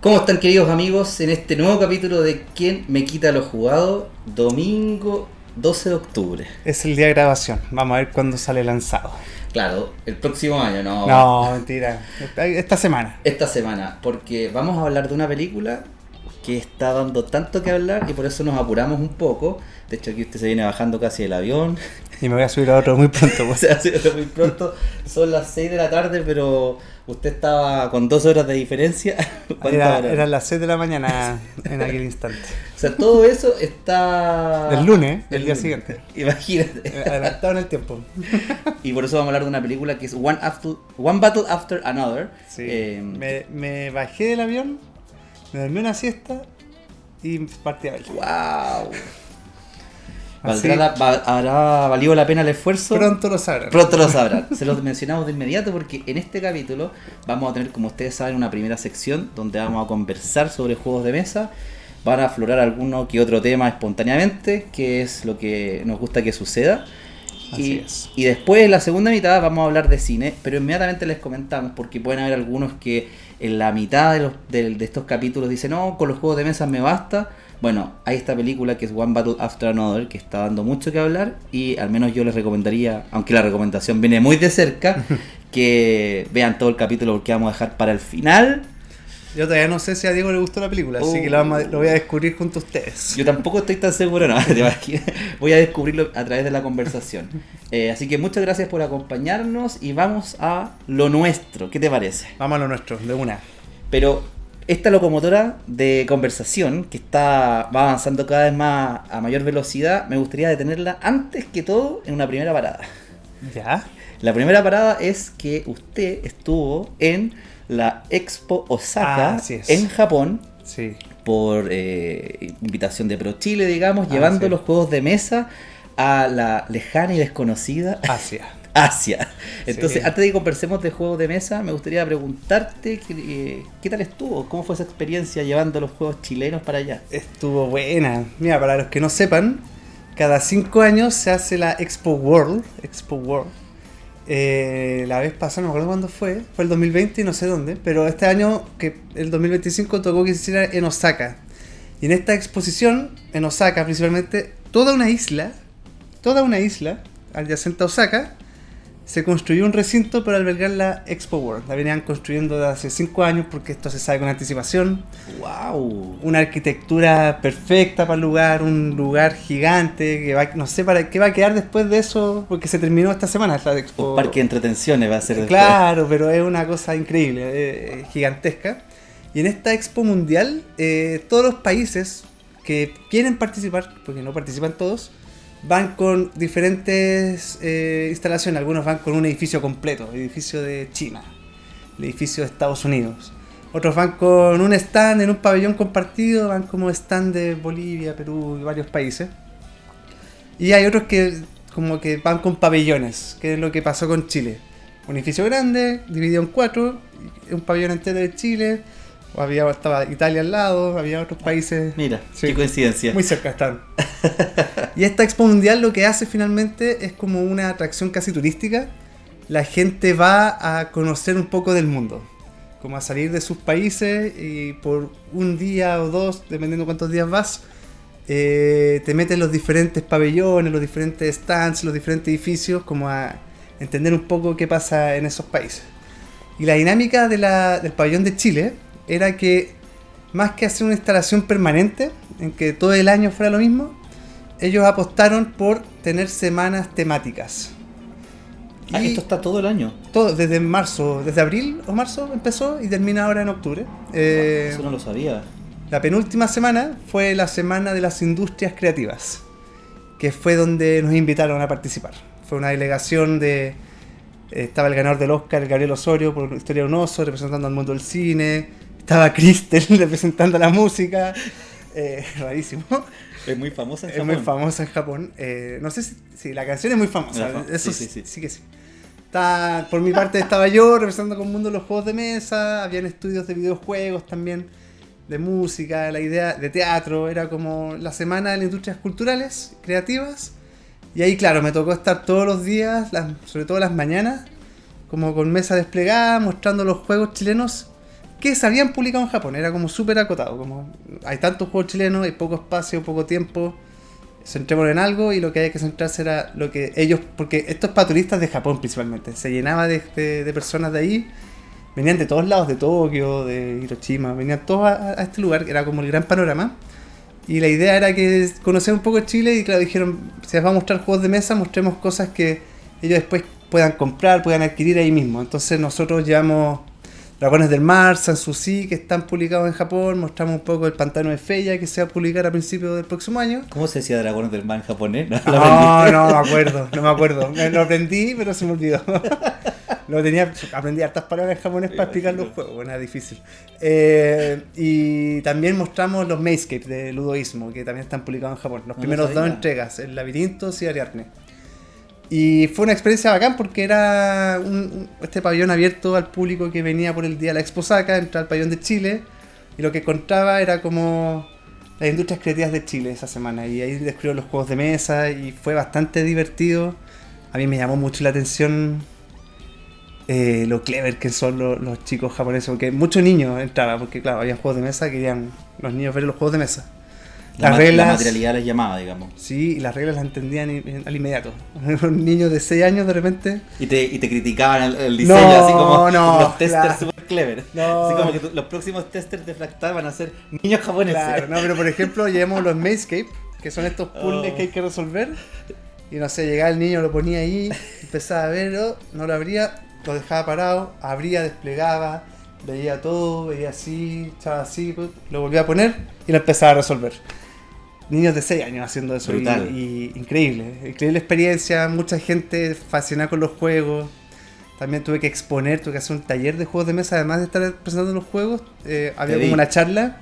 ¿Cómo están, queridos amigos, en este nuevo capítulo de ¿Quién me quita lo jugado? Domingo 12 de octubre. Es el día de grabación. Vamos a ver cuándo sale lanzado. Claro, el próximo año, no. No, mentira. Esta semana. Esta semana, porque vamos a hablar de una película que está dando tanto que hablar y por eso nos apuramos un poco. De hecho, aquí usted se viene bajando casi del avión. Y me voy a subir a otro muy pronto. O sea, muy pronto. Son las 6 de la tarde, pero usted estaba con 2 horas de diferencia. Eran las 6 de la mañana en aquel instante. O sea, todo eso está... El lunes, el día siguiente. Imagínate. Adelantado en el tiempo. Y por eso vamos a hablar de una película que es One Battle After Another. Sí. Me bajé del avión, me dormí una siesta y partí a verla. ¡Wow! ¿Habrá valido la pena el esfuerzo? Pronto lo sabrán. Pronto lo sabrán. Se los mencionamos de inmediato porque en este capítulo vamos a tener, como ustedes saben, una primera sección donde vamos a conversar sobre juegos de mesa. Van a aflorar alguno que otro tema espontáneamente, que es lo que nos gusta que suceda. Y después, en la segunda mitad, vamos a hablar de cine, pero inmediatamente les comentamos, porque pueden haber algunos que en la mitad de estos capítulos dicen, no, con los juegos de mesa me basta. Bueno, hay esta película que es One Battle After Another, que está dando mucho que hablar, y al menos yo les recomendaría, aunque la recomendación viene muy de cerca, que vean todo el capítulo porque vamos a dejar para el final. Yo todavía no sé si a Diego le gustó la película, así que lo voy a descubrir junto a ustedes. Yo tampoco estoy tan seguro, no, te imaginas. Voy a descubrirlo a través de la conversación. Así que muchas gracias por acompañarnos y vamos a lo nuestro. ¿Qué te parece? Vamos a lo nuestro, de una. Pero esta locomotora de conversación que va avanzando cada vez más a mayor velocidad, me gustaría detenerla antes que todo en una primera parada. ¿Ya? La primera parada es que usted estuvo en la Expo Osaka en Japón, sí, por invitación de ProChile, digamos, llevando los juegos de mesa a la lejana y desconocida Asia. Entonces, antes de que conversemos de juegos de mesa, me gustaría preguntarte ¿qué tal estuvo? ¿Cómo fue esa experiencia llevando los juegos chilenos para allá? Estuvo buena. Mira, para los que no sepan, cada 5 años se hace la Expo World. La vez pasada, no me acuerdo cuándo fue el 2020 y no sé dónde, pero este año, que el 2025, tocó que se hiciera en Osaka. Y en esta exposición, en Osaka principalmente, toda una isla adyacente a Osaka, se construyó un recinto para albergar la Expo World. La venían construyendo desde hace 5 años porque esto se sabe con anticipación. ¡Wow! Una arquitectura perfecta para el lugar, un lugar gigante que no sé para qué va a quedar después de eso, porque se terminó esta semana la Expo. Un parque de entretenciones va a ser después. Claro, pero es una cosa increíble, gigantesca. Y en esta Expo Mundial, todos los países que quieren participar, porque no participan todos, van con diferentes instalaciones. Algunos van con un edificio completo, el edificio de China, el edificio de Estados Unidos. Otros van con un stand en un pabellón compartido, van como stand de Bolivia, Perú y varios países. Y hay otros que como que van con pabellones, que es lo que pasó con Chile. Un edificio grande, dividido en 4, un pabellón entero de Chile. Estaba Italia al lado, había otros países. Mira, qué coincidencia. Muy cerca están. Y esta Expo Mundial lo que hace finalmente es como una atracción casi turística. La gente va a conocer un poco del mundo, como a salir de sus países y por un día o dos, dependiendo cuántos días vas, te metes en los diferentes pabellones, los diferentes stands, los diferentes edificios, como a entender un poco qué pasa en esos países. Y la dinámica del pabellón de Chile era que, más que hacer una instalación permanente, en que todo el año fuera lo mismo, ellos apostaron por tener semanas temáticas. Y esto está todo el año. Todo, desde abril o marzo empezó y termina ahora en octubre. Eso no lo sabía. La penúltima semana fue la semana de las industrias creativas, que fue donde nos invitaron a participar. Fue una delegación estaba el ganador del Oscar, Gabriel Osorio, por Historia de un oso, representando al mundo del cine. Estaba Crystal representando la música. Rarísimo. Es muy famosa en Japón. Es muy famosa en Japón. No sé si la canción es muy famosa. Eso sí que sí. Por mi parte estaba yo representando con el mundo de los juegos de mesa. Habían estudios de videojuegos también, de música, la idea de teatro. Era como la semana de las industrias culturales, creativas. Y ahí, claro, me tocó estar todos los días, sobre todo las mañanas, como con mesa desplegada, mostrando los juegos chilenos que se habían publicado en Japón. Era como súper acotado, como hay tantos juegos chilenos, hay poco espacio, poco tiempo, centrémonos en algo, y lo que hay que centrarse era lo que ellos, porque esto es para turistas de Japón principalmente, se llenaba de personas de ahí, venían de todos lados, de Tokio, de Hiroshima, venían todos a este lugar, que era como el gran panorama, y la idea era que conocer un poco Chile, y claro, dijeron, si les va a mostrar juegos de mesa, mostremos cosas que ellos después puedan comprar, puedan adquirir ahí mismo. Entonces nosotros llevamos Dragones del Mar, Sanssouci, que están publicados en Japón. Mostramos un poco el Pantano de Fella, que se va a publicar a principios del próximo año. ¿Cómo se decía Dragones del Mar en japonés? No me acuerdo. Me lo aprendí, pero se me olvidó. Aprendí hartas palabras en japonés para explicar los juegos, bueno, era difícil. Y también mostramos los Mazescape de Ludoísmo, que también están publicados en Japón. Los primeros 2 entregas, el Labirintos y Ariadne. Y fue una experiencia bacán porque era este pabellón abierto al público que venía por el día de la Expo Osaka, entrar al pabellón de Chile, y lo que contaba era como las industrias creativas de Chile esa semana, y ahí descubrió los juegos de mesa y fue bastante divertido. A mí me llamó mucho la atención lo clever que son los chicos japoneses, porque muchos niños entraban, porque claro, había juegos de mesa, querían los niños ver los juegos de mesa. La materialidad les llamaba, digamos. Sí, y las reglas las entendían al inmediato. Un niño de 6 años de repente. Y te criticaban el diseño, así como los testers super clever. Así como que los próximos testers de Fractal van a ser niños japoneses. Claro, pero por ejemplo, llevamos los Mazescape, que son estos puzzles que hay que resolver. Y no sé, llegaba el niño, lo ponía ahí, empezaba a ver, no lo abría, lo dejaba parado, abría, desplegaba, veía todo, veía así, echaba así, lo volvía a poner y lo empezaba a resolver. Niños de 6 años haciendo eso. Y increíble experiencia, mucha gente fascinada con los juegos. También tuve que hacer un taller de juegos de mesa, además de estar presentando los juegos. Había como una charla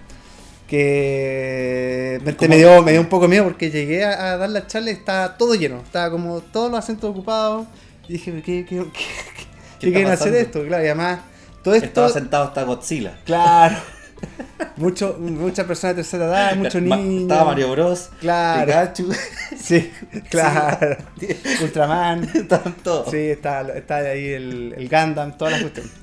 que me dio un poco miedo, porque llegué a dar la charla y estaba todo lleno, estaba como todos los asientos ocupados, y dije, ¿qué quieren hacer esto? Claro, y además todo esto... Estaba sentado hasta Godzilla. Claro. Muchas personas de tercera edad, muchos niños. Estaba Mario Bros. Claro. Pikachu. Sí, claro. Sí. Ultraman. Estaban todos. Sí, está ahí el Gundam, todas las cuestiones.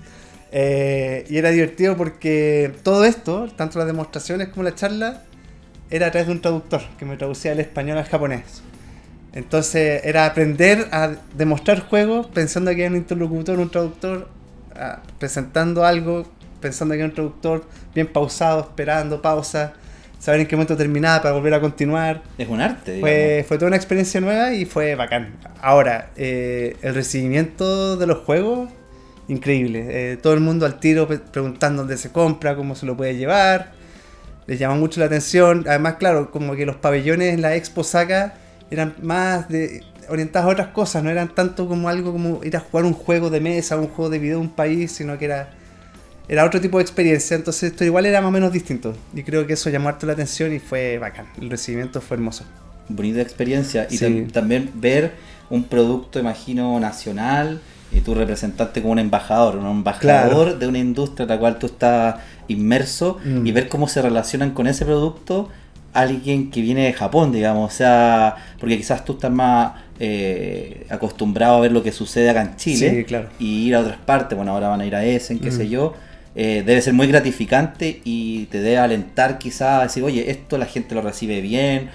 Y era divertido porque todo esto, tanto las demostraciones como la charla, era a través de un traductor que me traducía del español al japonés. Entonces era aprender a demostrar juegos pensando que era un interlocutor, un traductor, presentando algo, pensando que era un traductor bien pausado, esperando pausa, saber en qué momento terminaba para volver a continuar. Es un arte, digamos. Fue toda una experiencia nueva y fue bacán. Ahora, el recibimiento de los juegos, increíble. Todo el mundo al tiro preguntando dónde se compra, cómo se lo puede llevar. Les llama mucho la atención. Además, claro, como que los pabellones en la Expo Osaka eran más orientados a otras cosas, no eran tanto como algo como ir a jugar un juego de mesa, un juego de video de un país, sino que era otro tipo de experiencia. Entonces esto igual era más o menos distinto, y creo que eso llamó harto la atención y fue bacán. El recibimiento fue hermoso. Bonita experiencia. Y sí. También ver un producto, imagino, nacional, y tú representante como un embajador claro, de una industria en la cual tú estás inmerso, y ver cómo se relacionan con ese producto alguien que viene de Japón, digamos. O sea, porque quizás tú estás más acostumbrado a ver lo que sucede acá en Chile, sí, claro, y ir a otras partes. Bueno, ahora van a ir a Essen, qué sé yo. Debe ser muy gratificante y te debe alentar quizás a decir, oye, esto la gente lo recibe bien,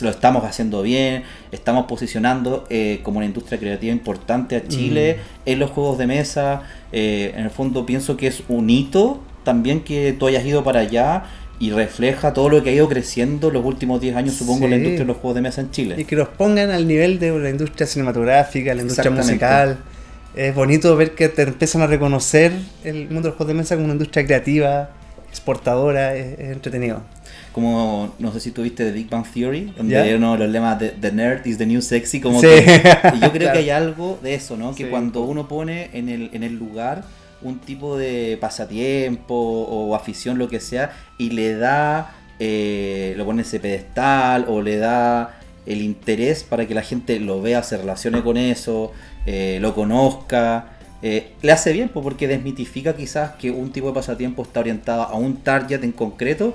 lo estamos haciendo bien, estamos posicionando como una industria creativa importante a Chile en los juegos de mesa. En el fondo pienso que es un hito también que tú hayas ido para allá, y refleja todo lo que ha ido creciendo los últimos 10 años, supongo, sí, la industria de los juegos de mesa en Chile. Y que los pongan al nivel de la industria cinematográfica, la industria musical. Es bonito ver que te empiezan a reconocer el mundo de los juegos de mesa como una industria creativa, exportadora, es entretenido. Como, no sé si tuviste The Big Bang Theory, donde hay uno de los lemas de The Nerd is the New Sexy, como sí, que, y yo creo claro, que hay algo de eso, ¿no? Que sí, cuando uno pone en el lugar un tipo de pasatiempo o afición, lo que sea, y le da, lo pone en ese pedestal, o le da el interés para que la gente lo vea, se relacione con eso, lo conozca, le hace bien, porque desmitifica quizás que un tipo de pasatiempo está orientado a un target en concreto,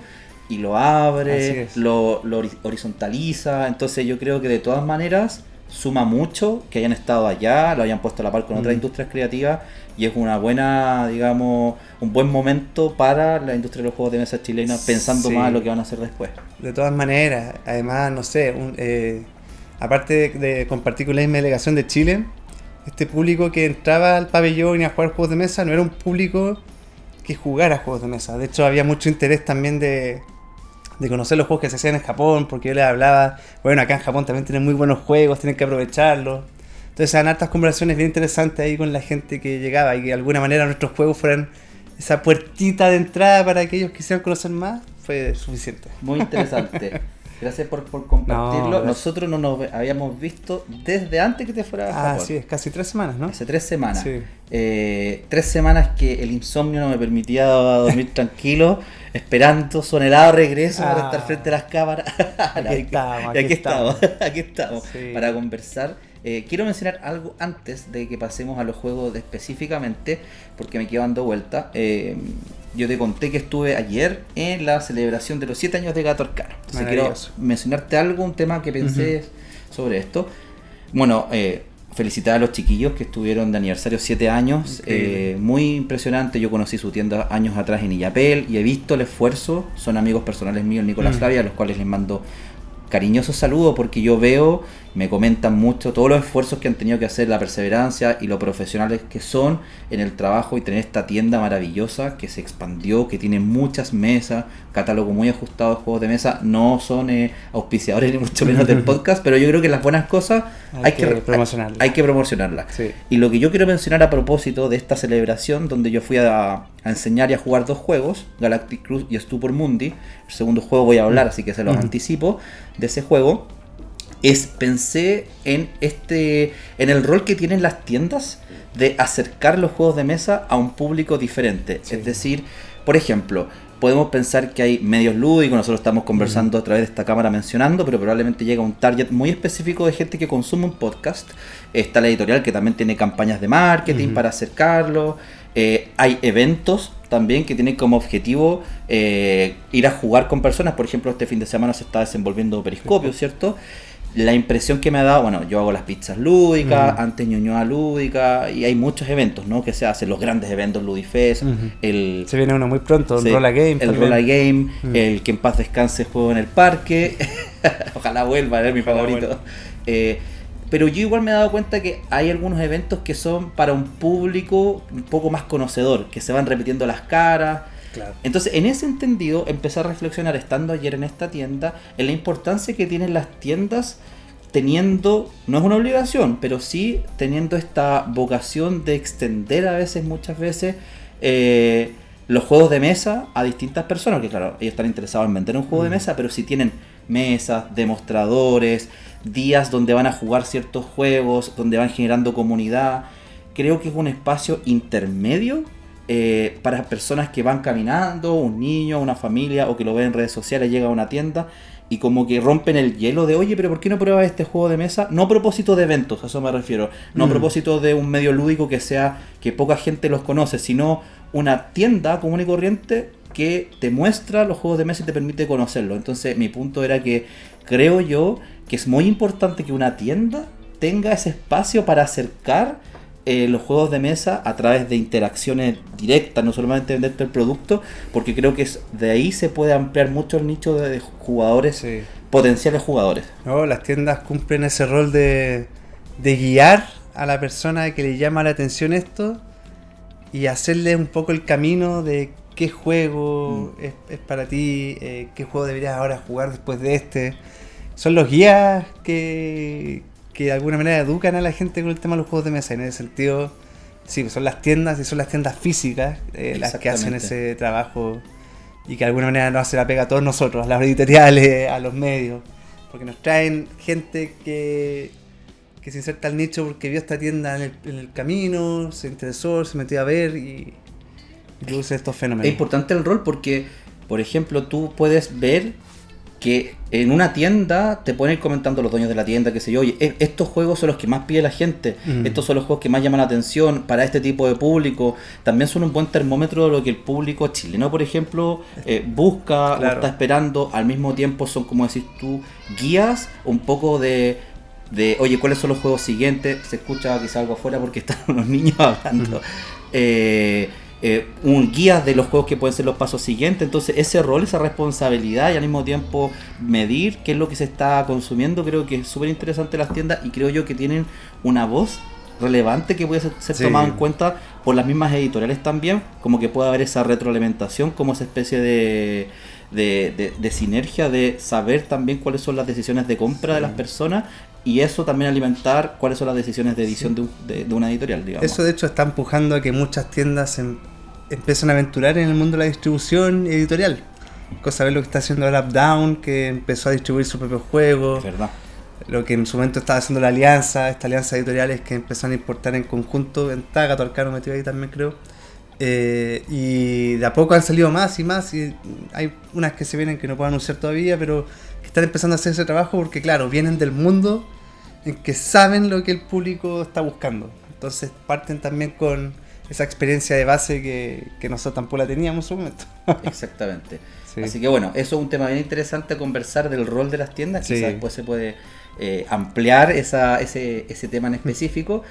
y lo abre, lo horizontaliza. Entonces yo creo que de todas maneras suma mucho que hayan estado allá, lo hayan puesto a la par con otras industrias creativas, y es una buena, digamos, un buen momento para la industria de los juegos de mesa chilena, pensando más en lo que van a hacer después. De todas maneras, además, no sé, aparte de compartir con la misma delegación de Chile, este público que entraba al pabellón y a jugar juegos de mesa no era un público que jugara juegos de mesa. De hecho, había mucho interés también de conocer los juegos que se hacían en Japón, porque yo les hablaba, bueno, acá en Japón también tienen muy buenos juegos, tienen que aprovecharlos. Entonces, eran hartas conversaciones bien interesantes ahí con la gente que llegaba, y que de alguna manera nuestros juegos fueran esa puertita de entrada para aquellos que quisieran conocer más, fue suficiente. Muy interesante. Gracias por compartirlo. No, nosotros no nos habíamos visto desde antes que te fuera a Japón. Sí, es casi 3 semanas, ¿no? Hace 3 semanas. Sí. 3 semanas que el insomnio no me permitía dormir tranquilo, esperando su anhelado regreso para estar frente a las cámaras. Aquí estamos Sí. para conversar. Quiero mencionar algo antes de que pasemos a los juegos específicamente, porque me quedo dando vuelta. Yo te conté que estuve ayer en la celebración de los 7 años de Gato Arcano. Entonces quiero mencionarte algo, un tema que pensé sobre esto. Bueno, felicitar a los chiquillos que estuvieron de aniversario 7 años. Muy impresionante. Yo conocí su tienda años atrás en Illapel y he visto el esfuerzo. Son amigos personales míos, Nicolás Flavia, a los cuales les mando cariñoso saludo, porque yo veo, me comentan mucho todos los esfuerzos que han tenido que hacer, la perseverancia y lo profesionales que son en el trabajo, y tener esta tienda maravillosa que se expandió, que tiene muchas mesas, catálogo muy ajustado de juegos de mesa. No son auspiciadores ni mucho menos del podcast, pero yo creo que las buenas cosas hay que promocionarlas. Sí. Y lo que yo quiero mencionar a propósito de esta celebración, donde yo fui a enseñar y a jugar 2 juegos, Galactic Cruise y Stupor Mundi. El segundo juego voy a hablar, así que se los anticipo de ese juego. Pensé en el rol que tienen las tiendas de acercar los juegos de mesa a un público diferente. Sí. Es decir, por ejemplo, podemos pensar que hay medios lúdicos, nosotros estamos conversando a través de esta cámara mencionando, pero probablemente llega un target muy específico de gente que consume un podcast. Está la editorial, que también tiene campañas de marketing para acercarlo. Hay eventos también que tienen como objetivo ir a jugar con personas. Por ejemplo, este fin de semana se está desenvolviendo Periscopio, ¿cierto? La impresión que me ha dado, bueno, yo hago las pizzas lúdicas, antes Ñuñoa lúdica, y hay muchos eventos, ¿no? Que se hacen, los grandes eventos Ludifest, se viene uno muy pronto, el Rolla Game. El Rolla Game, el que en paz descanse juego en el parque, ojalá vuelva, es mi favorito. Pero yo igual me he dado cuenta que hay algunos eventos que son para un público un poco más conocedor, que se van repitiendo las caras. Claro. Entonces, en ese entendido, empecé a reflexionar, estando ayer en esta tienda, en la importancia que tienen las tiendas teniendo, no es una obligación, pero sí teniendo esta vocación de extender muchas veces, los juegos de mesa a distintas personas, que claro, ellos están interesados en vender un juego de mesa, pero si tienen mesas, demostradores, días donde van a jugar ciertos juegos, donde van generando comunidad, creo que es un espacio intermedio para personas que van caminando, un niño, una familia, o que lo ven en redes sociales, llega a una tienda y como que rompen el hielo de, oye, pero ¿por qué no pruebas este juego de mesa? No a propósito de eventos, a eso me refiero, no a propósito de un medio lúdico que poca gente los conoce, sino una tienda común y corriente que te muestra los juegos de mesa y te permite conocerlos. Entonces mi punto era que creo yo que es muy importante que una tienda tenga ese espacio para acercar los juegos de mesa a través de interacciones directas, no solamente venderte el producto, porque creo que de ahí se puede ampliar mucho el nicho de jugadores, potenciales jugadores. No, las tiendas cumplen ese rol de guiar a la persona que le llama la atención esto y hacerle un poco el camino de qué juego es para ti, qué juego deberías ahora jugar después de este. Son los guías que de alguna manera educan a la gente con el tema de los juegos de mesa. En ese sentido, sí, son las tiendas y son las tiendas físicas las que hacen ese trabajo y que de alguna manera nos hace la pega a todos nosotros, a las editoriales, a los medios, porque nos traen gente que se inserta al nicho porque vio esta tienda en el camino, se interesó, se metió a ver y produce estos fenómenos. Es importante el rol porque, por ejemplo, tú puedes ver que en una tienda te pueden ir comentando los dueños de la tienda, que sé yo, oye, estos juegos son los que más pide la gente, estos son los juegos que más llaman la atención para este tipo de público. También son un buen termómetro de lo que el público chileno, por ejemplo, busca, o está esperando. Al mismo tiempo son, como decís tú, guías un poco de oye, ¿cuáles son los juegos siguientes? Se escucha quizá algo afuera porque están unos niños hablando. Un guía de los juegos que pueden ser los pasos siguientes. Entonces ese rol, esa responsabilidad y al mismo tiempo medir qué es lo que se está consumiendo, creo que es súper interesante las tiendas y creo yo que tienen una voz relevante que puede ser tomada en cuenta por las mismas editoriales también, como que puede haber esa retroalimentación, como esa especie de sinergia, de saber también cuáles son las decisiones de compra de las personas y eso también alimentar cuáles son las decisiones de edición de una editorial, digamos. Eso de hecho está empujando a que muchas tiendas empiecen a aventurar en el mundo de la distribución editorial. Cosa ver lo que está haciendo ahora Updown, que empezó a distribuir sus propios juegos. Es verdad. Lo que en su momento estaba haciendo la alianza, esta alianza editoriales que empezaron a importar en conjunto, en Gato Arcano metido ahí también creo. Y de a poco han salido más y más, y hay unas que se vienen que no puedo anunciar todavía, pero que están empezando a hacer ese trabajo porque claro, vienen del mundo en que saben lo que el público está buscando. Entonces parten también con esa experiencia de base que nosotros tampoco la teníamos en su momento. Exactamente. Sí. Así que bueno, eso es un tema bien interesante a conversar del rol de las tiendas. Sí. Quizás después se puede ampliar ese tema en específico.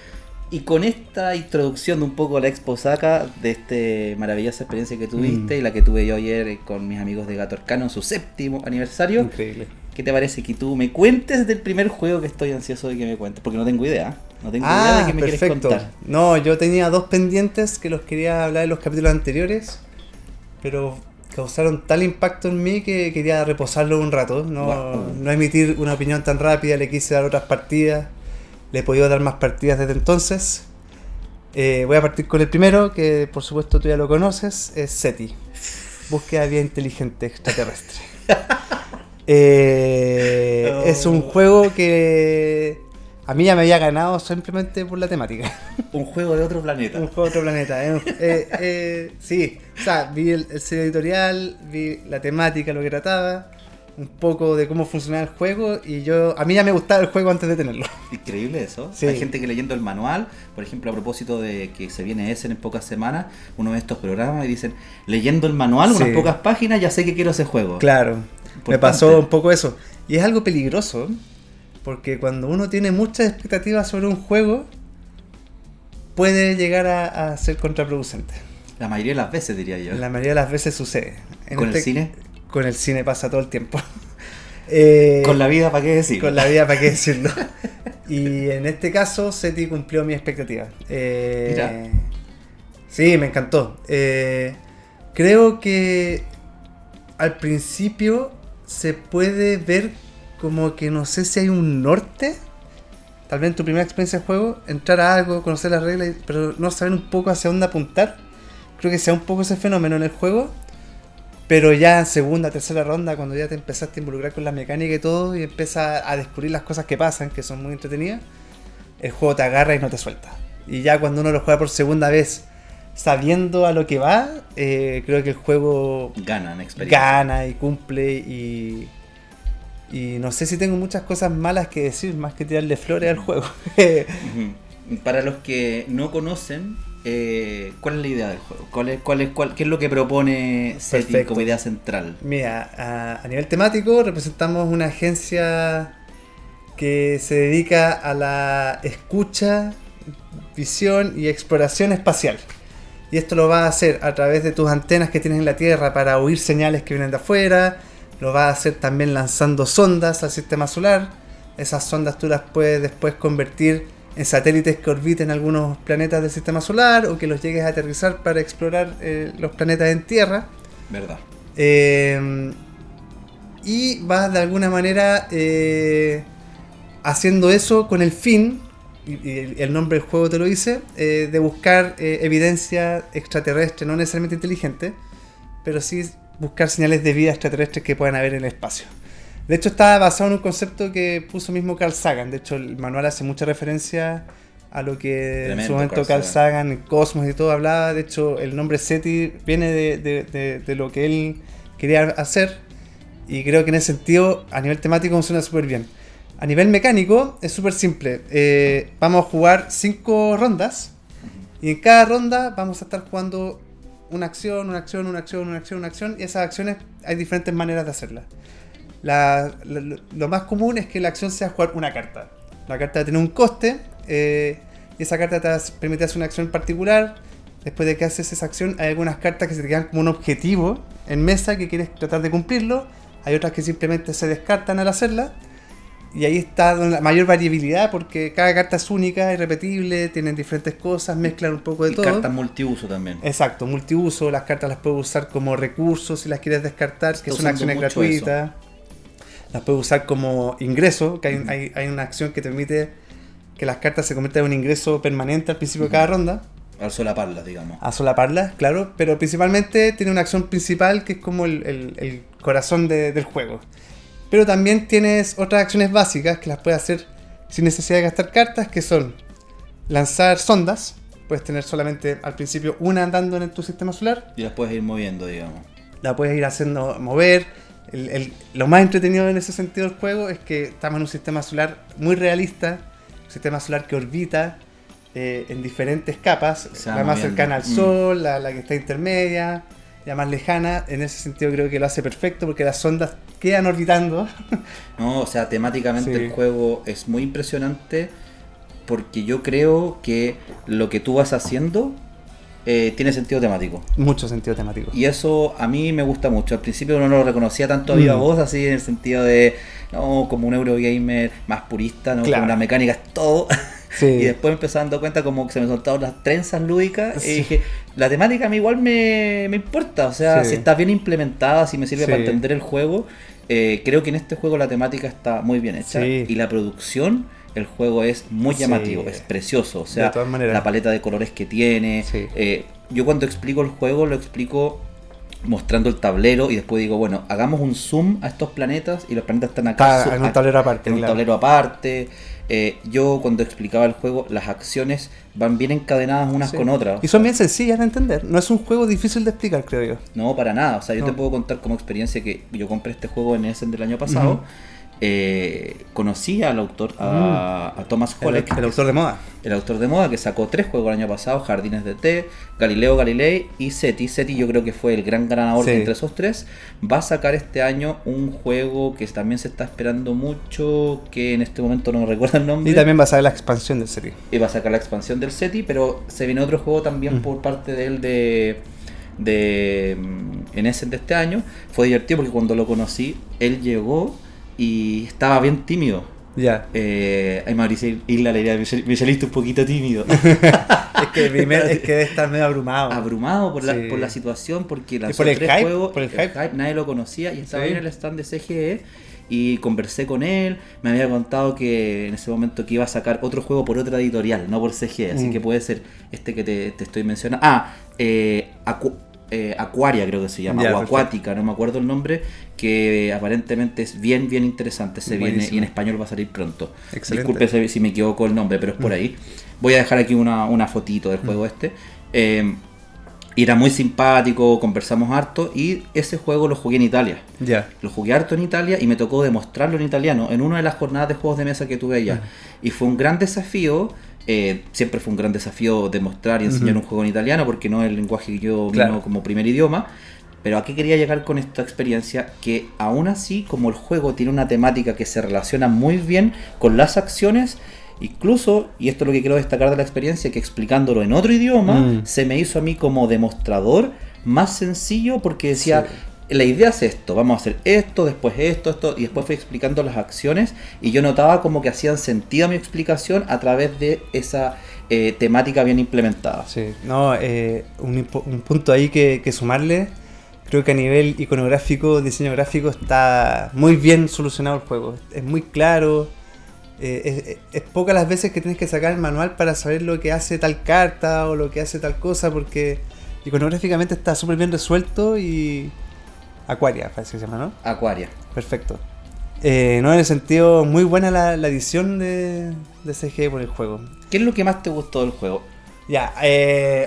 Y con esta introducción de un poco a la Expo Osaka, de esta maravillosa experiencia que tuviste y la que tuve yo ayer con mis amigos de Gato Arcano en su 7º aniversario. Increíble. ¿Qué te parece que tú me cuentes del primer juego que estoy ansioso de que me cuentes? Porque no tengo idea. No tengo idea de qué me quieres contar. No, yo tenía 2 pendientes que los quería hablar en los capítulos anteriores, pero causaron tal impacto en mí que quería reposarlo un rato. No emitir una opinión tan rápida, le quise dar otras partidas. Le he podido dar más partidas desde entonces. Voy a partir con el primero, que por supuesto tú ya lo conoces, es SETI. Búsqueda de vida inteligente extraterrestre. Es un juego que a mí ya me había ganado simplemente por la temática. Un juego de otro planeta. Un juego de otro planeta. Sí, o sea, vi el sello editorial, vi la temática, lo que trataba, un poco de cómo funcionaba el juego y a mí ya me gustaba el juego antes de tenerlo. Increíble eso. Sí. Hay gente que leyendo el manual, por ejemplo, a propósito de que se viene Essen en pocas semanas, uno de estos programas y dicen, leyendo el manual, unas pocas páginas, ya sé que quiero ese juego. Claro, Importante. me pasó un poco eso. Y es algo peligroso, porque cuando uno tiene muchas expectativas sobre un juego, puede llegar a ser contraproducente. La mayoría de las veces, diría yo. La mayoría de las veces sucede. ¿Con el cine? Con el cine pasa todo el tiempo. Con la vida, ¿para qué decirlo? Con la vida, ¿para qué decirlo? Y en este caso, SETI cumplió mi expectativa. Mira. Sí, me encantó. Creo que al principio se puede ver como que no sé si hay un norte. Tal vez en tu primera experiencia de juego, entrar a algo, conocer las reglas, pero no saber un poco hacia dónde apuntar. Creo que sea un poco ese fenómeno en el juego. Pero ya en segunda, tercera ronda, cuando ya te empezaste a involucrar con la mecánica y todo, y empiezas a descubrir las cosas que pasan, que son muy entretenidas, el juego te agarra y no te suelta. Y ya cuando uno lo juega por segunda vez, sabiendo a lo que va, creo que el juego gana en experiencia. Gana y cumple y no sé si tengo muchas cosas malas que decir, más que tirarle flores al juego. Para los que no conocen, ¿cuál es la idea del juego? ¿Qué es lo que propone SETI como idea central? Mira, a nivel temático representamos una agencia que se dedica a la escucha, visión y exploración espacial. Y esto lo va a hacer a través de tus antenas que tienes en la Tierra para oír señales que vienen de afuera. Lo va a hacer también lanzando sondas al sistema solar. Esas sondas tú las puedes después convertir en satélites que orbiten algunos planetas del sistema solar o que los llegues a aterrizar para explorar los planetas en Tierra. Verdad. Y vas de alguna manera haciendo eso con el fin, y el nombre del juego te lo dice, de buscar evidencia extraterrestre, no necesariamente inteligente, pero sí buscar señales de vida extraterrestres que puedan haber en el espacio. De hecho está basado en un concepto que puso mismo Carl Sagan. De hecho el manual hace mucha referencia a lo que tremendo, en su momento Carl Sagan, Cosmos y todo hablaba. De hecho el nombre SETI viene de lo que él quería hacer. Y creo que en ese sentido a nivel temático funciona súper bien. A nivel mecánico es súper simple. Vamos a jugar 5 rondas. Y en cada ronda vamos a estar jugando una acción. Y esas acciones hay diferentes maneras de hacerlas. Lo más común es que la acción sea jugar una carta. La carta va a tener un coste, y esa carta te va a permitir hacer una acción en particular. Después de que haces esa acción, hay algunas cartas que se te quedan como un objetivo en mesa que quieres tratar de cumplirlo. Hay otras que simplemente se descartan al hacerla. Y ahí está la mayor variabilidad porque cada carta es única, irrepetible, tienen diferentes cosas, mezclan un poco de todo. Cartas multiuso también. Exacto, multiuso. Las cartas las puedes usar como recursos si las quieres descartar, que son acciones gratuitas. Las puedes usar como ingreso, que hay una acción que te permite que las cartas se conviertan en un ingreso permanente al principio de cada ronda. A solaparlas, digamos. A solaparlas, claro, pero principalmente tiene una acción principal que es como el corazón del juego. Pero también tienes otras acciones básicas que las puedes hacer sin necesidad de gastar cartas, que son lanzar sondas. Puedes tener solamente al principio una andando en tu sistema solar. Y las puedes ir moviendo, digamos. La puedes ir haciendo mover. Lo más entretenido en ese sentido del juego es que estamos en un sistema solar muy realista. Un sistema solar que orbita en diferentes capas. La más cercana al Sol, la que está intermedia, la más lejana. En ese sentido creo que lo hace perfecto porque las sondas quedan orbitando. No, o sea, temáticamente Sí. el juego es muy impresionante porque yo creo que lo que tú vas haciendo tiene sentido temático. Mucho sentido temático. Y eso a mí me gusta mucho. Al principio uno no lo reconocía tanto a viva voz, así en el sentido de, no, como un Eurogamer más purista, no, Claro. como la mecánica es todo. Sí. Y después me empecé dando cuenta como que se me soltaron las trenzas lúdicas Sí. y dije, la temática a mí igual me importa, o sea, Sí. si está bien implementada, si me sirve Sí. para entender el juego, creo que en este juego la temática está muy bien hecha Sí. y la producción, el juego es muy Sí. llamativo, es precioso, o De sea, todas maneras. la paleta de colores que tiene, Sí. yo cuando explico el juego lo explico mostrando el tablero y después digo, bueno, hagamos un zoom a estos planetas y los planetas están acá Está en un tablero aparte. en un claro. tablero aparte. Yo cuando explicaba el juego, las acciones van bien encadenadas unas Sí. con otras. Y son bien sencillas de entender. No es un juego difícil de explicar, creo yo. No, para nada. O sea, yo No. te puedo contar como experiencia que yo compré este juego en Essen del año pasado. Ujú. Conocí al autor, a Thomas Holek, El autor de moda. el autor de moda que sacó 3 juegos el año pasado: Jardines de Té, Galileo Galilei y SETI. SETI yo creo que fue el gran ganador Sí. entre esos 3. Va a sacar este año un juego que también se está esperando mucho, que en este momento no recuerdo el nombre. Y también va a salir la expansión del serie. Y va a sacar la expansión del SETI, pero se viene otro juego también por parte de él en Essen de este año. Fue divertido porque cuando lo conocí, él llegó y estaba bien tímido. Ya. Ay, Mauricio Isla le diría, Michelito un poquito tímido. Es que debe estar medio abrumado. Abrumado por Sí. la situación, porque lanzó por el 3 hype, juegos, por el hype. nadie lo conocía y estaba Sí. ahí en el stand de CGE y conversé con él, me había contado que en ese momento que iba a sacar otro juego por otra editorial, no por CGE, así que puede ser este que te estoy mencionando. Aquaria creo que se llama, Ya, o perfecto. Acuática, no me acuerdo el nombre, que aparentemente es bien interesante, se viene Buenísimo. y en español va a salir pronto. Excelente. Disculpe si me equivoco el nombre, pero es por ahí. Voy a dejar aquí una fotito del juego este. Y era muy simpático, conversamos harto y ese juego lo jugué en Italia. Ya. Lo jugué harto en Italia y me tocó demostrarlo en italiano en una de las jornadas de juegos de mesa que tuve allá. Y fue un gran desafío, siempre fue un gran desafío demostrar y enseñar un juego en italiano porque no es el lenguaje que yo Claro. vino como primer idioma. Pero ¿a qué quería llegar con esta experiencia? Que aún así, como el juego tiene una temática que se relaciona muy bien con las acciones, incluso, y esto es lo que quiero destacar de la experiencia, que explicándolo en otro idioma, se me hizo a mí como demostrador más sencillo porque decía, la idea es esto, vamos a hacer esto, después esto, y después fui explicando las acciones y yo notaba como que hacían sentido mi explicación a través de esa temática bien implementada. Sí. No, un punto ahí que sumarle. Creo que a nivel iconográfico, diseño gráfico, está muy bien solucionado el juego. Es muy claro. Es pocas las veces que tienes que sacar el manual para saber lo que hace tal carta o lo que hace tal cosa, porque iconográficamente está súper bien resuelto y... Aquaria, parece que se llama, ¿no? Aquaria. Perfecto. No, en el sentido, muy buena la edición de CG por el juego. ¿Qué es lo que más te gustó del juego? Ya,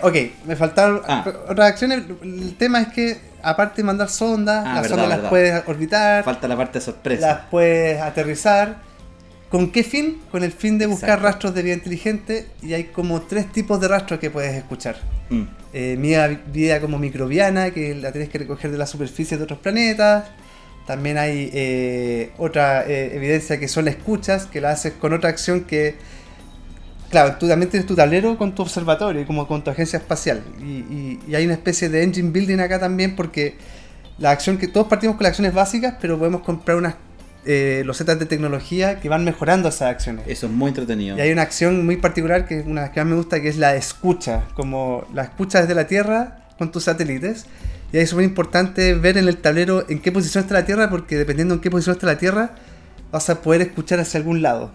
ok, me faltaron otras acciones. El tema es que, aparte de mandar sondas, las sondas las puedes orbitar, Falta la parte de sorpresa. las puedes aterrizar. ¿Con qué fin? Con el fin de buscar rastros de vida inteligente, y hay como 3 tipos de rastros que puedes escuchar. Vida como microbiana, que la tienes que recoger de la superficie de otros planetas. También hay otra evidencia que son escuchas, que la haces con otra acción que... Claro, tú también tienes tu tablero con tu observatorio, como con tu agencia espacial. Y hay una especie de engine building acá también, porque la acción que todos partimos con las acciones básicas, pero podemos comprar unas losetas de tecnología que van mejorando esas acciones. Eso es muy entretenido. Y hay una acción muy particular, que es una que más me gusta, que es la escucha, como la escucha desde la Tierra con tus satélites. Y ahí es muy importante ver en el tablero en qué posición está la Tierra, porque dependiendo en qué posición está la Tierra, vas a poder escuchar hacia algún lado.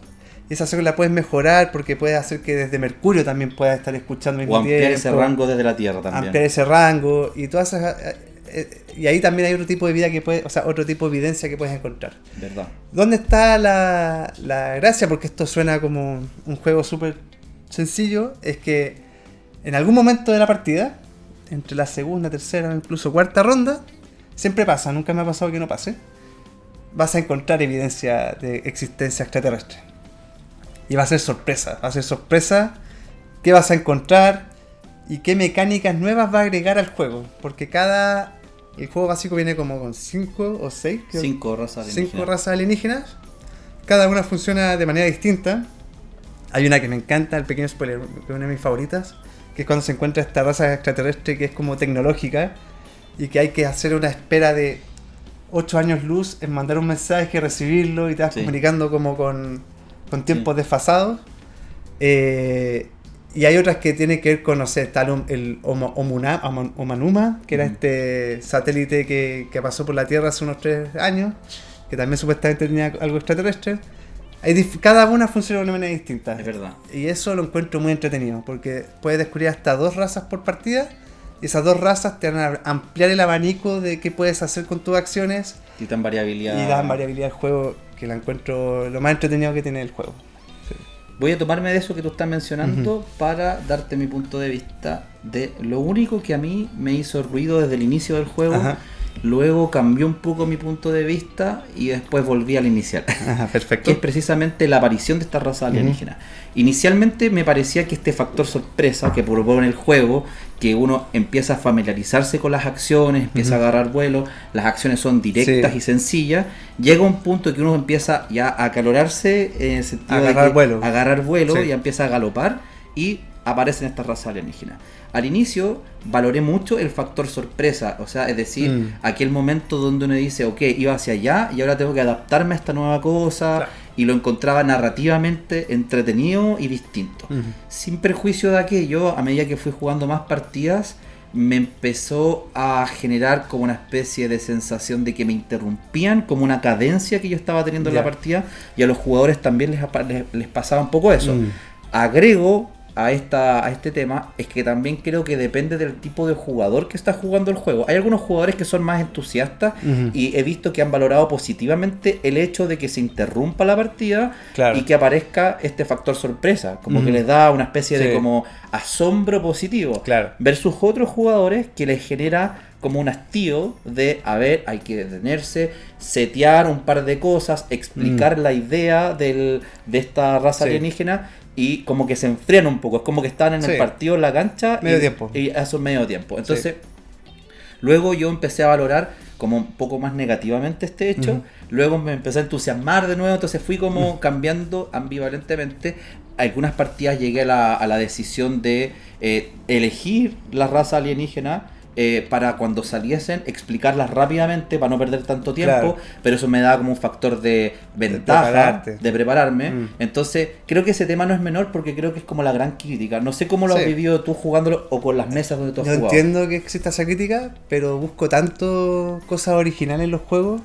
Y esa acción la puedes mejorar porque puedes hacer que desde Mercurio también puedas estar escuchando al mismo tiempo. O ampliar ese rango desde la Tierra también. Ampliar ese rango y todas esas... y ahí también hay otro tipo de vida que puedes, o sea, otro tipo de evidencia que puedes encontrar. ¿Verdad? ¿Dónde está la gracia? Porque esto suena como un juego súper sencillo. Es que en algún momento de la partida, entre la segunda, tercera o incluso cuarta ronda, siempre pasa, nunca me ha pasado que no pase, vas a encontrar evidencia de existencia extraterrestre. Y va a ser sorpresa qué vas a encontrar y qué mecánicas nuevas va a agregar al juego. Porque el juego básico viene como con 5 o 6 5 razas alienígenas. 5 razas alienígenas. Cada una funciona de manera distinta. Hay una que me encanta, el pequeño spoiler, que es una de mis favoritas, que es cuando se encuentra esta raza extraterrestre que es como tecnológica y que hay que hacer una espera de 8 años luz en mandar un mensaje, recibirlo y te vas comunicando como con tiempos desfasados. Y hay otras que tienen que ver con, no sé, está el Omanuma, que era este satélite que pasó por la Tierra hace unos 3 años, que también supuestamente tenía algo extraterrestre. Cada una funciona de una manera distinta. Es verdad. Y eso lo encuentro muy entretenido, porque puedes descubrir hasta 2 razas por partida, y esas 2 razas te van a ampliar el abanico de qué puedes hacer con tus acciones. Y dan variabilidad. Y dan variabilidad al juego, que la encuentro lo más entretenido que tiene el juego. Sí. Voy a tomarme de eso que tú estás mencionando para darte mi punto de vista de lo único que a mí me hizo ruido desde el inicio del juego. Ajá. Luego cambió un poco mi punto de vista y después volví al inicial. Ajá, perfecto. Que es precisamente la aparición de esta raza alienígena. Inicialmente me parecía que este factor sorpresa que propone el juego, que uno empieza a familiarizarse con las acciones, empieza a agarrar vuelo, las acciones son directas y sencillas, llega un punto que uno empieza ya a acalorarse en el sentido de agarrar vuelo y empieza a galopar y aparecen estas razas alienígenas. Al inicio valoré mucho el factor sorpresa, o sea, es decir, aquel momento donde uno dice, ok, iba hacia allá y ahora tengo que adaptarme a esta nueva cosa, y lo encontraba narrativamente entretenido y distinto. Sin perjuicio de aquello, a medida que fui jugando más partidas, me empezó a generar como una especie de sensación de que me interrumpían, como una cadencia que yo estaba teniendo en la partida, y a los jugadores también les pasaba un poco eso. Agrego a este tema, es que también creo que depende del tipo de jugador que está jugando el juego. Hay algunos jugadores que son más entusiastas y he visto que han valorado positivamente el hecho de que se interrumpa la partida y que aparezca este factor sorpresa, como que les da una especie de como asombro positivo, versus otros jugadores que les genera como un hastío de, a ver, hay que detenerse, setear un par de cosas, explicar la idea de esta raza alienígena, y como que se enfrían un poco, es como que están en el partido en la cancha y eso es medio tiempo. Entonces, luego yo empecé a valorar como un poco más negativamente este hecho, luego me empecé a entusiasmar de nuevo, entonces fui como cambiando ambivalentemente. Algunas partidas llegué a la decisión de elegir la raza alienígena, para cuando saliesen explicarlas rápidamente para no perder tanto tiempo, pero eso me daba como un factor de ventaja de prepararme. Entonces creo que ese tema no es menor, porque creo que es como la gran crítica. No sé cómo lo has vivido tú jugándolo o con las mesas donde tú has jugado. Yo entiendo que exista esa crítica, pero busco tanto cosas originales en los juegos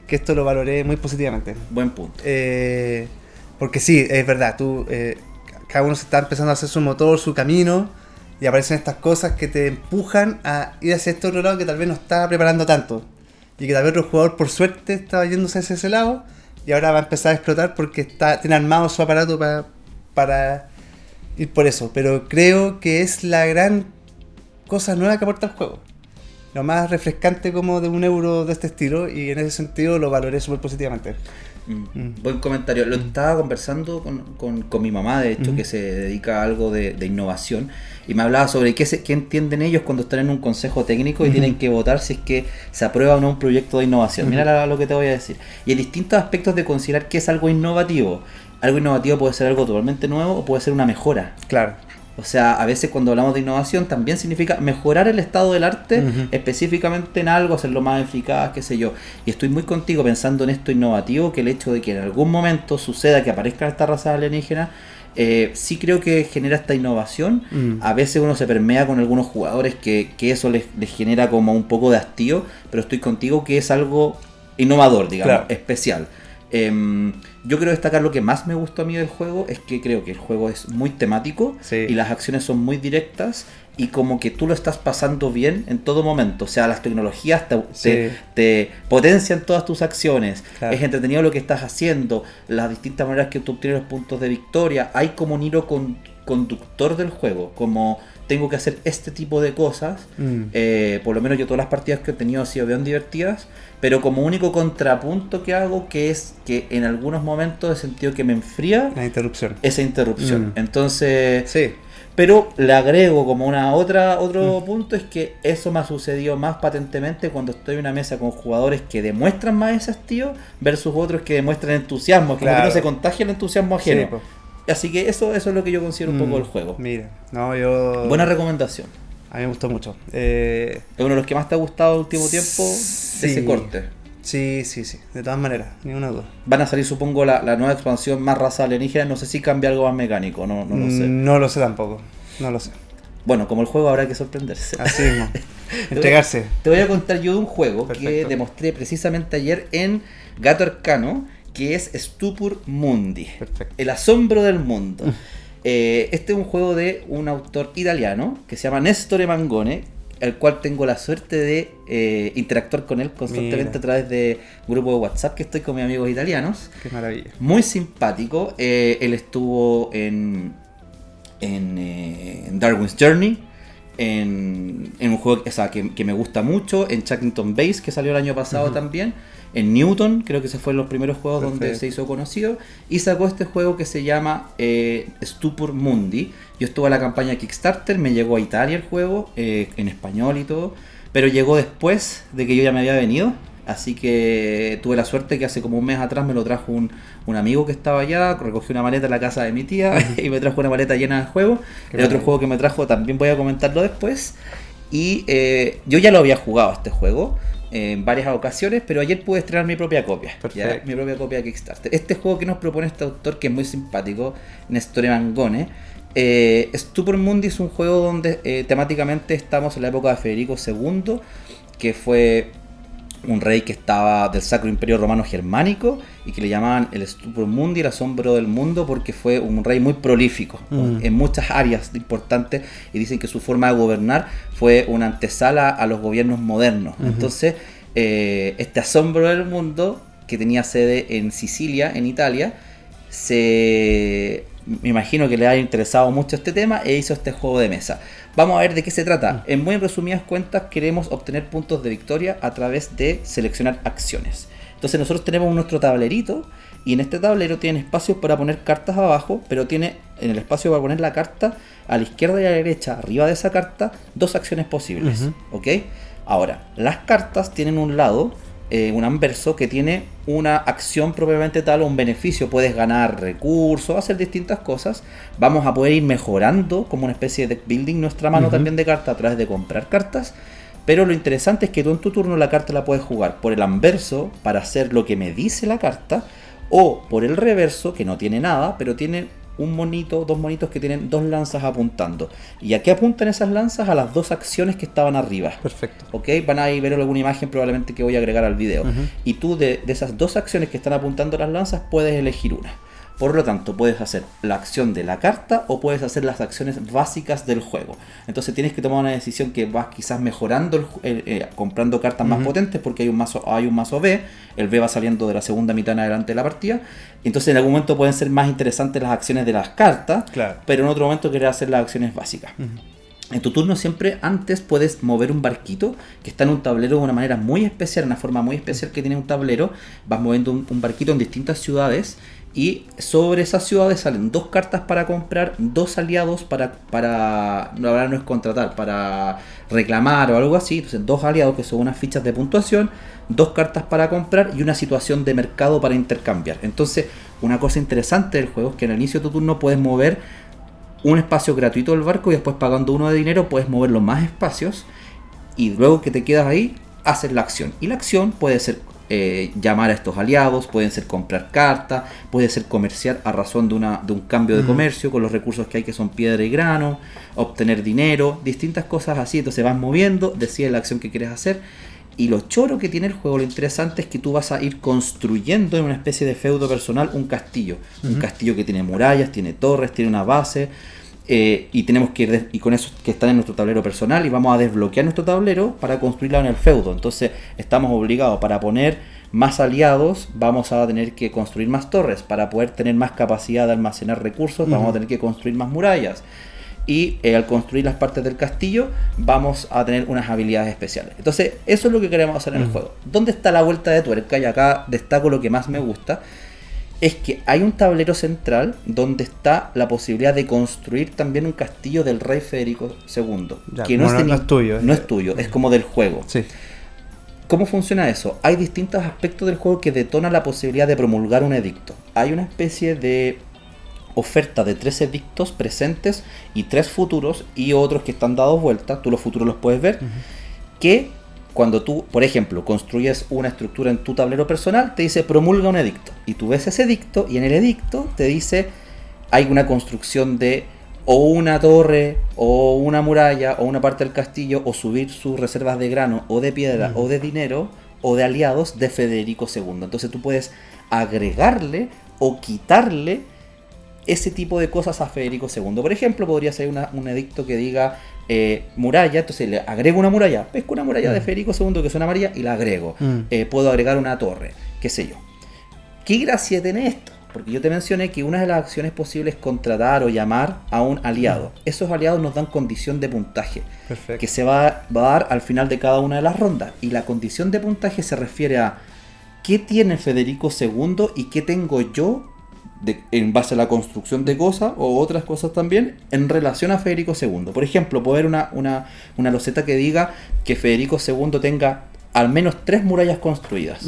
que esto lo valoré muy positivamente. Buen punto. Porque sí, es verdad, cada uno se está empezando a hacer su motor, su camino, y aparecen estas cosas que te empujan a ir hacia este otro lado que tal vez no está preparando tanto. Y que tal vez otro jugador, por suerte, estaba yéndose hacia ese lado y ahora va a empezar a explotar porque tiene armado su aparato para ir por eso. Pero creo que es la gran cosa nueva que aporta el juego. lo más refrescante como de un euro de este estilo, y en ese sentido lo valoré súper positivamente. Buen comentario. Lo estaba conversando con mi mamá, de hecho, que se dedica a algo de innovación, y me hablaba sobre qué entienden ellos cuando están en un consejo técnico y tienen que votar si es que se aprueba o no un proyecto de innovación. Mira lo que te voy a decir. Y hay distintos aspectos de considerar qué es algo innovativo. Algo innovativo puede ser algo totalmente nuevo o puede ser una mejora. Claro. O sea, a veces cuando hablamos de innovación también significa mejorar el estado del arte, específicamente en algo, hacerlo más eficaz, qué sé yo. Y estoy muy contigo pensando en esto innovativo, que el hecho de que en algún momento suceda que aparezcan estas razas alienígenas, sí creo que genera esta innovación. A veces uno se permea con algunos jugadores que eso les genera como un poco de hastío, pero estoy contigo que es algo innovador, digamos, claro, especial. Yo quiero destacar lo que más me gustó a mí del juego, es que creo que el juego es muy temático, sí, y las acciones son muy directas, y como que tú lo estás pasando bien en todo momento. O sea, las tecnologías te potencian todas tus acciones, claro, es entretenido lo que estás haciendo, las distintas maneras que tú obtienes los puntos de victoria. Hay como un hilo conductor del juego, como tengo que hacer este tipo de cosas. Por lo menos yo todas las partidas que he tenido han sido bien divertidas, pero como único contrapunto que hago, que es que en algunos momentos he sentido que me enfría esa interrupción. Entonces, sí, pero le agrego como otro punto, es que eso me ha sucedido más patentemente cuando estoy en una mesa con jugadores que demuestran más ese hastío versus otros que demuestran entusiasmo, como que no se contagia el entusiasmo ajeno. Sí, pues. Así que eso es lo que yo considero un poco del juego. Mira, buena recomendación. A mí me gustó mucho. ¿Es uno de los que más te ha gustado el último tiempo, de ese corte? Sí. De todas maneras, ni una duda. Van a salir, supongo, la nueva expansión, más raza alienígena. No sé si cambia algo más mecánico, no lo sé. No lo sé tampoco, no lo sé. Bueno, como el juego habrá que sorprenderse. Así mismo. Entregarse. Te voy a contar yo de un juego que demostré precisamente ayer en Gato Arcano, que es Stupor Mundi. Perfecto. El asombro del mundo. Este es un juego de un autor italiano que se llama Nestore Mangone, el cual tengo la suerte de interactuar con él constantemente a través de grupo de WhatsApp que estoy con mis amigos italianos. Qué maravilla. Muy simpático. Él estuvo en Darwin's Journey, en un juego que me gusta mucho, en Shackleton Base, que salió el año pasado también, en Newton, creo que ese fue en los primeros juegos donde se hizo conocido, y sacó este juego que se llama Stupor Mundi. Yo estuve en la campaña Kickstarter, me llegó a Italia el juego, en español y todo, pero llegó después de que yo ya me había venido, así que tuve la suerte que hace como un mes atrás me lo trajo un amigo que estaba allá, recogió una maleta en la casa de mi tía y me trajo una maleta llena de juegos. El otro juego que me trajo también voy a comentarlo después, y yo ya lo había jugado este juego en varias ocasiones, pero ayer pude estrenar mi propia copia, ¿ya? Mi propia copia de Kickstarter. Este juego que nos propone este autor, que es muy simpático, Nestore Mangone, Stupor Mundi, es un juego donde temáticamente estamos en la época de Federico II, que fue un rey que estaba del Sacro Imperio Romano Germánico y que le llamaban el Stupor Mundi, el asombro del mundo, porque fue un rey muy prolífico en muchas áreas importantes, y dicen que su forma de gobernar fue una antesala a los gobiernos modernos. Entonces, este asombro del mundo, que tenía sede en Sicilia, en Italia, me imagino que le ha interesado mucho este tema e hizo este juego de mesa. Vamos a ver de qué se trata. En muy resumidas cuentas, queremos obtener puntos de victoria a través de seleccionar acciones. Entonces nosotros tenemos nuestro tablerito, y en este tablero tiene espacios para poner cartas abajo, pero tiene en el espacio para poner la carta a la izquierda y a la derecha, arriba de esa carta, dos acciones posibles. ¿Ok? Ahora, las cartas tienen un lado, un anverso, que tiene una acción propiamente tal o un beneficio. Puedes ganar recursos, hacer distintas cosas. Vamos a poder ir mejorando como una especie de deck building nuestra mano también de cartas a través de comprar cartas. Pero lo interesante es que tú en tu turno la carta la puedes jugar por el anverso para hacer lo que me dice la carta, o por el reverso, que no tiene nada, pero tiene dos monitos que tienen dos lanzas apuntando. ¿Y a qué apuntan esas lanzas? A las dos acciones que estaban arriba. Perfecto. ¿Ok? Van a ver alguna imagen probablemente que voy a agregar al video. Y tú de esas dos acciones que están apuntando las lanzas puedes elegir una. Por lo tanto, puedes hacer la acción de la carta o puedes hacer las acciones básicas del juego. Entonces tienes que tomar una decisión que vas quizás mejorando, comprando cartas más potentes, porque hay un mazo B, el B va saliendo de la segunda mitad en adelante de la partida. Entonces en algún momento pueden ser más interesantes las acciones de las cartas, pero en otro momento querés hacer las acciones básicas. En tu turno siempre antes puedes mover un barquito que está en un tablero de una manera muy especial, una forma muy especial que tiene un tablero. Vas moviendo un barquito en distintas ciudades y sobre esas ciudades salen 2 cartas para comprar, 2 aliados ahora no es contratar, para reclamar o algo así. Entonces 2 aliados que son unas fichas de puntuación, 2 cartas para comprar y una situación de mercado para intercambiar. Entonces una cosa interesante del juego es que al inicio de tu turno puedes mover un espacio gratuito del barco y después pagando 1 de dinero puedes mover los más espacios y luego que te quedas ahí haces la acción. Y la acción puede ser llamar a estos aliados, pueden ser comprar cartas, puede ser comerciar a razón de un cambio de comercio con los recursos que hay, que son piedra y grano, obtener dinero, distintas cosas así. Entonces vas moviendo, decides la acción que quieres hacer. Y lo choro que tiene el juego, lo interesante es que tú vas a ir construyendo en una especie de feudo personal un castillo. Un castillo que tiene murallas, tiene torres, tiene una base. Y tenemos que ir y con eso que está en nuestro tablero personal y vamos a desbloquear nuestro tablero para construirlo en el feudo. Entonces estamos obligados, para poner más aliados vamos a tener que construir más torres, para poder tener más capacidad de almacenar recursos vamos a tener que construir más murallas. Y al construir las partes del castillo vamos a tener unas habilidades especiales. Entonces eso es lo que queremos hacer en el juego. ¿Dónde está la vuelta de tuerca? Y acá destaco lo que más me gusta. Es que hay un tablero central donde está la posibilidad de construir también un castillo del rey Federico II. Ya, que no es tuyo. No es tuyo, es como del juego. Sí. ¿Cómo funciona eso? Hay distintos aspectos del juego que detonan la posibilidad de promulgar un edicto. Hay una especie de oferta de 3 edictos presentes y 3 futuros y otros que están dados vueltas. Tú los futuros los puedes ver. Que cuando tú, por ejemplo, construyes una estructura en tu tablero personal, te dice promulga un edicto. Y tú ves ese edicto y en el edicto te dice hay una construcción de o una torre o una muralla o una parte del castillo o subir sus reservas de grano o de piedra o de dinero o de aliados de Federico II. Entonces tú puedes agregarle o quitarle ese tipo de cosas a Federico II. Por ejemplo, podría ser un edicto que diga muralla, entonces le agrego una muralla, pesco una muralla de Federico II que es una amarilla y la agrego. Puedo agregar una torre, qué sé yo. ¿Qué gracia tiene esto? Porque yo te mencioné que una de las acciones posibles es contratar o llamar a un aliado. Esos aliados nos dan condición de puntaje. Perfecto. Que se va a dar al final de cada una de las rondas. Y la condición de puntaje se refiere a qué tiene Federico II y qué tengo yo en base a la construcción de cosas o otras cosas también en relación a Federico II. Por ejemplo, puedo ver una loseta que diga que Federico II tenga al menos 3 murallas construidas.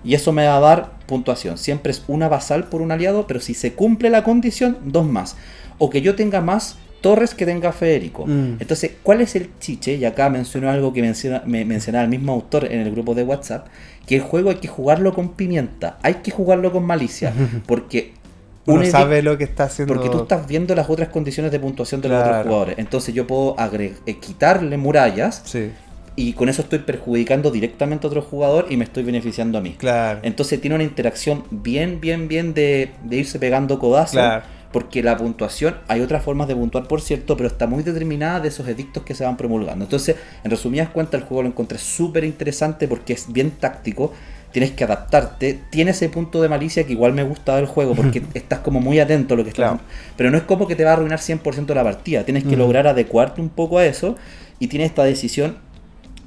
Y eso me va a dar puntuación. Siempre es una basal por un aliado, pero si se cumple la condición, 2 más. O que yo tenga más torres que tenga Federico. Entonces, ¿cuál es el chiche? Y acá menciono algo que mencionaba el mismo autor en el grupo de WhatsApp, que el juego hay que jugarlo con pimienta, hay que jugarlo con malicia, porque uno sabe lo que está haciendo. Porque tú estás viendo las otras condiciones de puntuación de los otros jugadores. Entonces yo puedo quitarle murallas. Sí. Y con eso estoy perjudicando directamente a otro jugador y me estoy beneficiando a mí. Claro. Entonces tiene una interacción bien de irse pegando codazos. Claro. Porque la puntuación, hay otras formas de puntuar, por cierto, pero está muy determinada de esos edictos que se van promulgando. Entonces, en resumidas cuentas, el juego lo encontré súper interesante porque es bien táctico. Tienes que adaptarte. Tiene ese punto de malicia que igual me gusta del juego porque estás como muy atento a lo que estás haciendo. Pero no es como que te va a arruinar 100% la partida. Tienes que lograr adecuarte un poco a eso. Y tienes esta decisión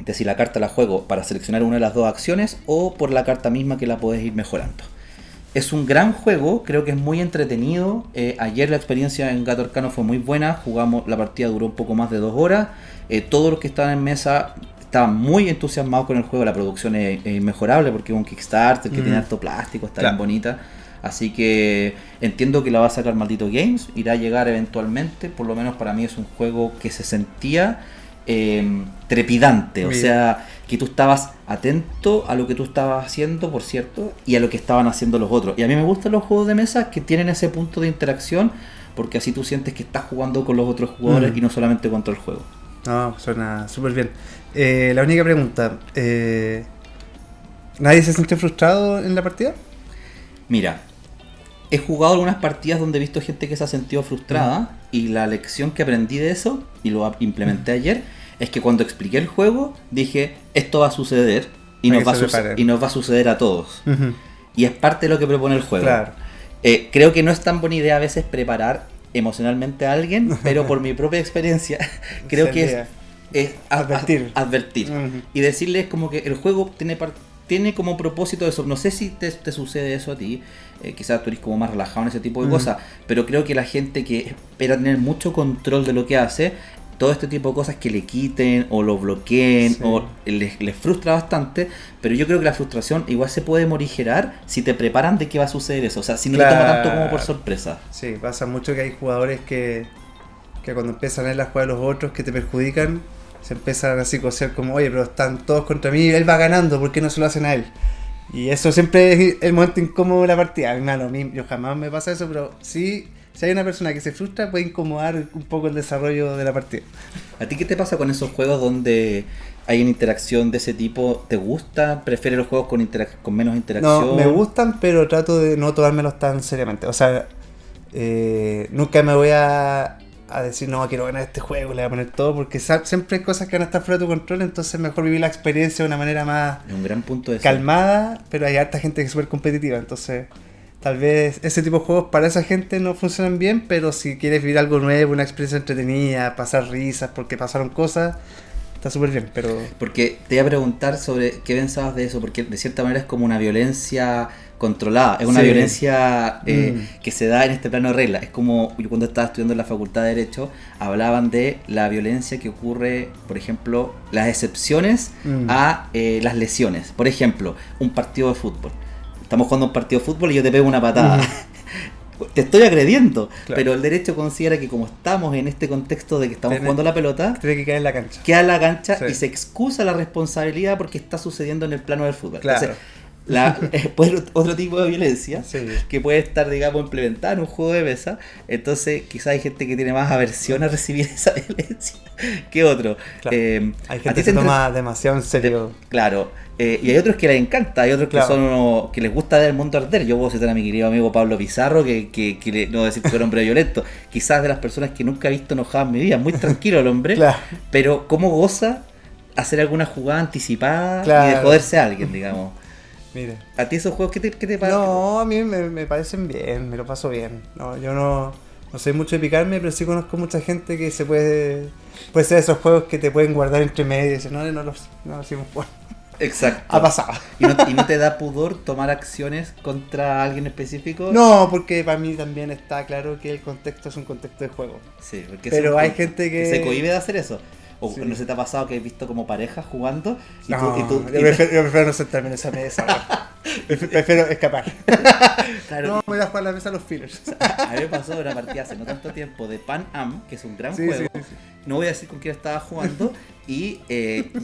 de si la carta la juego para seleccionar una de las 2 acciones o por la carta misma que la puedes ir mejorando. Es un gran juego, creo que es muy entretenido. Ayer la experiencia en Gato Arcano fue muy buena. Jugamos, la partida duró un poco más de 2 horas. Todos los que estaban en mesa estaban muy entusiasmados con el juego. La producción es inmejorable porque es un Kickstarter que tiene harto plástico, está bien bonita. Así que entiendo que la va a sacar Maldito Games, irá a llegar eventualmente. Por lo menos para mí es un juego que se sentía trepidante, o sea, que tú estabas atento a lo que tú estabas haciendo, por cierto, y a lo que estaban haciendo los otros. Y a mí me gustan los juegos de mesa que tienen ese punto de interacción, porque así tú sientes que estás jugando con los otros jugadores y no solamente contra el juego. No, suena súper bien. La única pregunta, ¿nadie se sintió frustrado en la partida? Mira, he jugado algunas partidas donde he visto gente que se ha sentido frustrada y la lección que aprendí de eso, y lo implementé ayer, es que cuando expliqué el juego dije, esto va a suceder y nos va a suceder a todos. Y es parte de lo que propone el juego. Claro. Creo que no es tan buena idea a veces preparar emocionalmente a alguien, pero por mi propia experiencia creo que es advertir. Uh-huh. Y decirles como que el juego tiene como propósito eso. No sé si te sucede eso a ti, quizás tú eres como más relajado en ese tipo de cosas, pero creo que la gente que espera tener mucho control de lo que hace, todo este tipo de cosas que le quiten o lo bloqueen o les frustra bastante, pero yo creo que la frustración igual se puede morigerar si te preparan de que va a suceder eso, o sea, si no te toma tanto como por sorpresa. Sí, pasa mucho que hay jugadores que cuando empiezan a ver las jugadas de los otros que te perjudican, se empiezan a psicosear como, oye, pero están todos contra mí, él va ganando, ¿por qué no se lo hacen a él? Y eso siempre es el momento incómodo de la partida. Hermano, a mí yo jamás me pasa eso, pero sí, si hay una persona que se frustra, puede incomodar un poco el desarrollo de la partida. ¿A ti qué te pasa con esos juegos donde hay una interacción de ese tipo? ¿Te gusta? ¿Prefieres los juegos con menos interacción? No, me gustan, pero trato de no tomármelos tan seriamente. O sea, nunca me voy a decir, no, quiero ganar este juego, le voy a poner todo, porque siempre hay cosas que van a estar fuera de tu control, entonces mejor vivir la experiencia de una manera más es un gran punto de calmada, pero hay harta gente que es súper competitiva, entonces tal vez ese tipo de juegos para esa gente no funcionan bien, pero si quieres vivir algo nuevo, una experiencia entretenida, pasar risas porque pasaron cosas, está súper bien, pero... Porque te iba a preguntar sobre qué pensabas de eso, porque de cierta manera es como una violencia controlada, es una violencia que se da en este plano de regla. Es como yo cuando estaba estudiando en la Facultad de Derecho, hablaban de la violencia que ocurre, por ejemplo, las excepciones a las lesiones. Por ejemplo, un partido de fútbol. Estamos jugando un partido de fútbol y yo te pego una patada. Te estoy agrediendo, claro. Pero el derecho considera que como estamos en este contexto de que estamos jugando la pelota, tiene que quedar en la cancha. Queda en la cancha y se excusa la responsabilidad porque está sucediendo en el plano del fútbol. Claro. Entonces, puede otro tipo de violencia que puede estar, digamos, implementada en un juego de mesa. Entonces, quizás hay gente que tiene más aversión a recibir esa violencia que otro. Claro. Hay gente que se toma demasiado en serio. Claro. Y hay otros que les encanta, hay otros que son que les gusta ver el mundo arder. Yo puedo citar a mi querido amigo Pablo Pizarro, que no decir que era un hombre violento, quizás de las personas que nunca he visto enojado en mi vida, muy tranquilo el hombre, pero cómo goza hacer alguna jugada anticipada y de joderse a alguien, digamos. Mira. ¿A ti esos juegos qué te parecen? No, a mí me parecen bien, me lo paso bien. No, yo no soy mucho de picarme, pero sí conozco mucha gente que se puede ser esos juegos que te pueden guardar entre medio y decir, no los hicimos jugar. Exacto. Ha pasado. ¿Y no te da pudor tomar acciones contra alguien específico? No, porque para mí también está claro que el contexto es un contexto de juego. Sí, porque pero hay gente que se cohíbe de hacer eso. ¿O no se te ha pasado que has visto como parejas jugando? Yo prefiero no sentarme en esa mesa. Prefiero escapar. Claro. No, voy a jugar la mesa a los fillers. A mí me pasó una partida hace no tanto tiempo de Pan Am, que es un gran juego. Sí. No voy a decir con quién estaba jugando. Y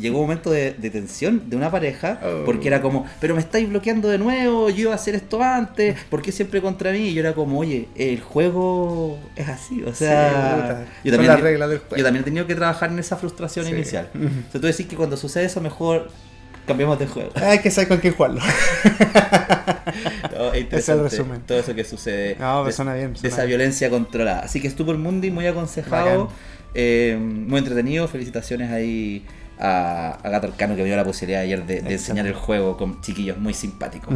llegó un momento de tensión de una pareja, porque era como, pero me estáis bloqueando de nuevo, yo iba a hacer esto antes, ¿por qué siempre contra mí? Y yo era como, oye, el juego es así, o sea, son las reglas del juego. Yo también he tenido que trabajar en esa frustración inicial. O sea, tú decís que cuando sucede eso, mejor cambiamos de juego. Hay que saber con quién jugarlo. No, es el resumen. Todo eso que sucede bien, de esa violencia controlada. Así que Stupor Mundi, muy aconsejado. Muy entretenido, felicitaciones ahí a Gato Arcano que me dio la posibilidad ayer de enseñar el juego con chiquillos muy simpáticos.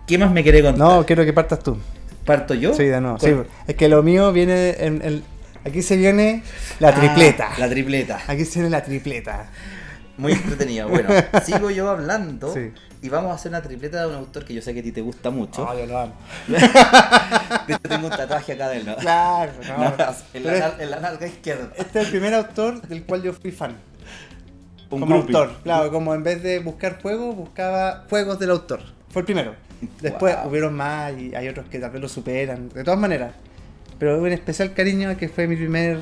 ¿Qué más me quiere contar? No, quiero que partas tú. ¿Parto yo? Sí, de nuevo. Sí, es que lo mío viene aquí se viene la tripleta. La tripleta. Aquí se viene la tripleta. Muy entretenido. Bueno, sigo yo hablando y vamos a hacer una tripleta de un autor que yo sé que a ti te gusta mucho. Yo lo amo. De hecho, tengo un tatuaje acá de él, ¿no? Claro, en la nalga izquierda. Este es el primer autor del cual yo fui fan. Como autor. Claro, como en vez de buscar juegos, buscaba juegos del autor. Fue el primero. Después hubieron más y hay otros que tal vez lo superan. De todas maneras. Pero un especial cariño que fue mi primer...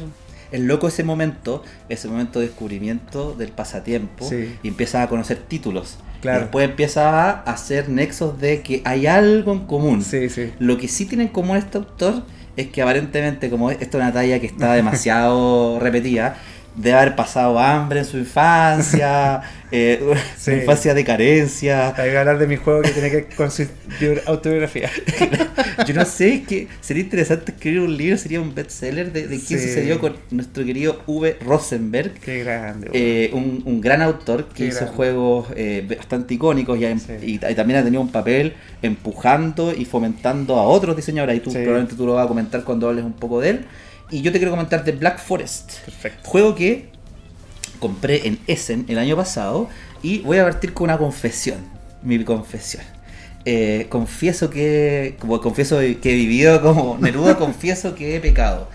Es loco ese momento de descubrimiento del pasatiempo y empiezas a conocer títulos. Claro. Y después empiezas a hacer nexos de que hay algo en común. Sí. Lo que sí tiene en común este autor es que aparentemente, como esta es una talla que está demasiado repetida, debe haber pasado hambre en su infancia, su infancia de carencia. Hay que hablar de mi juego que tiene que con su autobiografía. Yo no sé, que sería interesante escribir un libro, sería un bestseller de qué sucedió con nuestro querido Uwe Rosenberg. Qué grande. Un gran autor que hizo juegos bastante icónicos y también ha tenido un papel empujando y fomentando a otros diseñadores. Y probablemente tú lo vas a comentar cuando hables un poco de él. Y yo te quiero comentar de Black Forest. Perfecto. Juego que compré en Essen el año pasado. Y voy a partir con una confesión. Mi confesión. Confieso que he vivido como Neruda, confieso que he pecado.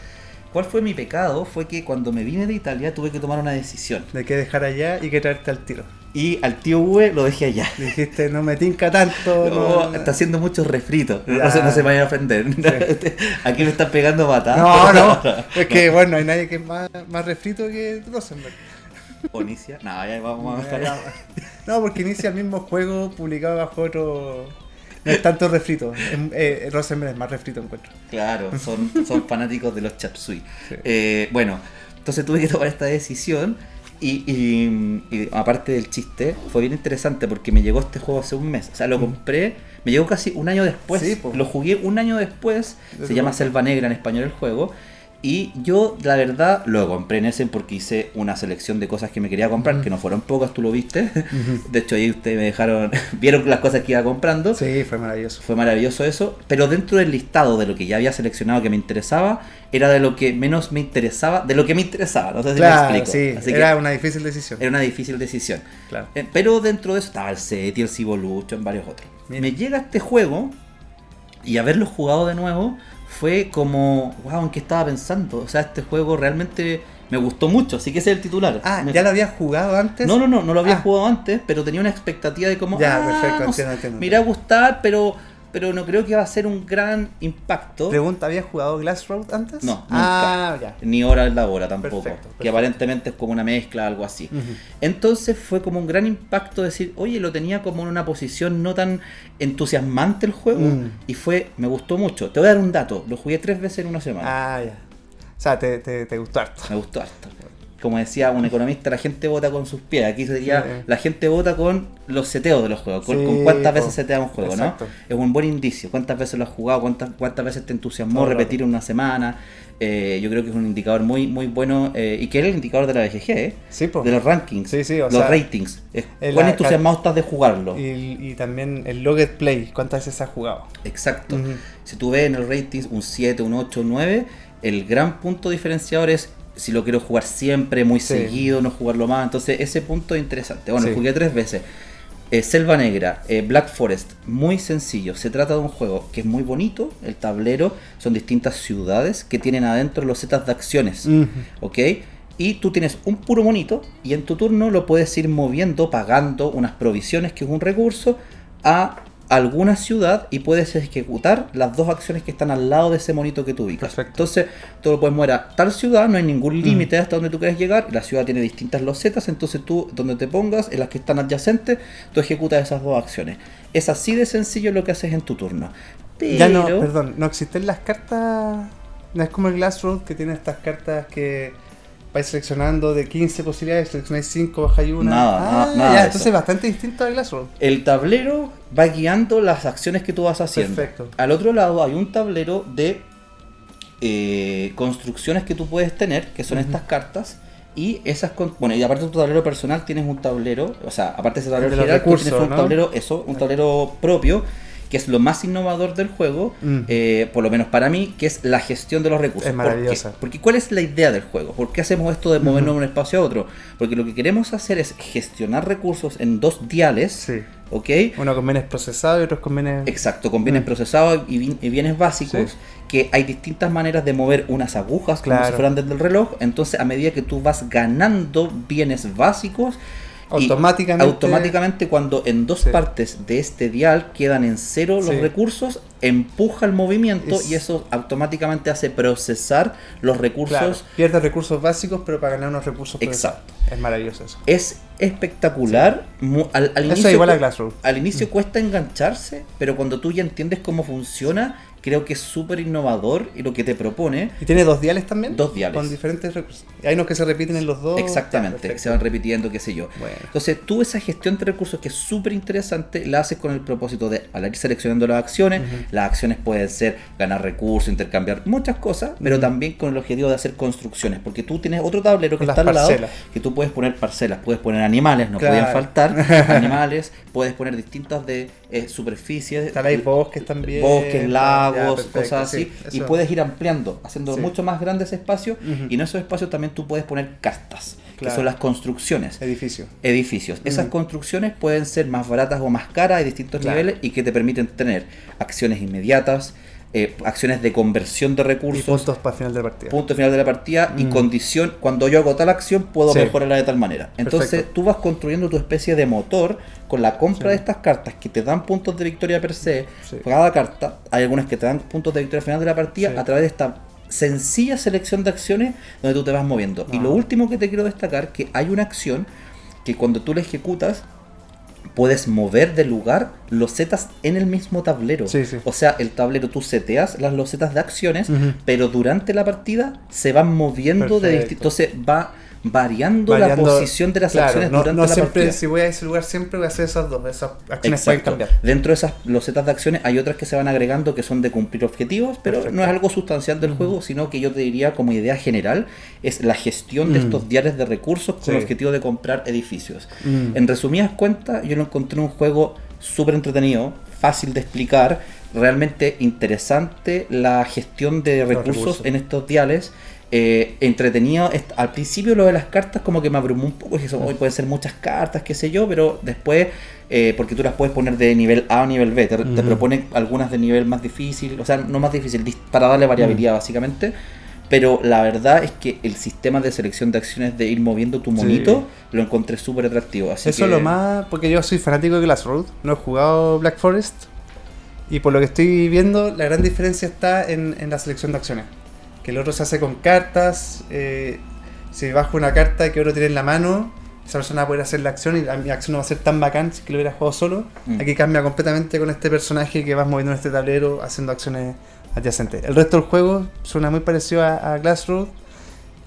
¿Cuál fue mi pecado? Fue que cuando me vine de Italia tuve que tomar una decisión. De que dejar allá y que traerte al tiro. Y al tío Uwe lo dejé allá. Dijiste, no me tinca tanto. No, está haciendo muchos refritos. No se vayan a ofender. Sí. Aquí me están pegando patadas. No. Es que bueno, hay nadie que es más refrito que Rosenberg. ¿O Inicia? No, ya vamos a dejar. No, porque Inicia el mismo juego publicado bajo otro. No es tanto refrito. Rosenberg es más refrito, encuentro. Claro, son fanáticos de los chap suey. Sí. Bueno, entonces tuve que tomar esta decisión. Y aparte del chiste, fue bien interesante porque me llegó este juego hace un mes. O sea, lo compré, me llegó casi un año después. Sí, lo jugué un año después. Se llama Selva Negra en español el juego. Y yo, la verdad, lo compré en Essen porque hice una selección de cosas que me quería comprar, que no fueron pocas, tú lo viste. De hecho, ahí ustedes me dejaron, vieron las cosas que iba comprando. Sí, fue maravilloso. Fue maravilloso eso. Pero dentro del listado de lo que ya había seleccionado que me interesaba, era de lo que menos me interesaba, de lo que me interesaba. No sé si me explico. Sí, así era una difícil decisión. Era una difícil decisión. Claro. Pero dentro de eso estaba el SETI, el Civolution, varios otros. Bien. Me llega este juego y haberlo jugado de nuevo fue como, wow, ¿en qué estaba pensando? O sea, este juego realmente me gustó mucho, así que ese es el titular. ¿Ya lo habías jugado antes? No lo había jugado antes, pero tenía una expectativa de como, perfecto, no sé, entiendo. me irá a gustar, pero no creo que va a ser un gran impacto. Pregunta, ¿habías jugado Glass Road antes? No, nunca. Ya. Ni Hora de la Hora tampoco. Perfecto. Que aparentemente es como una mezcla, algo así. Uh-huh. Entonces fue como un gran impacto decir, oye, lo tenía como en una posición no tan entusiasmante el juego. Y me gustó mucho. Te voy a dar un dato, lo jugué 3 veces en una semana. Ya. O sea, te gustó harto. Me gustó harto. Como decía un economista, la gente vota con sus pies. Aquí sería, la gente vota con los seteos de los juegos, con cuántas veces setea un juego, exacto. ¿No? Es un buen indicio. Cuántas veces lo has jugado, cuántas veces te entusiasmó repetir en una semana. Yo creo que es un indicador muy muy bueno y que es el indicador de la BGG, sí, de los rankings, los ratings. ¿Cuán entusiasmado estás de jugarlo? Y también el logged play, cuántas veces has jugado. Exacto. Si tú ves en el ratings un 7, un 8, un 9, el gran punto diferenciador es si lo quiero jugar siempre, muy seguido, no jugarlo más. Entonces ese punto es interesante. Bueno, jugué 3 veces. Selva Negra, Black Forest, muy sencillo. Se trata de un juego que es muy bonito. El tablero son distintas ciudades que tienen adentro los setas de acciones. ¿Ok? Y tú tienes un puro monito y en tu turno lo puedes ir moviendo, pagando unas provisiones, que es un recurso, a alguna ciudad y puedes ejecutar las 2 acciones que están al lado de ese monito que tú ubicas. Perfecto. Entonces, tú lo puedes mover a tal ciudad, no hay ningún límite hasta donde tú quieres llegar. La ciudad tiene distintas losetas, entonces tú, donde te pongas, en las que están adyacentes, tú ejecutas esas 2 acciones. Es así de sencillo lo que haces en tu turno. Pero... Ya no existen las cartas. No es como el Glass Road que tiene estas cartas que vais seleccionando de 15 posibilidades, seleccionáis 5, bajáis una. Nada. Entonces es bastante distinto al Glass Road. El tablero va guiando las acciones que tú vas haciendo. Perfecto. Al otro lado hay un tablero de construcciones que tú puedes tener, que son estas cartas. Y esas, y aparte de tu tablero personal tienes un tablero, o sea, aparte de ese tablero general, tienes un tablero, un tablero propio, que es lo más innovador del juego, por lo menos para mí, que es la gestión de los recursos. Es maravillosa. Porque ¿cuál es la idea del juego? ¿Por qué hacemos esto de movernos de un espacio a otro? Porque lo que queremos hacer es gestionar recursos en 2 diales. Sí. ¿Ok? Uno con bienes procesados y otros con bienes... Exacto, con bienes procesados y bienes básicos, que hay distintas maneras de mover unas agujas, como si fueran desde el reloj. Entonces, a medida que tú vas ganando bienes básicos, automáticamente cuando en 2 partes de este dial quedan en 0 los recursos, empuja el movimiento y eso automáticamente hace procesar los recursos. Claro. Pierde recursos básicos, pero para ganar unos recursos. Exacto. Es maravilloso eso. Es espectacular. Al inicio, eso es igual a Glass Road. Al inicio cuesta engancharse, pero cuando tú ya entiendes cómo funciona, creo que es súper innovador y lo que te propone. ¿Y tiene 2 diales también? 2 diales. Con diferentes recursos. Hay unos que se repiten en los 2. Exactamente, se van repitiendo, qué sé yo. Bueno. Entonces, tú esa gestión de recursos que es súper interesante, la haces con el propósito de, al ir seleccionando las acciones, las acciones pueden ser ganar recursos, intercambiar muchas cosas, pero también con el objetivo de hacer construcciones, porque tú tienes otro tablero que está al lado, que tú puedes poner parcelas, puedes poner animales, no Claro. podían faltar, animales, puedes poner distintas de superficies, Están ahí bosques también. bosques, lagos, Ya, perfecto, cosas así, sí, y eso. puedes ir ampliando, haciendo Sí. mucho más grande ese espacio, Ujú. y en esos espacios también tú puedes poner cartas, que Claro. son las construcciones. Edificio. Edificios. Esas Mm. construcciones pueden ser más baratas o más caras, hay distintos Claro. niveles y que te permiten tener acciones inmediatas, acciones de conversión de Y recursos, puntos para final de partida. punto final de la partida y Mm. condición, cuando yo hago tal acción puedo Sí. mejorarla de tal manera. Entonces Perfecto. tú vas construyendo tu especie de motor con la compra Sí. de estas cartas que te dan puntos de victoria per se. Sí. Cada carta, hay algunas que te dan puntos de victoria al final de la partida Sí. a través de esta sencilla selección de acciones donde tú te vas moviendo. Y Ah. lo último que te quiero destacar, que hay una acción que cuando tú la ejecutas puedes mover de lugar losetas en el mismo tablero. Sí, sí. O sea, el tablero tú seteas las losetas de acciones, Ujú. pero durante la partida se van moviendo de Perfecto. distinto. Entonces va variando la posición de las claro, acciones no, durante no la siempre, partida. si voy a ese lugar siempre voy a hacer esas dos. Esas acciones pueden Exacto. cambiar. Dentro de esas losetas de acciones hay otras que se van agregando que son de cumplir objetivos, pero Perfecto. no es algo sustancial del juego, sino que yo te diría como idea general es la gestión de estos diarios de recursos con Sí. el objetivo de comprar edificios. Mm. En resumidas cuentas, yo lo encontré un juego súper entretenido, fácil de explicar, realmente interesante la gestión de recursos en estos diales. Entretenido. Al principio lo de las cartas como que me abrumó un poco, dije, hoy pueden ser muchas cartas, qué sé yo, pero después, porque tú las puedes poner de nivel A o nivel B, te proponen algunas de nivel más difícil, o sea, no más difícil, para darle variabilidad básicamente, pero la verdad es que el sistema de selección de acciones de ir moviendo tu monito, lo encontré súper atractivo. Así Eso que, es lo más, porque yo soy fanático de Glassroad, no he jugado Black Forest y por lo que estoy viendo la gran diferencia está en la selección de acciones. Que el otro se hace con cartas, si bajo una carta que otro tiene en la mano, esa persona va a poder hacer la acción y mi acción no va a ser tan bacán si que lo hubiera jugado solo. Aquí cambia completamente con este personaje que vas moviendo en este tablero haciendo acciones adyacentes. El resto del juego suena muy parecido a Glassroad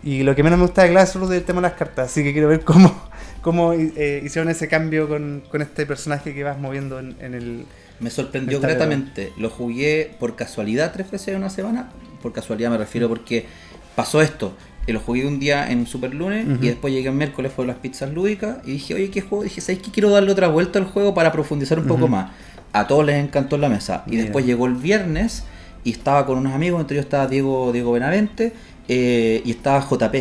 y lo que menos me gusta de Glassroad es el tema de las cartas, así que quiero ver cómo hicieron ese cambio con este personaje que vas moviendo en el... me sorprendió Está gratamente. Lo jugué por casualidad 3 veces en una semana. Por casualidad me refiero porque pasó esto. Lo jugué un día en Super Lunes y después llegué el miércoles, fue las pizzas lúdicas y dije, oye, ¿qué juego? Dije, ¿sabes qué? Quiero darle otra vuelta al juego para profundizar un poco más. A todos les encantó en la mesa. Y Mira. después llegó el viernes y estaba con unos amigos, entre ellos estaba Diego Benavente y estaba JP.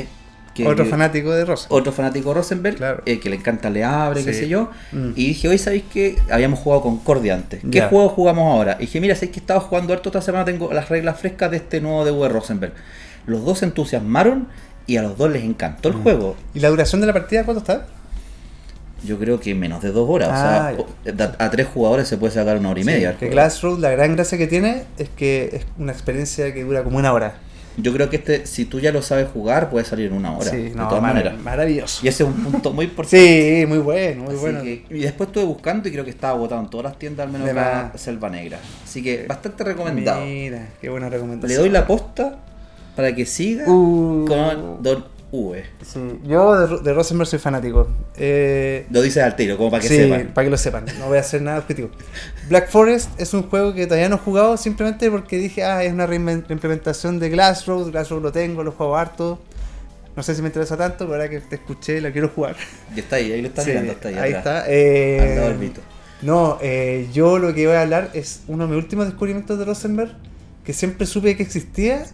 Otro fanático de Rosa. Otro fanático de Rosenberg, Claro. que le encanta Le Abre, qué Sí. sé yo. Mm. Y dije, hoy sabéis que habíamos jugado Concordia antes. ¿Qué Ya. juego jugamos ahora? Y dije, mira, sabéis que estaba jugando harto esta semana, tengo las reglas frescas de este nuevo DV Rosenberg. Los dos se entusiasmaron y a los dos les encantó el juego. ¿Y la duración de la partida cuánto está? Yo creo que menos de 2 horas. Ah, o sea, a 3 jugadores se puede sacar 1 hora y media. el Que juego. Glassroad, la gran gracia que tiene es que es una experiencia que dura como una hora. Yo creo que si tú ya lo sabes jugar, puede salir en 1 hora. Sí, de no, todas maneras. maravilloso. Y ese es un punto muy importante. Sí, muy bueno, muy Así bueno. que- y después estuve buscando y creo que estaba agotado en todas las tiendas, al menos De acá más. Selva Negra. Así que bastante recomendado. Mira, qué buena recomendación. Le doy la posta para que siga con Don V. Sí, yo de Rosenberg soy fanático. Lo dices al tiro, como para que sí, sepan. para que lo sepan. No voy a hacer nada objetivo. Black Forest es un juego que todavía no he jugado simplemente porque dije, es una reimplementación de Glassroad. Glassroad lo tengo, lo juego harto. No sé si me interesa tanto, pero ahora que te escuché, la quiero jugar. Y está ahí lo está Sí, mirando, está ahí. ahí atrás, está. al lado del Vito. No, yo lo que voy a hablar es uno de mis últimos descubrimientos de Rosenberg, que siempre supe que existía,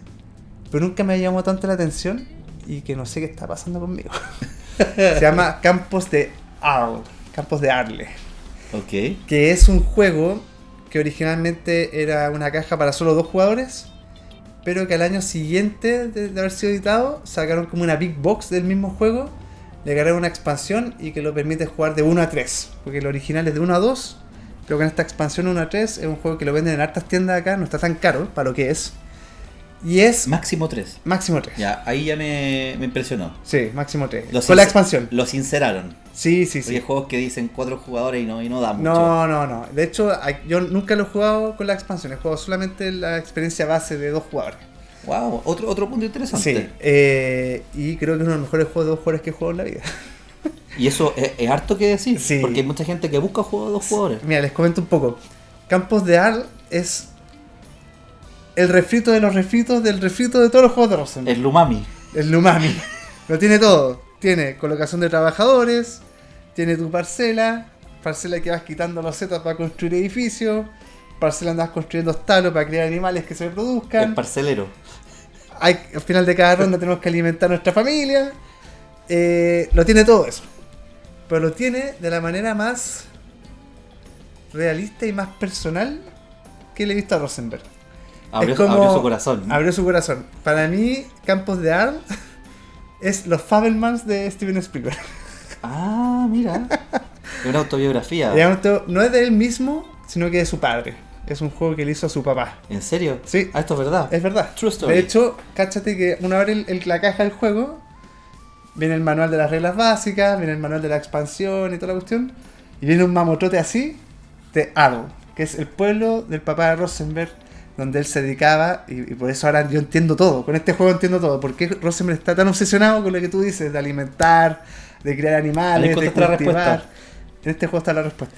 pero nunca me llamó tanto la atención y que no sé qué está pasando conmigo. Se llama Campos de Arle. Campos de Arle. Ok. Que es un juego que originalmente era una caja para solo 2 jugadores, pero que al año siguiente de haber sido editado sacaron como una big box del mismo juego, le agregaron una expansión y que lo permite jugar de 1 a 3, porque el original es de 1 a 2, pero con esta expansión 1 a 3 es un juego que lo venden en hartas tiendas acá, no está tan caro para lo que es, y es Máximo 3. máximo 3. Ya, ahí ya me impresionó. Sí, máximo 3. Lo Con la sincer- expansión. Lo sinceraron. Sí, sí, Porque hay sí. juegos que dicen 4 jugadores y no da mucho. No. De hecho, yo nunca lo he jugado con la expansión. He jugado solamente la experiencia base de 2 jugadores. Wow, otro punto interesante. Sí. Y creo que es uno de los mejores juegos de 2 jugadores que he jugado en la vida. Y eso es harto que decir. Sí. Porque hay mucha gente que busca juegos de 2 jugadores. Mira, les comento un poco. Campos de Arle es el refrito de los refritos del refrito de todos los juegos de Rosenberg. El Lumami. El Lumami. Lo tiene todo. Tiene colocación de trabajadores, tiene tu parcela que vas quitando losetas para construir edificios, parcela andas construyendo establos para crear animales que se reproduzcan. El parcelero. Al final de cada ronda tenemos que alimentar a nuestra familia. Lo tiene todo eso. Pero lo tiene de la manera más realista y más personal que le he visto a Rosenberg. Abrió su corazón. Abrió su corazón. Para mí, Campos de Arl es los Fabelmans de Steven Spielberg. Ah, mira. Es una autobiografía. No es de él mismo, sino que de su padre. Es un juego que le hizo a su papá. ¿En serio? Sí. Ah, esto es verdad. Es verdad. True story. De hecho, cáchate que una vez la caja del juego, viene el manual de las reglas básicas, viene el manual de la expansión y toda la cuestión, y viene un mamotrote así de Arl, que es el pueblo del papá de Rosenberg, donde él se dedicaba, y por eso ahora yo entiendo todo. Con este juego entiendo todo. ¿Por qué Rosenberg está tan obsesionado con lo que tú dices, de alimentar, de crear animales, de cultivar? En este juego está la respuesta.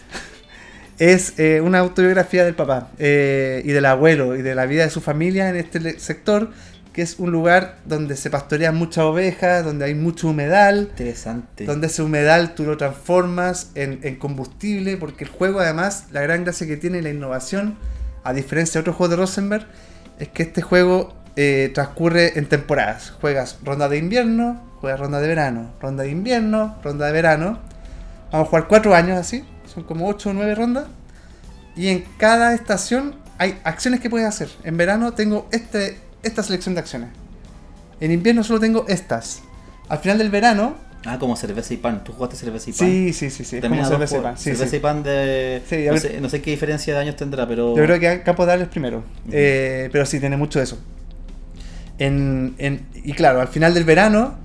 Es una autobiografía del papá y del abuelo y de la vida de su familia en este sector, que es un lugar donde se pastorean muchas ovejas, donde hay mucho humedal. Interesante. Donde ese humedal tú lo transformas en combustible, porque el juego además, la gran gracia que tiene la innovación, a diferencia de otros juegos de Rosenberg, es que este juego transcurre en temporadas. Juegas ronda de invierno, juegas ronda de verano, ronda de invierno, ronda de verano. Vamos a jugar 4 años así, son como 8 o 9 rondas. Y en cada estación hay acciones que puedes hacer. En verano tengo esta selección de acciones. En invierno solo tengo estas. Al final del verano... Ah, como cerveza y pan. ¿Tú jugaste cerveza y pan? Sí, es como cerveza y pan. Sí, cerveza y pan de... Sí, no sé qué diferencia de años tendrá, pero... Yo creo que Campos de Arl es primero. Pero sí, tiene mucho de eso. Y claro, al final del verano,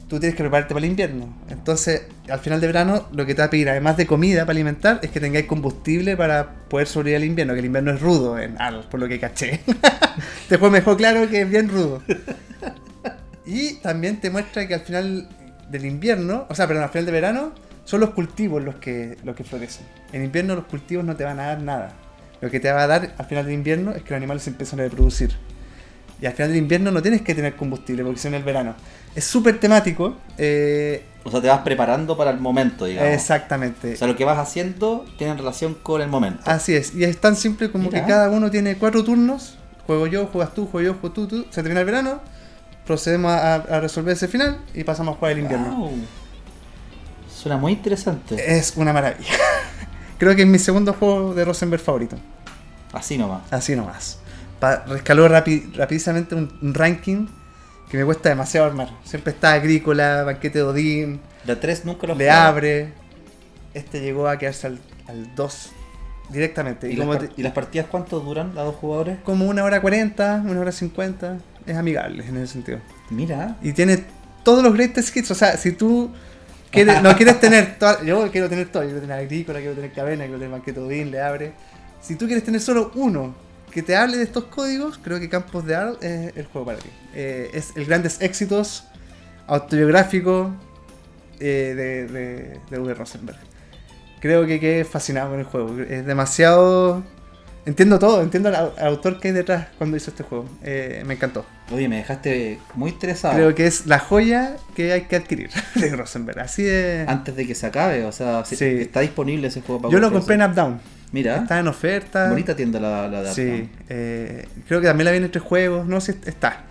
tú tienes que prepararte para el invierno. Entonces, al final del verano, lo que te va a pedir, además de comida para alimentar, es que tengáis combustible para poder sobrevivir al invierno. Que el invierno es rudo en Arl, por lo que caché. Después me dejó claro que es bien rudo. Y también te muestra que al final del invierno, al final de verano, son los cultivos los que florecen. En invierno los cultivos no te van a dar nada. Lo que te va a dar al final del invierno es que los animales se empiezan a reproducir. Y al final del invierno no tienes que tener combustible, porque si en el verano. Es súper temático. O sea, te vas preparando para el momento, digamos. Exactamente. O sea, lo que vas haciendo tiene relación con el momento. Así es. Y es tan simple como que cada uno tiene 4 turnos. Juego yo, juegas tú, juego yo, juego tú. Se termina el verano. Procedemos a resolver ese final y pasamos a jugar el invierno. Wow. Suena muy interesante. Es una maravilla. Creo que es mi segundo juego de Rosenberg favorito. Así nomás. Rescaló rapidísimo un ranking que me cuesta demasiado armar. Siempre está Agrícola, Banquete de Odín. La 3 nunca lo Le abre. Este llegó a quedarse al 2 directamente. ¿Y las partidas cuánto duran, a 2 jugadores? Como 1:40, 1:50. Es amigable en ese sentido. Mira. Y tiene todos los greatest hits. O sea, si tú no quieres tener todo, yo quiero tener todo. Yo quiero tener Agrícola, quiero tener Caverna, quiero tener Banquete de Odín, Le abre. Si tú quieres tener solo uno que te hable de estos códigos, creo que Campos de Arl es el juego para ti. Es el grandes éxitos autobiográfico de Uwe Rosenberg. Creo que quedé fascinado con el juego. Es demasiado... Entiendo todo, entiendo al autor que hay detrás cuando hizo este juego. Me encantó. Oye, me dejaste muy interesado. Creo que es la joya que hay que adquirir de Rosenberg. Así de... Antes de que se acabe, o sea, Sí. está disponible ese juego para Yo lo compré en Updown. Mira. Está en oferta. Bonita tienda la de Sí. Creo que también la viene entre juegos. No sé, está.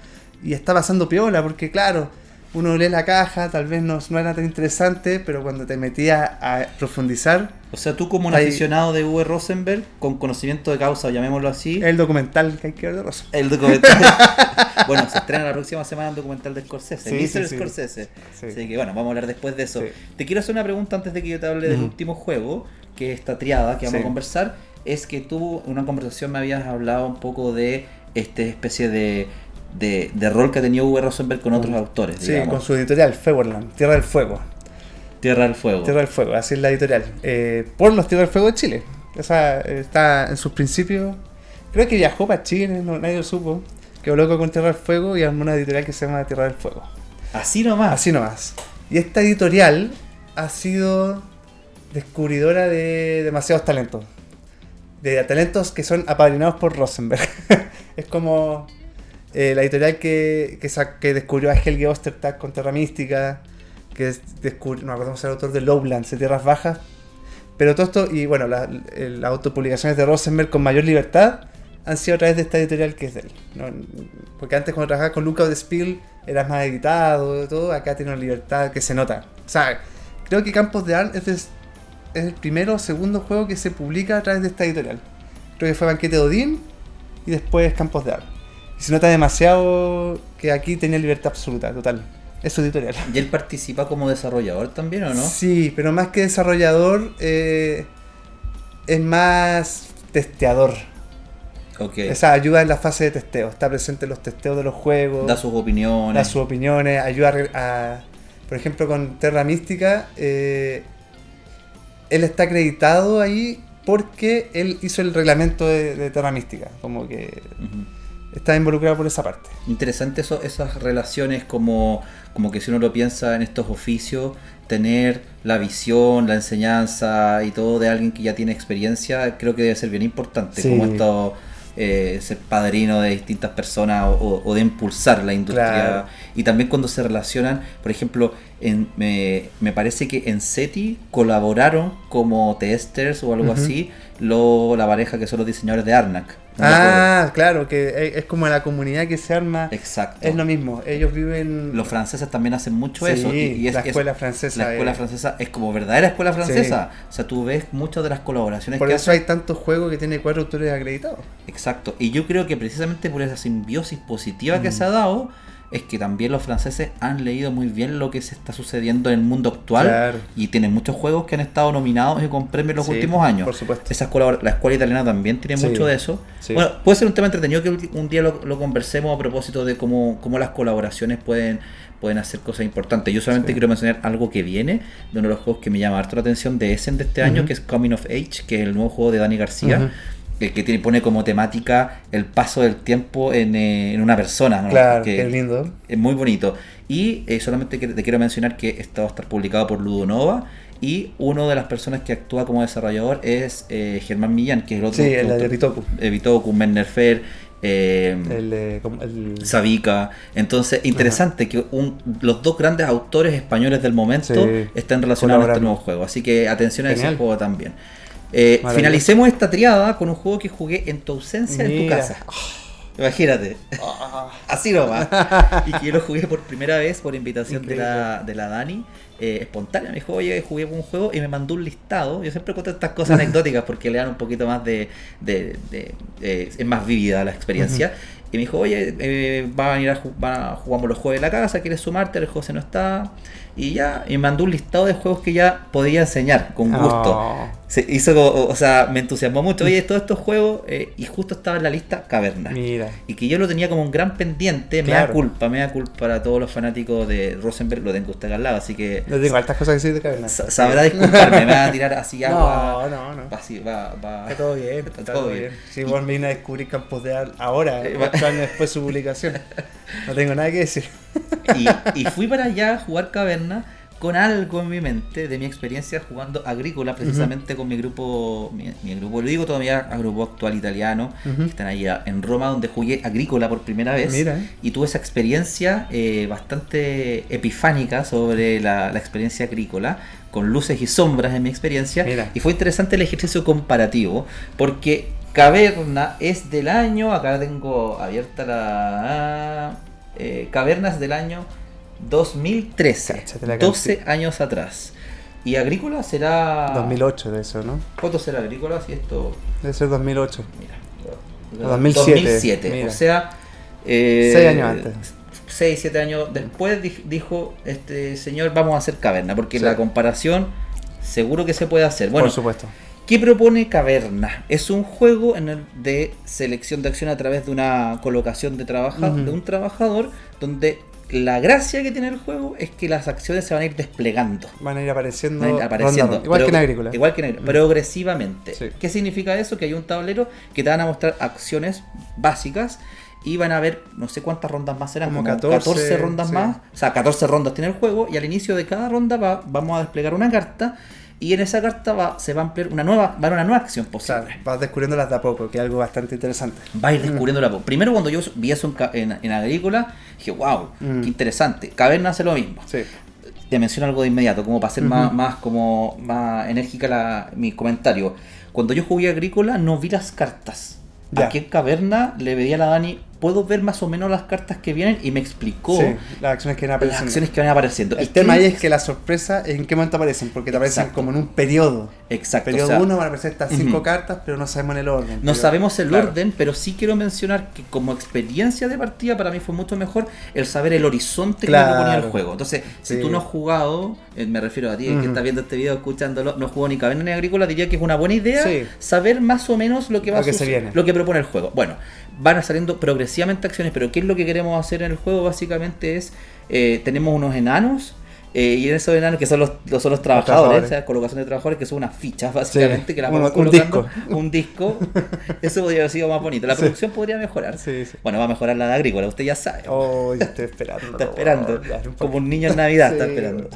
Y está pasando piola porque, claro, uno lee la caja, tal vez no era tan interesante, pero cuando te metías a profundizar... O sea, tú como un ahí, aficionado de Uwe Rosenberg, con conocimiento de causa, llamémoslo así... El documental que hay que ver de Rosenberg. El documental... Bueno, se estrena la próxima semana el documental de Scorsese, Mr. Scorsese. Sí. Así que bueno, vamos a hablar después de eso. Sí. Te quiero hacer una pregunta antes de que yo te hable del último juego, que es esta triada que vamos a conversar. Es que tú en una conversación me habías hablado un poco de esta especie de rol que ha tenido Uwe Rosenberg con otros autores. Sí, digamos. Con su editorial, Feuerland, Tierra del Fuego. Tierra del Fuego. Tierra del Fuego, así es la editorial. Por los Tierra del Fuego de Chile. O sea, está en sus principios. Creo que viajó para Chile, nadie lo supo. Quedó loco con Tierra del Fuego y armó una editorial que se llama Tierra del Fuego. Así nomás. Así nomás. Y esta editorial ha sido descubridora de demasiados talentos. De talentos que son apadrinados por Rosenberg. Es como la editorial que descubrió a Helge Ostertag con Terra Mística. que no me acuerdo cómo se llama el autor de Lowlands, de Tierras Bajas. Pero todo esto, y bueno, las autopublicaciones de Rosenberg con mayor libertad han sido a través de esta editorial que es de él. ¿No? Porque antes cuando trabajabas con Lucas de Spiel eras más editado, todo, acá tiene una libertad que se nota. O sea, creo que Campos de Arn es el primero o segundo juego que se publica a través de esta editorial. Creo que fue Banquete de Odín y después Campos de Arn. Y se nota demasiado que aquí tenía libertad absoluta, total. Es su editorial. ¿Y él participa como desarrollador también o no? Sí, pero más que desarrollador, es más testeador. Okay. O sea, ayuda en la fase de testeo. Está presente en los testeos de los juegos. Da sus opiniones. Ayuda por ejemplo, con Terra Mística, él está acreditado ahí porque él hizo el reglamento de Terra Mística. Como que está involucrado por esa parte. Interesante esas relaciones, como que si uno lo piensa en estos oficios, tener la visión, la enseñanza y todo de alguien que ya tiene experiencia, creo que debe ser bien importante. Sí. Como esto, ser padrino de distintas personas o de impulsar la industria. Claro. Y también cuando se relacionan, por ejemplo, me parece que en SETI colaboraron como testers o algo así, la pareja que son los diseñadores de Arnak. Claro, que es como la comunidad que se arma. Exacto. Es lo mismo, ellos viven... Los franceses también hacen mucho eso. Y la escuela francesa. La escuela francesa es como verdadera escuela francesa. Sí. O sea, tú ves muchas de las colaboraciones por eso hay tantos juegos que tiene 4 autores acreditados. Exacto. Y yo creo que precisamente por esa simbiosis positiva que se ha dado, es que también los franceses han leído muy bien lo que se está sucediendo en el mundo actual. Claro. Y tienen muchos juegos que han estado nominados y con premios en los últimos años. Por supuesto. La escuela italiana también tiene mucho de eso. Sí. Bueno, puede ser un tema entretenido que un día lo conversemos a propósito de cómo las colaboraciones pueden hacer cosas importantes. Yo solamente quiero mencionar algo que viene de uno de los juegos que me llama harto la atención de Essen de este año, que es Coming of Age, que es el nuevo juego de Dani García. Que pone como temática el paso del tiempo en una persona, ¿no? Claro, qué lindo. Es muy bonito. Y solamente te quiero mencionar que esto va a estar publicado por Ludonova. Y una de las personas que actúa como desarrollador es Germán Millán, que es el otro. Sí, el de Bitoku. Bitoku, Mennerfer, Savica. Entonces, interesante que los dos grandes autores españoles del momento estén relacionados a este nuevo juego. Así que atención a ese juego también. Finalicemos esta triada con un juego que jugué en tu ausencia en tu casa. Imagínate. Así nomás. Y que yo lo jugué por primera vez por invitación de la Dani. Espontánea. Me dijo, oye, jugué un juego y me mandó un listado. Yo siempre cuento estas cosas anecdóticas porque le dan un poquito más es más vívida la experiencia. Y me dijo, oye, jugamos los juegos de la casa, ¿quieres sumarte? El José no está. Y ya, y me mandó un listado de juegos que ya podía enseñar con gusto. Se hizo, me entusiasmó mucho. Oye, todos estos juegos, y justo estaba en la lista Caverna. Mira. Y que yo lo tenía como un gran pendiente. Claro. Me da culpa para todos los fanáticos de Rosenberg. Lo tengo usted al lado, así que. No tengo altas cosas que decir de Caverna. Sabrá disculparme, me va a tirar así agua. No. Así, Está todo bien. Está todo bien. Sí, vos me vine a descubrir Campos de Arn ahora, 8 años después de su publicación. No tengo nada que decir. Y fui para allá a jugar Caverna con algo en mi mente de mi experiencia jugando Agrícola, precisamente con mi grupo, lo digo todavía, a grupo actual italiano, que están ahí en Roma, donde jugué Agrícola por primera vez. Mira. Y tuve esa experiencia bastante epifánica sobre la experiencia agrícola, con luces y sombras en mi experiencia. Mira. Y fue interesante el ejercicio comparativo, porque Caverna es del año, acá tengo abierta la... Caverna es del año 2013, 12 años atrás. Y Agrícola será... 2008 de eso, ¿no? ¿Cuánto será Agrícola si esto...? Debe ser 2008. Mira, 2007. Mira. O sea... 6 años antes. 6, 7 años después dijo este señor, vamos a hacer Caverna, porque la comparación seguro que se puede hacer. Bueno, por supuesto. ¿Qué propone Caverna? Es un juego de selección de acción a través de una colocación de un trabajador, donde la gracia que tiene el juego es que las acciones se van a ir desplegando. Van a ir apareciendo. Igual que en Agrícola. Progresivamente. Sí. ¿Qué significa eso? Que hay un tablero que te van a mostrar acciones básicas y van a haber no sé cuántas rondas más serán, como 14 rondas más. O sea, 14 rondas tiene el juego y al inicio de cada ronda vamos a desplegar una carta. Y en esa carta se va a ampliar una nueva acción posible. Claro, vas descubriéndolas de a poco, que es algo bastante interesante. Va a ir descubriéndola a poco. Primero, cuando yo vi eso en Agrícola, dije, wow, qué interesante. Caverna hace lo mismo. Sí. te menciono algo de inmediato, como para hacer Ujú. más enérgica mi comentario. Cuando yo jugué Agrícola no vi las cartas. Ya. Aquí en Caverna le pedí a la Dani, puedo ver más o menos las cartas que vienen, y me explicó Sí, las acciones que van las apareciendo. acciones que van apareciendo. El Y tema creo- ahí es que la sorpresa es en qué momento aparecen, porque te aparecen Exacto. como en un periodo. Exacto, Periodo o sea, 1 van a aparecer estas 5 ujú. cartas, pero no sabemos en el orden. No Pero- sabemos el claro. orden, pero sí quiero mencionar que como experiencia de partida para mí fue mucho mejor el saber el horizonte que me proponía el Claro. juego. Entonces, si Sí. tú no has jugado, me refiero a ti, que Ujú. estás viendo este video, escuchándolo, no jugó ni Caverna ni Agrícola, diría que es una buena idea Sí. saber más o menos lo que va Lo que se suceder, viene. lo que propone el juego. Bueno, van a saliendo progresivamente acciones, pero ¿qué es lo que queremos hacer en el juego? Básicamente es, tenemos unos enanos, y en esos enanos que son los trabajadores, trabajadores. o sea, colocación de trabajadores, que son unas fichas básicamente, Sí, que las un vamos disco. colocando, un disco. Eso podría haber sido más bonito. La Sí. producción podría mejorar. Sí, sí. Bueno, va a mejorar la de Agrícola, usted ya sabe. Oh, yo estoy esperando. Está esperando, Ya, un como poco. un niño en Navidad está Sí. esperando.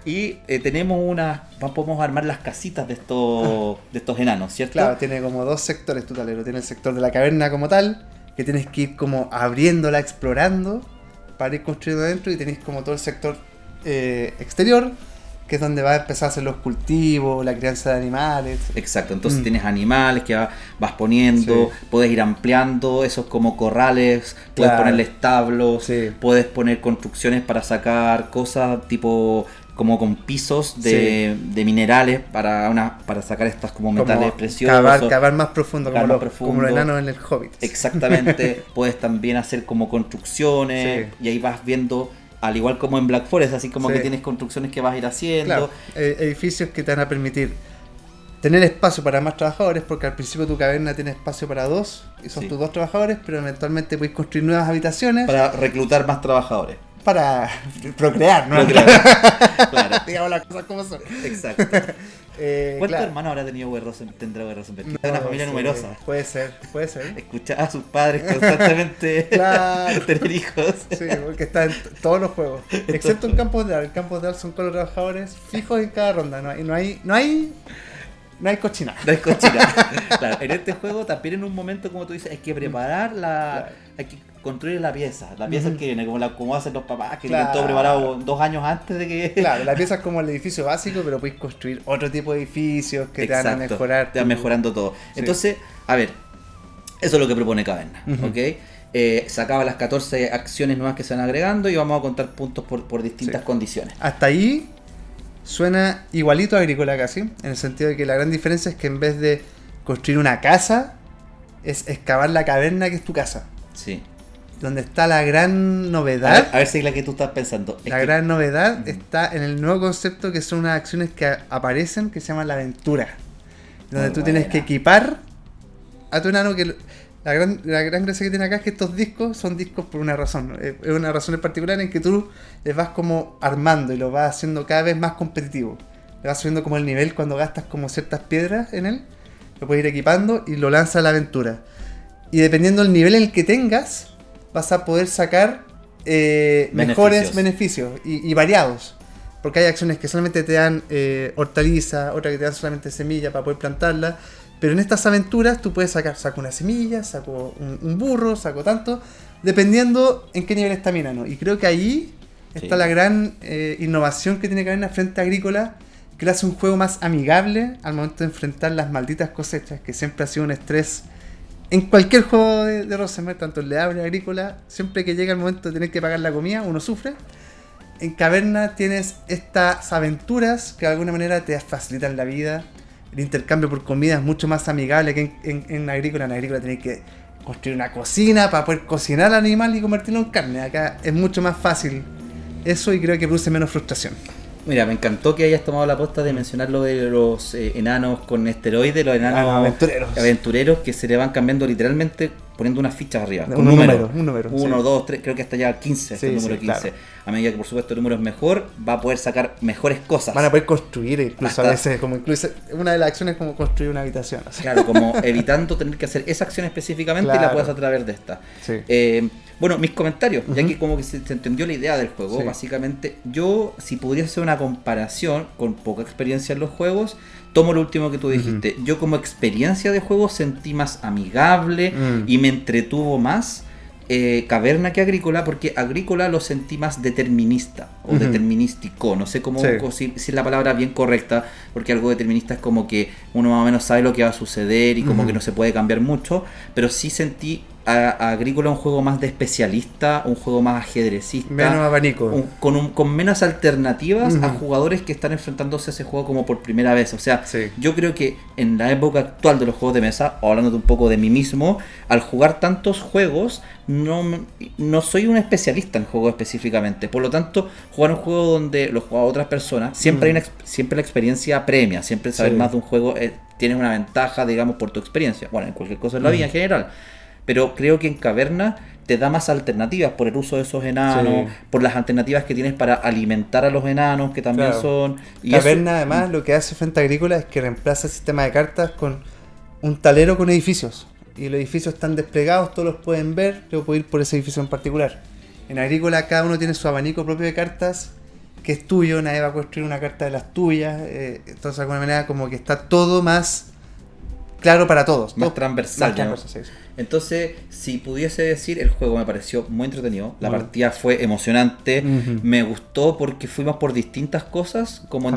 Y tenemos podemos armar las casitas de estos enanos, ¿cierto? Claro, tiene como 2 sectores tu tablero. Tiene el sector de la caverna como tal, que tienes que ir como abriéndola, explorando, para ir construyendo dentro, y tenéis como todo el sector exterior, que es donde vas a empezar a hacer los cultivos, la crianza de animales. Exacto, entonces Mm. tienes animales que vas poniendo, Sí. puedes ir ampliando esos como corrales, puedes Claro. ponerle establos, Sí. puedes poner construcciones para sacar cosas tipo como con pisos de minerales para sacar estas como metales Como preciosos. cavar más profundo, Cavar como, más los, profundo. como los enanos en el Hobbit. Exactamente, puedes también hacer como construcciones, Sí. y ahí vas viendo, al igual como en Black Forest, así como Sí. que tienes construcciones que vas a ir haciendo. Claro, edificios que te van a permitir tener espacio para más trabajadores, porque al principio tu caverna tiene espacio para 2, y son Sí. tus 2 trabajadores, pero eventualmente puedes construir nuevas habitaciones Para reclutar más trabajadores. para procrear, ¿no? Claro, Digamos las cosas como son. exacto. ¿Cuántos Claro. hermanos habrá tenido tendrá Rosenberg? No, Es una familia sí, numerosa. Puede ser. Escuchar a sus padres constantemente Claro. tener hijos. Sí, porque está en todos los juegos. Excepto en Campos de Ar. En Campos de Ar son con los trabajadores fijos en cada ronda. No hay cochina. No es cochina. Claro, en este juego también en un momento, como tú dices, hay que preparar hay que construir la pieza Ujú. que viene, como hacen los papás, que Claro. tienen todo preparado 2 años antes de que... Claro, la pieza es como el edificio básico, pero puedes construir otro tipo de edificios que te van a Exacto, mejorar. te van mejorando todo. Sí. Entonces, a ver, eso es lo que propone Caverna, Ujú. ¿ok? Se acaba las 14 acciones nuevas que se van agregando, y vamos a contar puntos por distintas Sí. condiciones. Hasta ahí suena igualito a Agrícola casi, en el sentido de que la gran diferencia es que en vez de construir una casa, es excavar la caverna que es tu casa. Sí. Donde está la gran A novedad. ver si es la que tú estás pensando. Es La que- gran novedad Ujú. está en el nuevo concepto, que son unas acciones que aparecen, que se llaman la aventura. Donde Muy tú tienes buena. que equipar a tu enano, que la gran gracia que tiene acá es que estos discos son discos por una razón, ¿no? Es una razón en particular en que tú les vas como armando y lo vas haciendo cada vez más competitivo. Le vas subiendo como el nivel cuando gastas como ciertas piedras en él, lo puedes ir equipando y lo lanzas a la aventura. Y dependiendo del nivel en el que tengas, vas a poder sacar mejores beneficios y variados. Porque hay acciones que solamente te dan hortaliza, otras que te dan solamente semilla para poder plantarla. Pero en estas aventuras tú puedes saco una semilla, saco un burro, saco tanto, dependiendo en qué nivel está mi enano. Y creo que ahí está Sí. la gran innovación que tiene que haber en la frente agrícola, que le hace un juego más amigable al momento de enfrentar las malditas cosechas, que siempre ha sido un estrés en cualquier juego de Rosenberg, tanto en Le Havre, Agrícola. Siempre que llega el momento de tener que pagar la comida, uno sufre. En Caverna tienes estas aventuras que de alguna manera te facilitan la vida. El intercambio por comida es mucho más amigable que en Agrícola. En Agrícola tenés que construir una cocina para poder cocinar al animal y convertirlo en carne. Acá es mucho más fácil eso, y creo que produce menos frustración. Mira, me encantó que hayas tomado la posta de mencionar lo de los enanos con esteroides, los enanos aventureros que se le van cambiando literalmente poniendo unas fichas arriba. Un número. 1, Sí. 2, 3, creo que hasta ya 15, hasta el Sí, número sí, 15. claro. A medida que por supuesto el número es mejor, va a poder sacar mejores cosas. Van a poder construir incluso Hasta- a veces, como incluso una de las acciones es como construir una habitación. Así. Claro, como evitando tener que hacer esa acción específicamente, y la Claro. puedes a través de esta. Sí. Bueno, mis comentarios, ya Ujú. que como que se entendió la idea del juego, Sí. básicamente, yo, si pudiera hacer una comparación con poca experiencia en los juegos, tomo lo último que tú dijiste. Yo como experiencia de juego sentí más amigable Mm. y me entretuvo más Caverna que Agrícola, porque Agrícola lo sentí más determinista o determinístico, no sé cómo si es la palabra bien correcta, porque algo determinista es como que uno más o menos sabe lo que va a suceder y como que no se puede cambiar mucho, pero sí sentí a Agrícola un juego más de especialista, un juego más ajedrecista, menos abanico, con menos alternativas a jugadores que están enfrentándose a ese juego como por primera vez. O sea, yo creo que en la época actual de los juegos de mesa, o hablando un poco de mí mismo, al jugar tantos juegos no soy un especialista en juegos específicamente. Por lo tanto, jugar un juego donde lo juegan otras personas, siempre hay siempre la experiencia premia, siempre saber más de un juego tienes una ventaja, digamos, por tu experiencia. Bueno, en cualquier cosa en la vida en general. Pero creo que en Caverna te da más alternativas por el uso de esos enanos, por las alternativas que tienes para alimentar a los enanos, que también son... Y Caverna además lo que hace frente a Agrícola es que reemplaza el sistema de cartas con un tablero con edificios. Y los edificios están desplegados, todos los pueden ver, yo puedo ir por ese edificio en particular. En Agrícola cada uno tiene su abanico propio de cartas, que es tuyo, nadie va a construir una carta de las tuyas. Entonces de alguna manera como que está todo más claro para todos. Más transversal. Más transversal, sí. Entonces, si pudiese decir, el juego me pareció muy entretenido. La partida fue emocionante. Me gustó porque fuimos por distintas cosas, como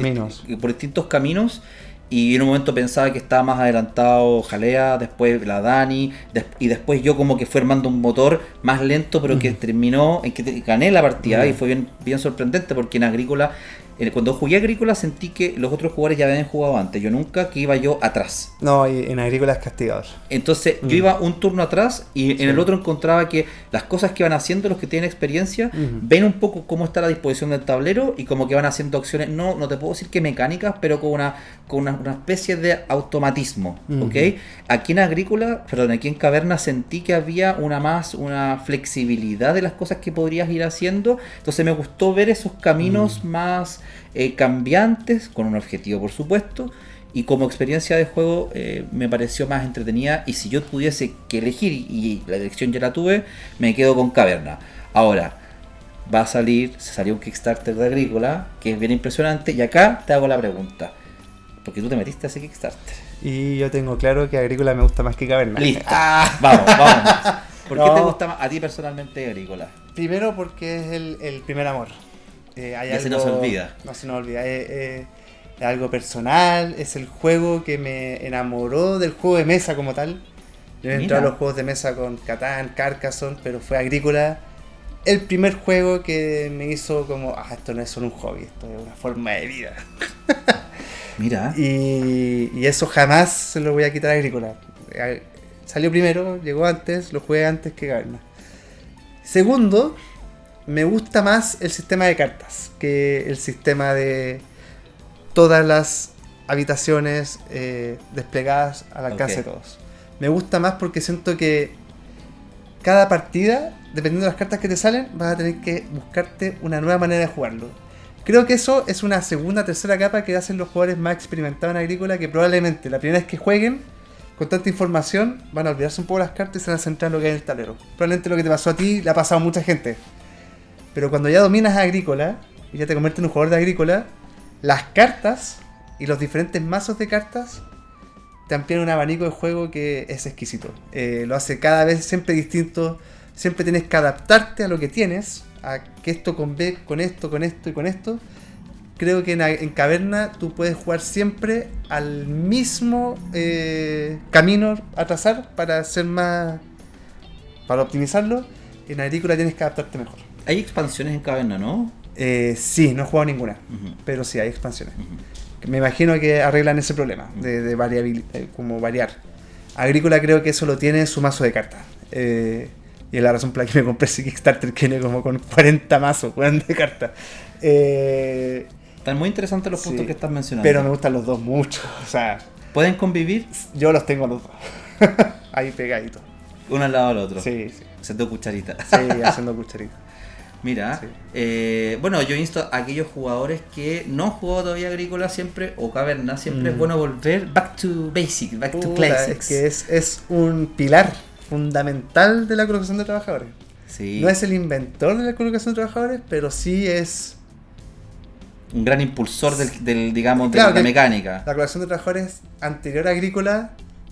por distintos caminos. Y en un momento pensaba que estaba más adelantado Jalea, después la Dani, y después yo como que fui armando un motor más lento, pero que terminó en que gané la partida. Y fue bien sorprendente porque en Agrícola, cuando jugué Agrícola sentí que los otros jugadores ya habían jugado antes. Yo nunca que iba yo atrás. No, y en Agrícola es castigador. Entonces yo iba un turno atrás y en el otro encontraba que las cosas que van haciendo los que tienen experiencia ven un poco cómo está la disposición del tablero y como que van haciendo acciones, no te puedo decir que mecánicas, pero con una especie de automatismo, ¿ok? Aquí en Caverna sentí que había una flexibilidad de las cosas que podrías ir haciendo. Entonces me gustó ver esos caminos más cambiantes, con un objetivo por supuesto, y como experiencia de juego me pareció más entretenida. Y si yo pudiese que elegir, y la dirección ya la tuve, me quedo con Caverna. Ahora se salió un Kickstarter de Agrícola que es bien impresionante, y acá te hago la pregunta, porque tú te metiste a ese Kickstarter y yo tengo claro que Agrícola me gusta más que Caverna. Listo. Vamos. ¿Por qué te gusta más a ti personalmente Agrícola? Primero porque es el primer amor. Se nos olvida. No se nos olvida. Es algo personal, es el juego que me enamoró del juego de mesa como tal. Yo he entrado a los juegos de mesa con Catán, Carcassonne, pero fue Agrícola el primer juego que me hizo como, esto no es solo un hobby, esto es una forma de vida. Mira. Y eso jamás se lo voy a quitar a Agrícola. Salió primero, llegó antes, lo jugué antes que Caverna. Segundo, me gusta más el sistema de cartas que el sistema de todas las habitaciones desplegadas al alcance de todos. Me gusta más porque siento que cada partida, dependiendo de las cartas que te salen, vas a tener que buscarte una nueva manera de jugarlo. Creo que eso es una segunda, tercera capa que hacen los jugadores más experimentados en Agrícola, que probablemente la primera vez que jueguen con tanta información van a olvidarse un poco las cartas y se van a centrar en lo que hay en el tablero. Probablemente lo que te pasó a ti le ha pasado a mucha gente. Pero cuando ya dominas Agrícola y ya te conviertes en un jugador de Agrícola, las cartas y los diferentes mazos de cartas te amplían un abanico de juego que es exquisito. Lo hace cada vez siempre distinto. Siempre tienes que adaptarte a lo que tienes, a que esto conve con esto, con esto y con esto. Creo que en Caverna tú puedes jugar siempre al mismo camino a trazar para hacer más, para optimizarlo. En Agrícola tienes que adaptarte mejor. Hay expansiones en Caverna, ¿no? Sí, no he jugado ninguna, pero sí hay expansiones. Me imagino que arreglan ese problema de como variar. Agrícola creo que eso lo tiene en su mazo de cartas. Y es la razón por la que me compré ese Kickstarter, que viene como con 40 mazos de cartas. Están muy interesantes los puntos que estás mencionando. Pero me gustan los dos mucho. O sea, ¿pueden convivir? Yo los tengo los dos. Ahí pegaditos. Uno al lado del otro. Sí. Haciendo cucharita. Sí, haciendo cucharita. Mira, bueno, yo insto a aquellos jugadores que no han jugado todavía Agrícola siempre, o Caverna, siempre es bueno volver back to basics, back to classics. Es que es un pilar fundamental de la colocación de trabajadores. Sí. No es el inventor de la colocación de trabajadores, pero sí es un gran impulsor del digamos, de la mecánica. La colocación de trabajadores anterior a Agrícola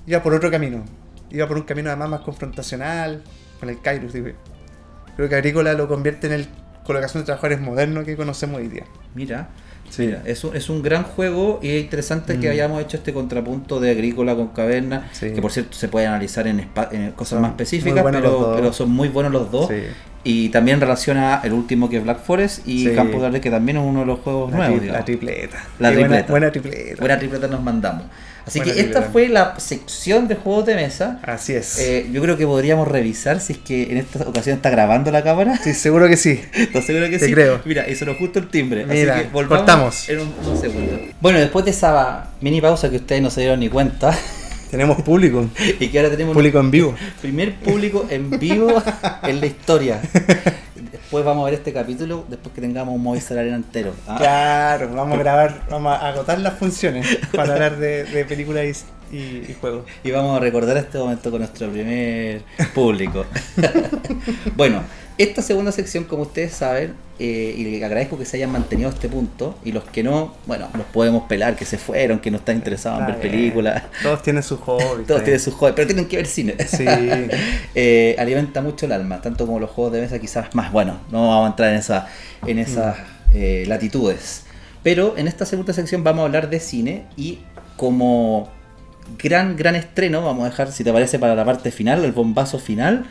iba por otro camino. Iba por un camino además más confrontacional, con el Kairos, digo. Creo que Agrícola lo convierte en el colocación de trabajadores moderno que conocemos hoy día. Mira, Sí. mira, es un gran juego y es interesante que hayamos hecho este contrapunto de Agrícola con Caverna, Sí. que por cierto se puede analizar en cosas Son más muy específicas, buenos los dos. pero son muy buenos los dos. Sí. Y también relaciona el último que es Black Forest y Sí. Campos Verde, que también es uno de los juegos nuevos. La digamos. tripleta. La Qué tripleta. Buena tripleta. Buena tripleta nos mandamos. Así Buena que esta tripleta. fue la sección de juegos de mesa. Así es. Yo creo que podríamos revisar si es que en esta ocasión está grabando la cámara. Sí, seguro que sí. ¿Estás seguro que Te sí? creo. Mira, y sonó justo el timbre. Mira, así que volvamos cortamos. en un segundo. Bueno, después de esa mini pausa que ustedes no se dieron ni cuenta Tenemos público. y que ahora tenemos Público en vivo. primer público en vivo en la historia. Después vamos a ver este capítulo después que tengamos un Movistar Arena entero. ¿ah? Claro, vamos a grabar, vamos a agotar las funciones para hablar de películas y juegos. Y vamos a recordar este momento con nuestro primer público. Bueno, esta segunda sección, como ustedes saben, y les agradezco que se hayan mantenido a este punto, y los que no, bueno, los podemos pelar, que se fueron, que no están interesados en ver películas. Todos tienen su hobby. Todos tienen sus juegos, pero tienen que ver cine. Sí. Alimenta mucho el alma, tanto como los juegos de mesa, quizás más. Bueno, no vamos a entrar en esas latitudes. Pero en esta segunda sección vamos a hablar de cine y como gran estreno, vamos a dejar, si te parece, para la parte final, el bombazo final.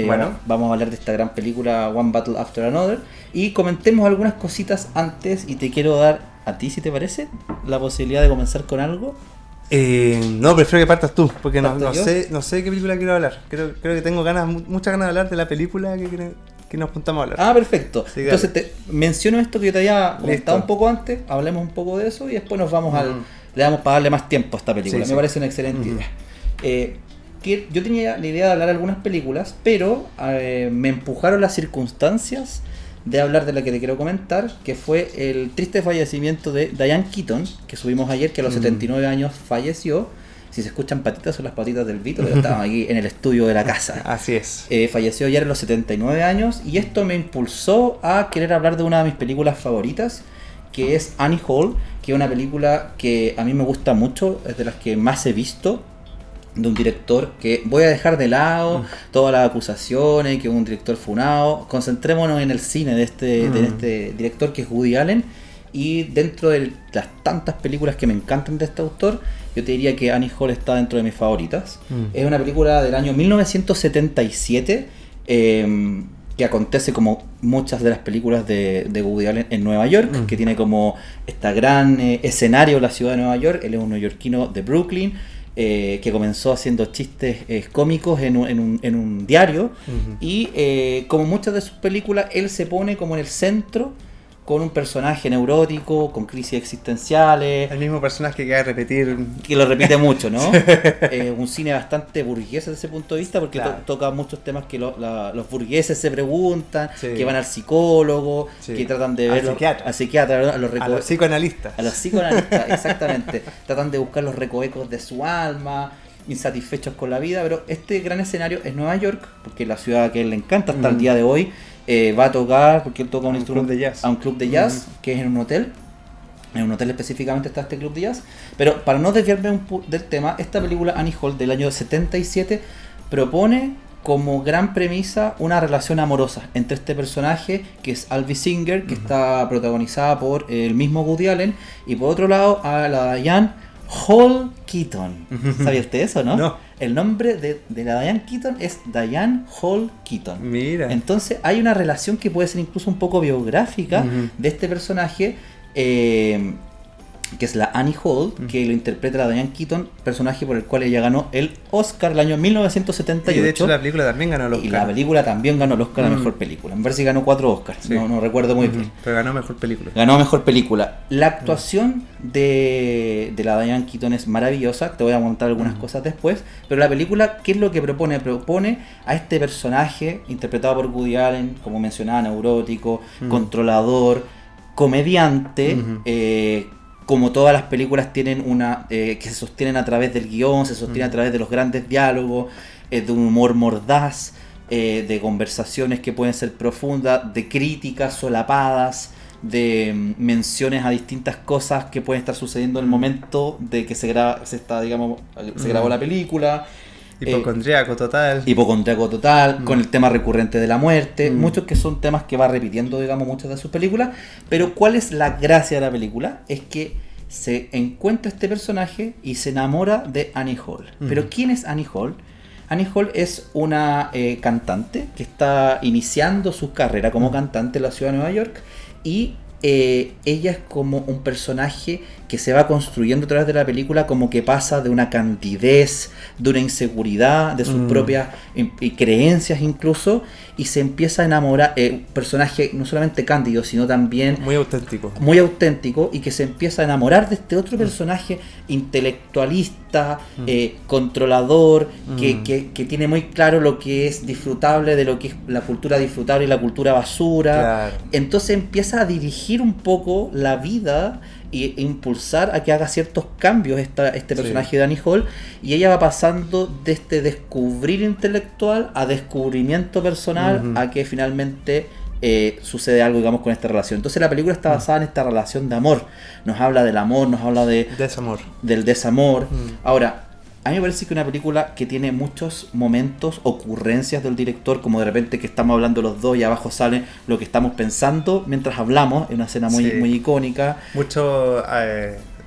Bueno. Vamos a hablar de esta gran película One Battle After Another y comentemos algunas cositas antes y te quiero dar a ti, si te parece, la posibilidad de comenzar con algo. No, prefiero que partas tú, porque no ¿Parto yo? sé de qué película quiero hablar. Creo que tengo muchas ganas de hablar de la película que nos juntamos a hablar. Ah, perfecto. Sí, Entonces dale. te menciono esto que yo te había comentado Listo. un poco antes, hablemos un poco de eso y después nos vamos Mm. le damos para darle más tiempo a esta película. Sí, Me sí. parece una excelente idea. Que yo tenía la idea de hablar de algunas películas, pero me empujaron las circunstancias de hablar de la que te quiero comentar, que fue el triste fallecimiento de Diane Keaton, que subimos ayer, que a los 79 años falleció. Si se escuchan patitas, son las patitas del Vito, pero estábamos aquí en el estudio de la casa. Así es. Falleció ayer a los 79 años y esto me impulsó a querer hablar de una de mis películas favoritas, que es Annie Hall, que es una película que a mí me gusta mucho, es de las que más he visto, de un director que voy a dejar de lado todas las acusaciones, que es un director funado. Concentrémonos en el cine de este director, que es Woody Allen, y dentro de las tantas películas que me encantan de este autor, yo te diría que Annie Hall está dentro de mis favoritas. Es una película del año 1977 que acontece como muchas de las películas de Woody Allen en Nueva York, que tiene como esta gran escenario la ciudad de Nueva York. Él es un neoyorquino de Brooklyn, que comenzó haciendo chistes cómicos en un diario, y como muchas de sus películas, él se pone como en el centro, con un personaje neurótico, con crisis existenciales, El mismo personaje que va a repetir. que lo repite mucho, ¿no? Un cine bastante burgués desde ese punto de vista, porque Claro. toca muchos temas que los burgueses se preguntan, Sí. que van al psicólogo, Sí. que tratan de Al ver psiquiatra. al psiquiatra, ¿verdad? A los psicoanalistas. a los psicoanalistas, exactamente. Tratan de buscar los recovecos de su alma, insatisfechos con la vida, pero este gran escenario es Nueva York, porque es la ciudad que a él le encanta hasta el día de hoy. Va a tocar, porque él toca un instrumento club de jazz. a un club de jazz, que es en un hotel. En un hotel específicamente está este club de jazz. Pero para no desviarme del tema, esta película Annie Hall del año 77 propone como gran premisa una relación amorosa entre este personaje, que es Alvy Singer, que está protagonizada por el mismo Woody Allen, y por otro lado a la Diane Hall Keaton. ¿Sabía usted eso, no? No. El nombre de la Diane Keaton es Diane Hall Keaton. Mira. Entonces hay una relación que puede ser incluso un poco biográfica Ujú. de este personaje, que es la Annie Hall, que lo interpreta la Diane Keaton, personaje por el cual ella ganó el Oscar el año 1978. Y de hecho la película también ganó el Oscar. Y la película también ganó el Oscar a Mejor Película. Me parece que ganó 4 Oscars, Sí. no recuerdo muy bien. Pero ganó mejor película. Ganó Mejor Película. La actuación de la Diane Keaton es maravillosa. Te voy a contar algunas cosas después. Pero la película, ¿qué es lo que propone? Propone a este personaje, interpretado por Woody Allen, como mencionaba, neurótico, controlador, comediante. Como todas las películas tienen que se sostienen a través del guión, se sostienen a través de los grandes diálogos, de un humor mordaz, de conversaciones que pueden ser profundas, de críticas solapadas, de menciones a distintas cosas que pueden estar sucediendo en el momento de que se grabó la película, Hipocondríaco total. Hipocondríaco total, con el tema recurrente de la muerte, muchos que son temas que va repitiendo, digamos, muchas de sus películas. Pero ¿cuál es la gracia de la película? Es que se encuentra este personaje y se enamora de Annie Hall. Pero ¿quién es Annie Hall? Annie Hall es una cantante que está iniciando su carrera como cantante en la ciudad de Nueva York, y ella es como un personaje que se va construyendo a través de la película, como que pasa de una candidez, de una inseguridad, de sus propias creencias incluso, y se empieza a enamorar, un personaje no solamente cándido, sino también muy auténtico, y que se empieza a enamorar de este otro personaje intelectualista, controlador, que tiene muy claro lo que es disfrutable de lo que es la cultura disfrutable y la cultura basura. Claro. Entonces empieza a dirigir un poco la vida e impulsar a que haga ciertos cambios este personaje de Annie Hall, y ella va pasando de este descubrir intelectual a descubrimiento personal, a que finalmente sucede algo, digamos, con esta relación. Entonces la película está basada en esta relación de amor, nos habla del amor, nos habla del desamor. Ahora, a mí me parece que una película que tiene muchos momentos, ocurrencias del director, como de repente que estamos hablando los dos y abajo sale lo que estamos pensando mientras hablamos, es una escena muy icónica. Mucho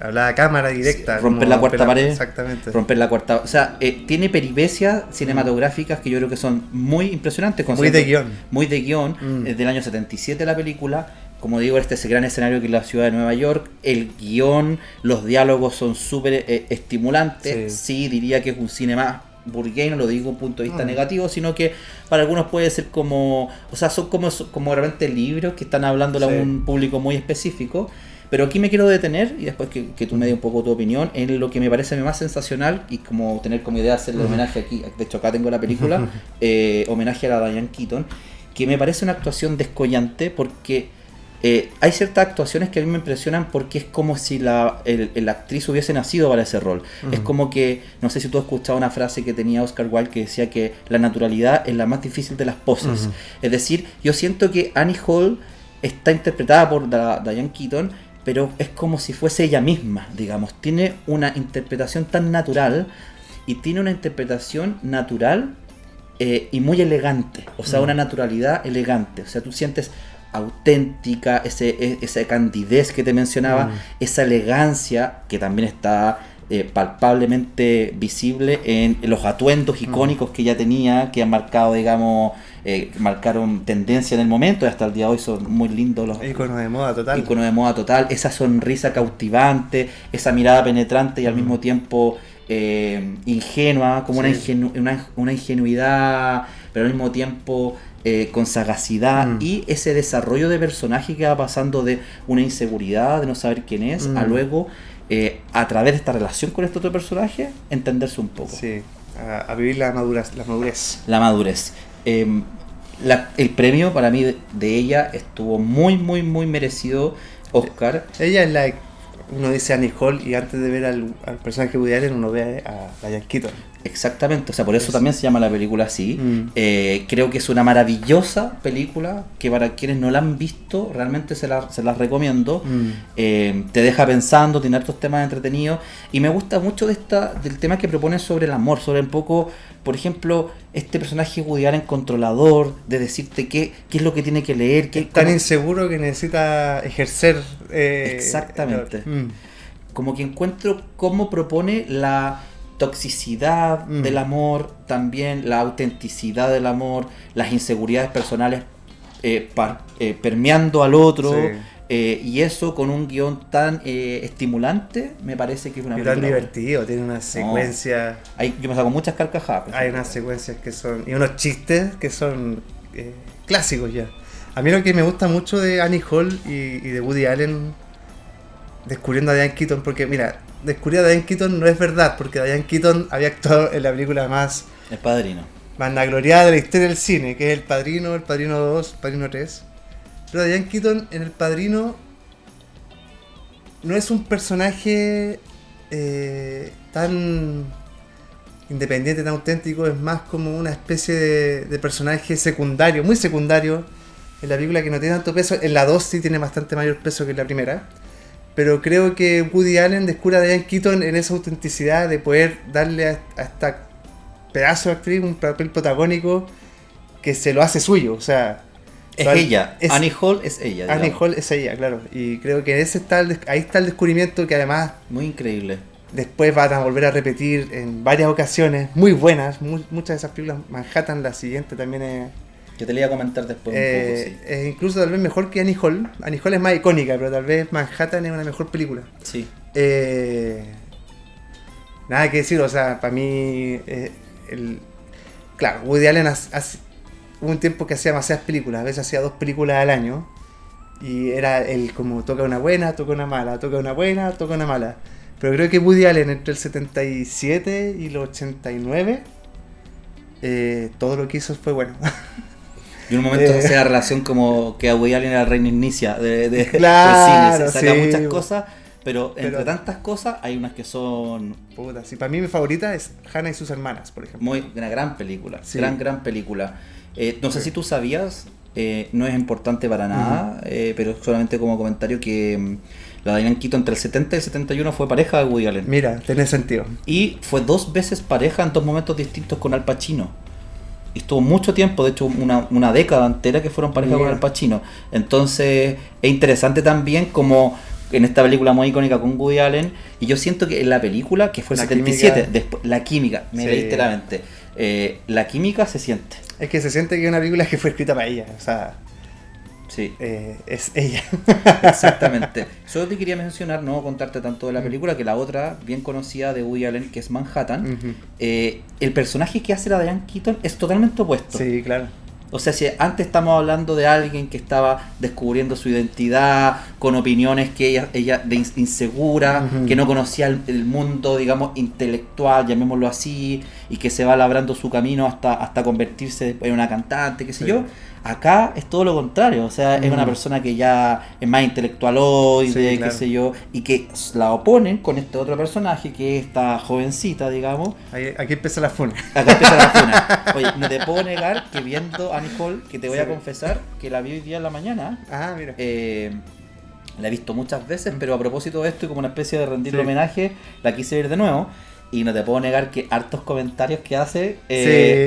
hablada a cámara directa. Romper la cuarta pared. Exactamente. Romper la cuarta. O sea, tiene peripecias cinematográficas que yo creo que son muy impresionantes. Muy de guión. Muy de guión. Es del año 77 la película. Como digo, ese gran escenario que es la ciudad de Nueva York, el guión, los diálogos son súper estimulantes. Sí, diría que es un cine más burgués, no lo digo desde un punto de vista negativo, sino que para algunos puede ser como, o sea, son como realmente libros que están hablando a un público muy específico. Pero aquí me quiero detener, y después que tú me des un poco tu opinión, en lo que me parece más sensacional, y como tener como idea hacerle homenaje aquí, de hecho acá tengo la película, homenaje a la Diane Keaton, que me parece una actuación descollante, porque hay ciertas actuaciones que a mí me impresionan porque es como si la actriz hubiese nacido para ese rol. Es como que, no sé si tú has escuchado una frase que tenía Oscar Wilde que decía que la naturalidad es la más difícil de las poses. Es decir, yo siento que Annie Hall está interpretada por Diane Keaton, pero es como si fuese ella misma, digamos. Tiene una interpretación tan natural, y tiene una interpretación natural y muy elegante. O sea, una naturalidad elegante. O sea, tú sientes auténtica, esa candidez que te mencionaba, esa elegancia que también está palpablemente visible en los atuendos icónicos que ella tenía, que han marcado, digamos, marcaron tendencia en el momento, y hasta el día de hoy son muy lindos los iconos de moda total. Esa sonrisa cautivante, esa mirada penetrante y al mismo tiempo ingenua, como una ingenuidad, pero al mismo tiempo con sagacidad, y ese desarrollo de personaje que va pasando de una inseguridad de no saber quién es a luego, a través de esta relación con este otro personaje, entenderse un poco. Sí, a vivir la madurez. La madurez. El premio para mí de ella estuvo muy, muy, muy merecido, Oscar. Ella es uno dice Annie Hall, y antes de ver al personaje de Woody Allen uno ve a Diane Keaton. Exactamente, o sea, por eso también se llama la película así. Creo que es una maravillosa película que para quienes no la han visto realmente se las recomiendo. Te deja pensando, tiene hartos temas entretenidos, y me gusta mucho del tema que propone sobre el amor, sobre un poco, por ejemplo, este personaje Woody Allen controlador, de decirte qué es lo que tiene que leer. Es tan inseguro que necesita ejercer. Exactamente. Como que encuentro cómo propone la toxicidad del amor, también la autenticidad del amor, las inseguridades personales permeando al otro, y eso con un guión tan estimulante, me parece que es una película tan divertido, tiene una secuencia. Yo me saco muchas carcajadas. Hay unas secuencias que son, y unos chistes que son clásicos ya. A mí lo que me gusta mucho de Annie Hall y de Woody Allen descubriendo a Diane Keaton, porque mira, descubrir a Diane Keaton no es verdad, porque Diane Keaton había actuado en la película más El Padrino, vanagloriada de la historia del cine, que es El Padrino 2, El Padrino 3. Pero Diane Keaton en El Padrino no es un personaje tan independiente, tan auténtico, es más como una especie de personaje secundario, muy secundario en la película, que no tiene tanto peso. En la 2 sí tiene bastante mayor peso que en la primera. Pero creo que Woody Allen descubre a Diane Keaton en esa autenticidad de poder darle a esta pedazo de actriz, un papel protagónico que se lo hace suyo, o sea... Es ella, Annie Hall es ella. Annie Hall es ella, claro. Y creo que ahí está el descubrimiento que además... Muy increíble. Después van a volver a repetir en varias ocasiones, muy buenas, muchas de esas películas. Manhattan, la siguiente también es... Que te le iba a comentar después un poco, sí. Es incluso tal vez mejor que Annie Hall. Annie Hall es más icónica, pero tal vez Manhattan es una mejor película. Sí. Nada que decir, o sea, para mí... claro, Woody Allen hubo un tiempo que hacía demasiadas películas, a veces hacía 2 películas al año. Y era el como toca una buena, toca una mala, toca una buena, toca una mala. Pero creo que Woody Allen entre el 77 y el 89, todo lo que hizo fue bueno. Y en un momento hacía la relación como que a Woody Allen era la reina Ignicia claro, del cine. Se saca sí. muchas cosas, pero entre tantas cosas hay unas que son... Puta, sí, para mí mi favorita es Hannah y sus hermanas, por ejemplo. Una gran película, sí. gran película. No sé si tú sabías, no es importante para nada, pero solamente como comentario que la Diane Keaton entre el 70 y el 71 fue pareja de Woody Allen. Mira, tiene sentido. Y fue 2 veces pareja en 2 momentos distintos con Al Pacino. Y estuvo mucho tiempo, de hecho una década entera que fueron pareja con Al Pacino. Entonces es interesante también como en esta película muy icónica con Woody Allen, y yo siento que en la película, que fue el 77, después, la química, me leíste la mente, la química se siente. Es que se siente que es una película que fue escrita para ella, o sea... Sí. Es ella. Exactamente. Solo te quería mencionar, no contarte tanto de la película, que la otra bien conocida de Woody Allen, que es Manhattan, el personaje que hace la Diane Keaton es totalmente opuesto. Sí, claro. O sea, si antes estamos hablando de alguien que estaba descubriendo su identidad, con opiniones que ella de insegura, que no conocía el mundo, digamos, intelectual, llamémoslo así, y que se va labrando su camino hasta convertirse en una cantante, qué sé yo. Acá es todo lo contrario, o sea, es una persona que ya es más intelectualoide, qué sé yo, y que la oponen con este otro personaje, que es esta jovencita, digamos. Aquí empieza la funa. Acá empieza la funa. Oye, no te puedo negar que viendo Annie Hall, que te voy a confesar que la vi hoy día en la mañana. Ah, mira. La he visto muchas veces, pero a propósito de esto y como una especie de rendirle homenaje, la quise ver de nuevo. Y no te puedo negar que hartos comentarios que hace,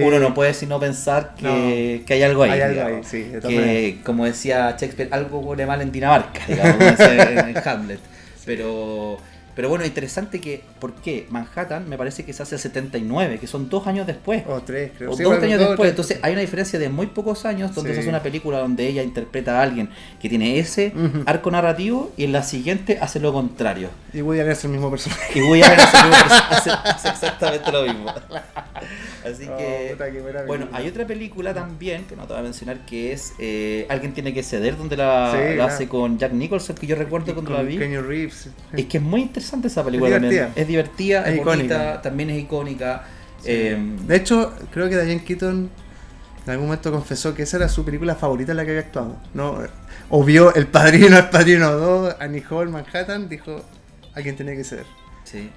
uno no puede sino pensar que hay algo ahí. Hay algo ahí, sí. De todas maneras. Como decía Shakespeare, algo huele mal en Dinamarca, digamos, como decía en Hamlet. Pero bueno, interesante que, ¿por qué? Manhattan me parece que se hace el 79, que son 2 años después. O 3, creo. O 2 años después. Entonces hay una diferencia de muy pocos años donde se hace una película donde ella interpreta a alguien que tiene ese arco narrativo y en la siguiente hace lo contrario. Y Woody Allen es el mismo personaje. Y Woody Allen hace exactamente lo mismo. Así que, bueno, hay otra película también, que no te voy a mencionar, que es Alguien tiene que ceder, donde la hace con Jack Nicholson, que yo recuerdo cuando la vi. Kenny Reeves. Es que es muy interesante esa película también. Es divertida, es bonita, icónica. también es icónica. Sí. De hecho, creo que Diane Keaton en algún momento confesó que esa era su película favorita en la que había actuado. ¿No? O vio El Padrino 2, Annie Hall, Manhattan, dijo, alguien tenía que ceder. Sí.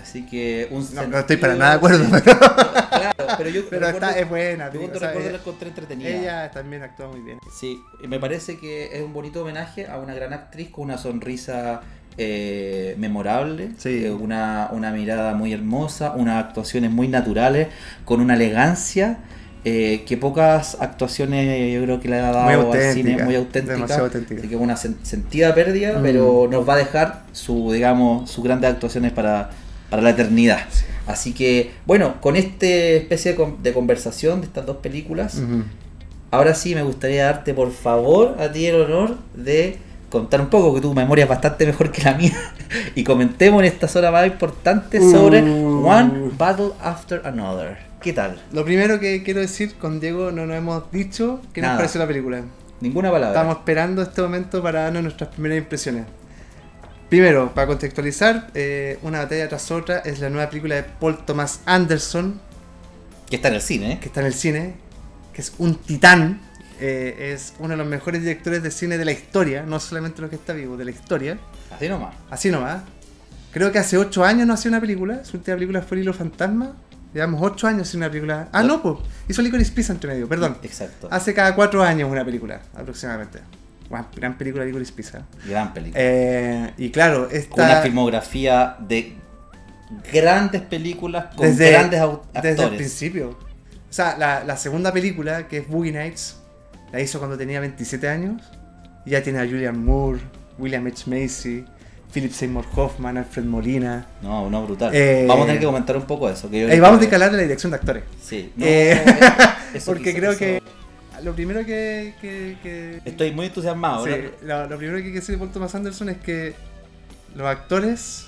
Así que no estoy para nada de acuerdo, pero... Claro, pero es buena. Yo recuerdo la encontré entretenida. Ella también actúa muy bien. Sí, me parece que es un bonito homenaje a una gran actriz con una sonrisa memorable, una mirada muy hermosa, unas actuaciones muy naturales, con una elegancia que pocas actuaciones yo creo que le ha dado al cine, muy auténtica, demasiado auténtica. Así que una sentida pérdida, pero nos va a dejar sus grandes actuaciones para la eternidad. Sí. Así que, bueno, con esta especie de conversación de estas 2 películas, ahora sí me gustaría darte, por favor, a ti el honor de contar un poco, que tu memoria es bastante mejor que la mía, y comentemos en estas horas más importantes sobre One Battle After Another. ¿Qué tal? Lo primero que quiero decir, con Diego no nos hemos dicho qué nos pareció la película. Ninguna palabra. Estamos esperando este momento para darnos nuestras primeras impresiones. Primero, para contextualizar, Una batalla tras otra es la nueva película de Paul Thomas Anderson. Que está en el cine, que es un titán. Es uno de los mejores directores de cine de la historia, no solamente lo que está vivo, de la historia. Así nomás. Creo que hace 8 años no hacía una película. Su última película fue El Hilo Fantasma. Llevamos 8 años sin una película. Hizo Licorice Pizza entre medio, perdón. Exacto. Hace cada 4 años una película, aproximadamente. Gran película Licorice Pizza. Gran película. Y claro, con una filmografía de grandes películas con grandes actores. Desde el principio. O sea, la segunda película, que es Boogie Nights, la hizo cuando tenía 27 años. Y ya tiene a Julianne Moore, William H. Macy, Philip Seymour Hoffman, Alfred Molina. No, brutal. Vamos a tener que comentar un poco eso. Vamos a escalar la dirección de actores. Sí. Porque creo que lo primero que estoy muy entusiasmado. Sí, lo primero que hay que decir de Paul Thomas Anderson es que los actores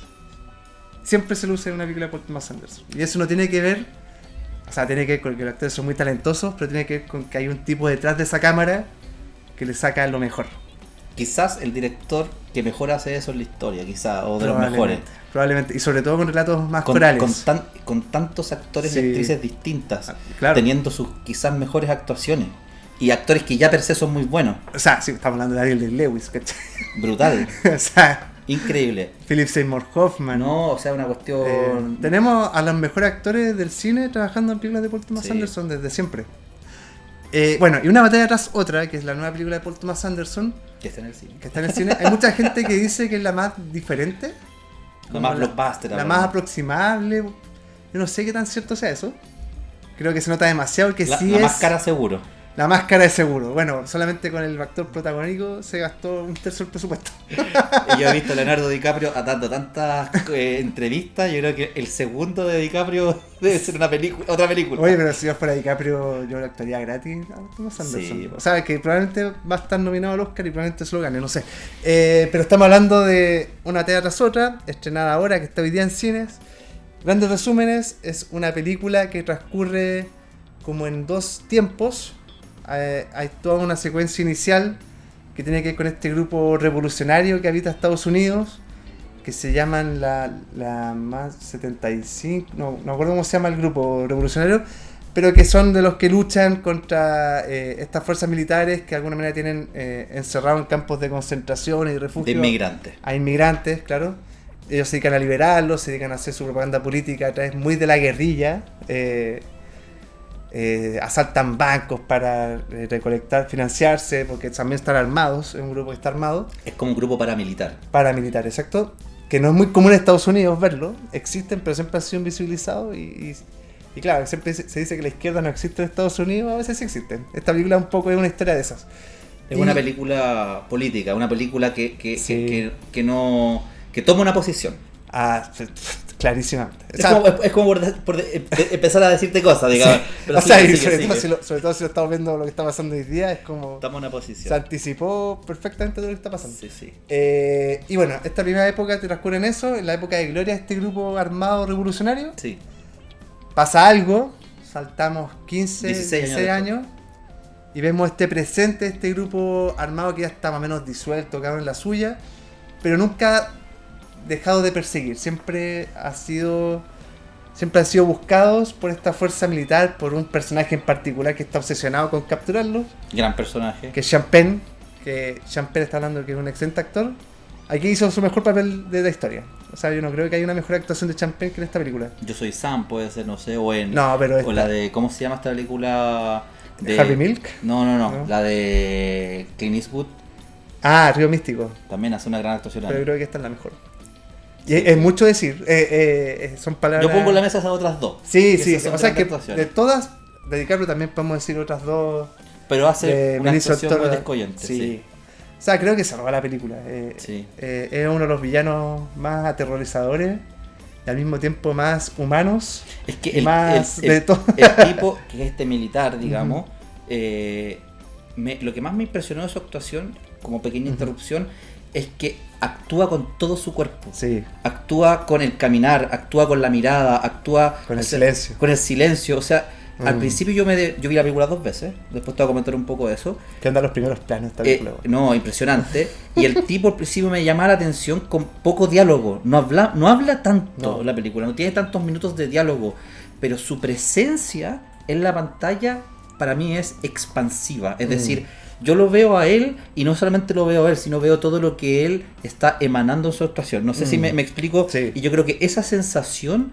siempre se lucen en una película de Paul Thomas Anderson. Y eso no tiene que ver, o sea, tiene que ver con que los actores son muy talentosos, pero tiene que ver con que hay un tipo detrás de esa cámara que le saca lo mejor. Quizás el director que mejor hace eso en la historia, quizás, o de los mejores. Probablemente, y sobre todo con relatos más corales. Con tantos actores Sí. y actrices distintas, Claro. teniendo sus quizás mejores actuaciones. Y actores que ya per se son muy buenos. O sea, sí, estamos hablando de Daniel Day-Lewis, ¿cachai? Brutal. O sea, Increíble. Philip Seymour Hoffman. No, o sea, una cuestión... Tenemos a los mejores actores del cine trabajando en películas de Paul Thomas Sí. Anderson desde siempre. Bueno, y una batalla tras otra, que es la nueva película de Paul Thomas Anderson, Que está en el cine. que está en el cine. Hay mucha gente que dice que es la más diferente, La más blockbuster. la más aproximable. Yo no sé qué tan cierto sea eso. Creo que se nota demasiado que sí la es más cara seguro. la más cara de seguro. Bueno, solamente con el actor protagónico se gastó un tercio del presupuesto. Y yo he visto a Leonardo DiCaprio dando tantas entrevistas. Yo creo que el segundo de DiCaprio debe ser otra película. Oye, pero si yo fuera DiCaprio, yo lo actuaría gratis a Thomas Anderson. Sí. O sea, que probablemente va a estar nominado al Oscar y probablemente se lo gane, no sé. Pero estamos hablando de una tela tras otra, estrenada ahora, que está hoy día en cines. Grandes resúmenes, es una película que transcurre como en dos tiempos. Hay toda una secuencia inicial que tiene que ver con este grupo revolucionario que habita Estados Unidos, que se llaman la más 75, no me acuerdo cómo se llama el grupo revolucionario, pero que son de los que luchan contra estas fuerzas militares que de alguna manera tienen encerrados en campos de concentración y refugio. De inmigrantes. A inmigrantes, claro. Ellos se dedican a liberarlos, se dedican a hacer su propaganda política a través muy de la guerrilla. Asaltan bancos para recolectar, financiarse, porque también están armados, es un grupo que está armado. Es como un grupo paramilitar. Paramilitar, exacto. Que no es muy común en Estados Unidos verlo, existen, pero siempre han sido invisibilizados y claro, siempre se dice que la izquierda no existe en Estados Unidos, a veces sí existen. Esta película un poco es una historia de esas. Es una película política, una película Sí. que toma una posición. Clarísimamente. Es como por empezar a decirte cosas, digamos. Sí. Pero O sea, y sigue. sobre todo si lo estamos viendo lo que está pasando hoy día, es como... Toma una Se posición. anticipó perfectamente todo lo que está pasando. Sí. Y bueno, esta primera época transcurre en eso, en la época de gloria de este grupo armado revolucionario. Sí. Pasa algo, saltamos 15, 16 16 años y vemos este presente, este grupo armado que ya está más o menos disuelto, cada uno en la suya, pero nunca dejado de perseguir, siempre han sido buscados por esta fuerza militar, por un personaje en particular que está obsesionado con capturarlos, Gran personaje. que es Sean Penn, está hablando que es un excelente actor. Aquí hizo su mejor papel de la historia. O sea, yo no creo que haya una mejor actuación de Sean Penn que en esta película. Yo soy Sam, puede ser, no sé, o en... No, pero O la de... ¿Cómo se llama esta película? De Harvey Milk. No. La de Clint Eastwood. Ah, Río Místico. También hace una gran actuación. Pero yo creo que esta es la mejor. Y es mucho decir. Son palabras... Yo pongo en la mesa esas otras dos. Sí. Esas son O sea que grandes actuaciones. de todas, de DiCaprio también podemos decir otras dos. Pero hace una Benicio actuación muy Toro. descollante. Sí. O sea, creo que se roba la película. Sí. Es uno de los villanos más aterrorizadores y al mismo tiempo más humanos. Es que más de todo. el tipo, que es este militar, digamos, lo que más me impresionó de su actuación, como pequeña interrupción, es que actúa con todo su cuerpo. Sí. Actúa con el caminar, actúa con la mirada, actúa Con el silencio. Con el silencio, o sea, al principio yo vi la película 2 veces, después te voy a comentar un poco de eso. Que anda los primeros planos esta película. No, impresionante. Y el tipo al principio me llamaba la atención con poco diálogo. No habla tanto la película, no tiene tantos minutos de diálogo, pero su presencia en la pantalla para mí es expansiva. Es decir, yo lo veo a él y no solamente lo veo a él, sino veo todo lo que él está emanando en su actuación. No sé si me explico. Sí. Y yo creo que esa sensación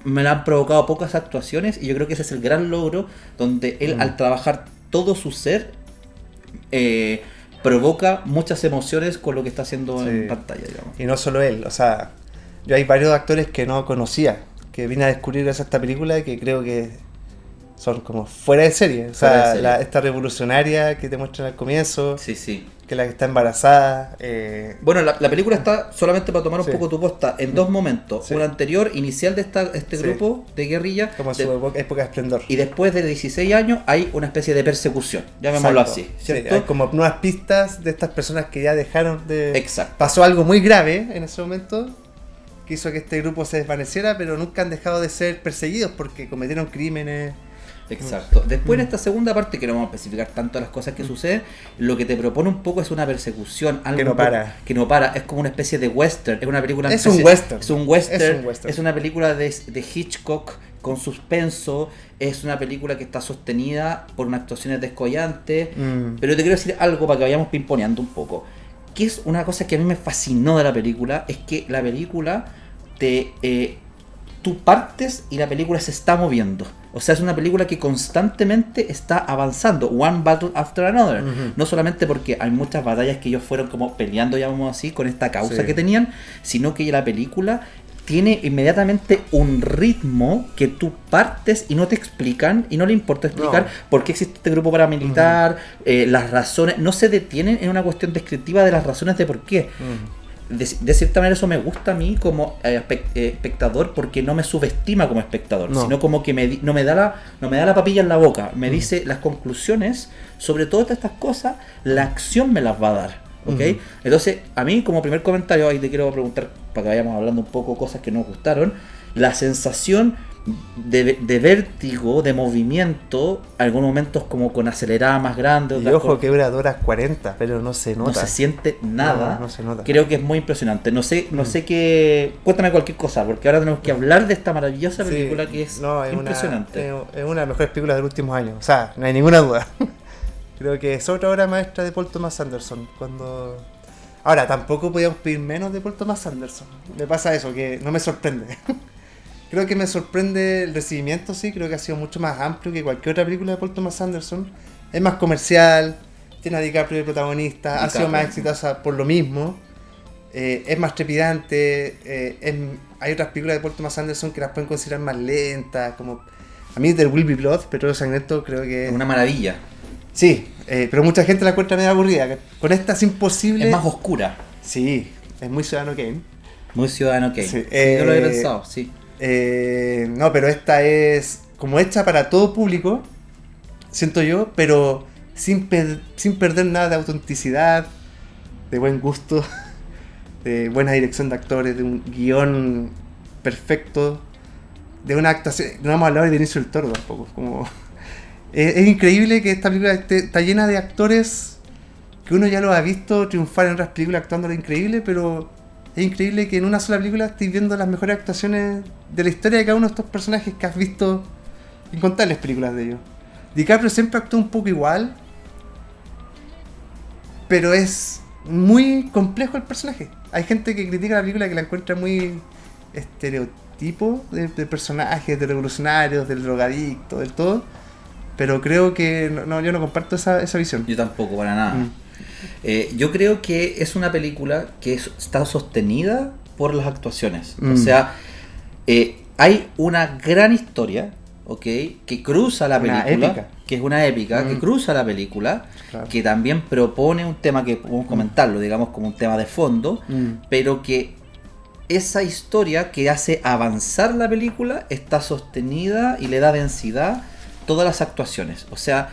me la han provocado pocas actuaciones y yo creo que ese es el gran logro donde él al trabajar todo su ser provoca muchas emociones con lo que está haciendo en pantalla, digamos. Y no solo él, o sea, Yo hay varios actores que no conocía, que vine a descubrir gracias a esta película y que creo que son como fuera de serie. O Fuera de sea, serie. esta revolucionaria que te muestran al comienzo, Sí, sí. que la que está embarazada. Bueno, la película está, solamente para tomar un Sí. poco tu posta, en dos momentos. Sí. Uno anterior, inicial de este Sí. grupo de guerrilla. como en su época de esplendor. Y después de 16 años hay una especie de persecución, llamémoslo Exacto. así, Sí, ¿cierto? hay como nuevas pistas de estas personas que ya dejaron de... Exacto. Pasó algo muy grave en ese momento que hizo que este grupo se desvaneciera, pero nunca han dejado de ser perseguidos porque cometieron crímenes. Exacto. Después en esta segunda parte, que no vamos a especificar tanto las cosas que suceden, lo que te propone un poco es una persecución, algo Que no un poco- para. que no para, es como una especie de western, es una película Es un western. es un western, Es un western. es una película de Hitchcock con suspenso, es una película que está sostenida por unas actuaciones descollantes, pero te quiero decir algo para que vayamos pimponeando un poco, que es una cosa que a mí me fascinó de la película, es que la película tú partes y la película se está moviendo. O sea, es una película que constantemente está avanzando, one battle after another. Ujú. No solamente porque hay muchas batallas que ellos fueron como peleando, llamamos así, con esta causa Sí. que tenían, sino que la película tiene inmediatamente un ritmo que tú partes y no te explican y no le importa explicar No. por qué existe este grupo paramilitar, las razones, no se detienen en una cuestión descriptiva de las razones de por qué. De cierta manera eso me gusta a mí como espectador, porque no me subestima como espectador, No. sino como que no me da la papilla en la boca, me dice las conclusiones sobre todas estas cosas, la acción me las va a dar, ¿ok? Entonces, a mí como primer comentario, ahí te quiero preguntar, para que vayamos hablando un poco cosas que nos gustaron, la sensación de vértigo, de movimiento, algunos momentos como con acelerada más grande, Y otras ojo con- que dura 2 horas 40, pero no se no nota. se siente nada. No se nota. Creo que es muy impresionante. No sé qué. Cuéntame cualquier cosa, porque ahora tenemos que hablar de esta maravillosa Sí, película que es impresionante. Es una de las mejores películas de los últimos años. O sea, no hay ninguna duda. Creo que es otra obra maestra de Paul Thomas Anderson. Ahora, tampoco podíamos pedir menos de Paul Thomas Anderson. Me pasa eso, que no me sorprende. Creo que me sorprende el recibimiento, sí. Creo que ha sido mucho más amplio que cualquier otra película de Paul Thomas Anderson. Es más comercial, tiene a DiCaprio de protagonista, ha sido más exitosa por lo mismo. Es más trepidante. Hay otras películas de Paul Thomas Anderson que las pueden considerar más lentas. Como a mí, There Will Be Blood, Petróleo Sangriento, creo que Una maravilla. sí, pero mucha gente la encuentra medio aburrida. Con esta es imposible. Es más oscura. Sí, es muy Ciudadano Kane. Muy Ciudadano Kane. Sí, Sí, yo lo había pensado, sí. No, pero esta es como hecha para todo público, siento yo, pero sin perder nada de autenticidad, de buen gusto, de buena dirección de actores, de un guión perfecto, de una actuación. No vamos a hablar de Benicio del Toro tampoco. Es increíble que esta película está llena de actores que uno ya los ha visto triunfar en otras películas actuando lo increíble, pero es increíble que en una sola película estés viendo las mejores actuaciones de la historia de cada uno de estos personajes que has visto incontables películas de ellos. DiCaprio siempre actúa un poco igual, pero es muy complejo el personaje. Hay gente que critica la película que la encuentra muy estereotipo de personajes, de revolucionarios, del drogadicto, del todo. Pero creo que yo no comparto esa visión. Yo tampoco, para nada. Yo creo que es una película que está sostenida por las actuaciones. O sea, hay una gran historia, ¿ok? Que cruza la Una película. épica. Que es una épica, que cruza la película. Claro. Que también propone un tema que podemos comentarlo, digamos, como un tema de fondo. Pero que esa historia que hace avanzar la película está sostenida y le da densidad todas las actuaciones. O sea,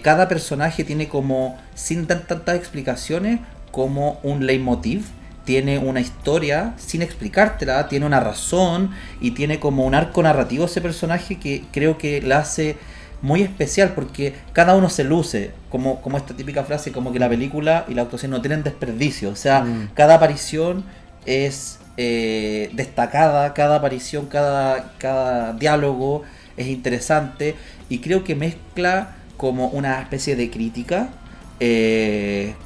cada personaje tiene como, sin tantas explicaciones, como un leitmotiv, tiene una historia sin explicártela, tiene una razón y tiene como un arco narrativo ese personaje que creo que la hace muy especial porque cada uno se luce, como esta típica frase, como que la película y la actuación no tienen desperdicio. O sea, cada aparición es destacada, cada aparición, cada diálogo es interesante y creo que mezcla como una especie de crítica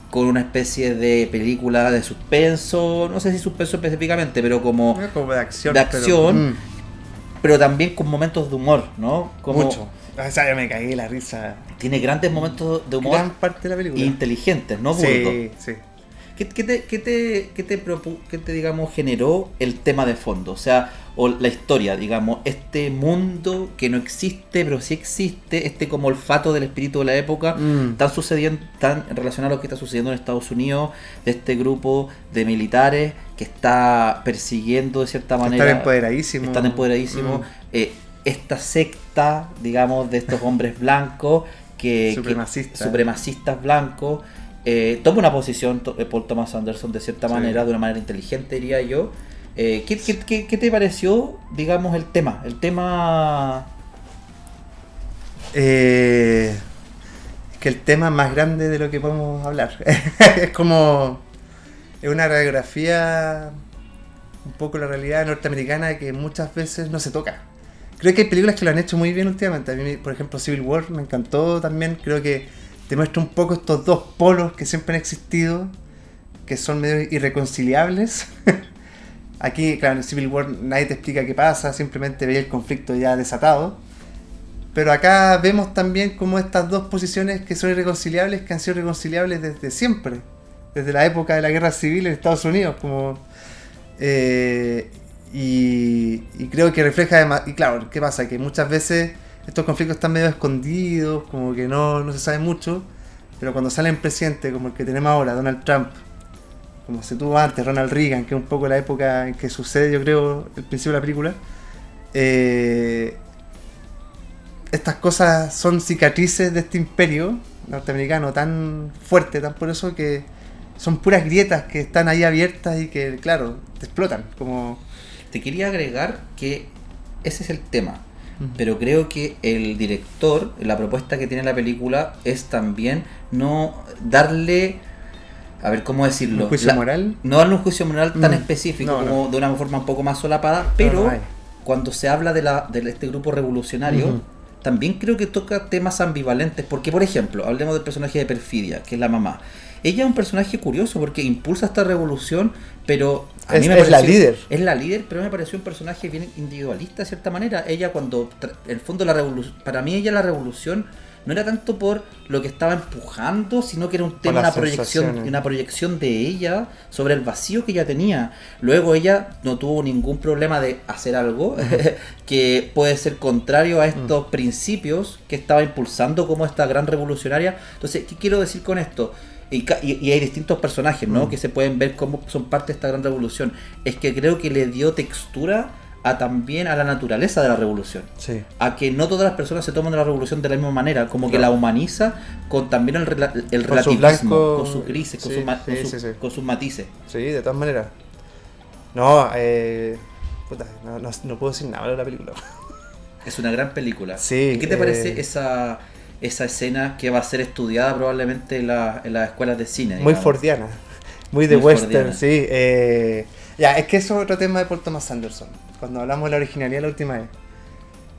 con una especie de película de suspenso, no sé si suspenso específicamente, pero como de acción. de acción, pero también con momentos de humor, ¿no? Como mucho. O sea, yo me cagué de la risa. Tiene grandes momentos de humor Gran parte de la película. inteligentes, no burdos. Sí, sí. ¿Qué te, digamos, generó el tema de fondo? O sea, o la historia, digamos, este mundo que no existe, pero sí existe, este como olfato del espíritu de la época, tan relacionado a lo que está sucediendo en Estados Unidos, de este grupo de militares que está persiguiendo de cierta manera. Están empoderadísimos. Esta secta, digamos, de estos hombres blancos, supremacistas blancos. Toma una posición Paul Thomas Anderson de cierta manera, de una manera inteligente, diría yo. ¿Qué te pareció, digamos, el tema? Que el tema es más grande de lo que podemos hablar. Es una radiografía un poco la realidad norteamericana que muchas veces no se toca. Creo que hay películas que lo han hecho muy bien últimamente. A mí, por ejemplo, Civil War me encantó también. Creo que te muestra un poco estos dos polos que siempre han existido, que son medio irreconciliables. Aquí, claro, en Civil War nadie te explica qué pasa, simplemente veía el conflicto ya desatado. Pero acá vemos también como estas dos posiciones que son irreconciliables, que han sido irreconciliables desde siempre, desde la época de la guerra civil en Estados Unidos. Y creo que refleja, y claro, ¿qué pasa? Que muchas veces estos conflictos están medio escondidos, como que no se sabe mucho, pero cuando salen presidentes como el que tenemos ahora, Donald Trump, como se tuvo antes Ronald Reagan, que es un poco la época en que sucede, yo creo, el principio de la película, estas cosas son cicatrices de este imperio norteamericano tan fuerte, tan poderoso, que son puras grietas que están ahí abiertas y que, claro, te explotan. Te quería agregar que ese es el tema. Pero creo que el director, la propuesta que tiene la película es también no darle, a ver cómo decirlo, ¿un juicio moral? No darle un juicio moral tan específico, como de una forma un poco más solapada, pero cuando se habla de este grupo revolucionario, también creo que toca temas ambivalentes, porque por ejemplo, hablemos del personaje de Perfidia, que es la mamá. Ella es un personaje curioso porque impulsa esta revolución, pero a mí me pareció, la líder. Es la líder, pero me pareció un personaje bien individualista de cierta manera. Ella cuando, en el fondo, para mí ella la revolución no era tanto por lo que estaba empujando, sino que era un tema, una proyección de ella sobre el vacío que ella tenía. Luego ella no tuvo ningún problema de hacer algo que puede ser contrario a estos principios que estaba impulsando como esta gran revolucionaria. Entonces, ¿qué quiero decir con esto? Y hay distintos personajes, ¿no? Que se pueden ver como son parte de esta gran revolución. Es que creo que le dio textura también a la naturaleza de la revolución. Sí. A que no todas las personas se toman de la revolución de la misma manera, como que la humaniza con también el relativismo, con sus grises, con sus matices. Sí, de todas maneras. No puedo decir nada de la película. Es una gran película. Sí, ¿Y qué te parece esa escena que va a ser estudiada probablemente en las escuelas de cine? Muy fordiana, muy de western, fordiana. Sí. Es que eso es otro tema de Paul Thomas Anderson. Cuando hablamos de la originalidad la última vez.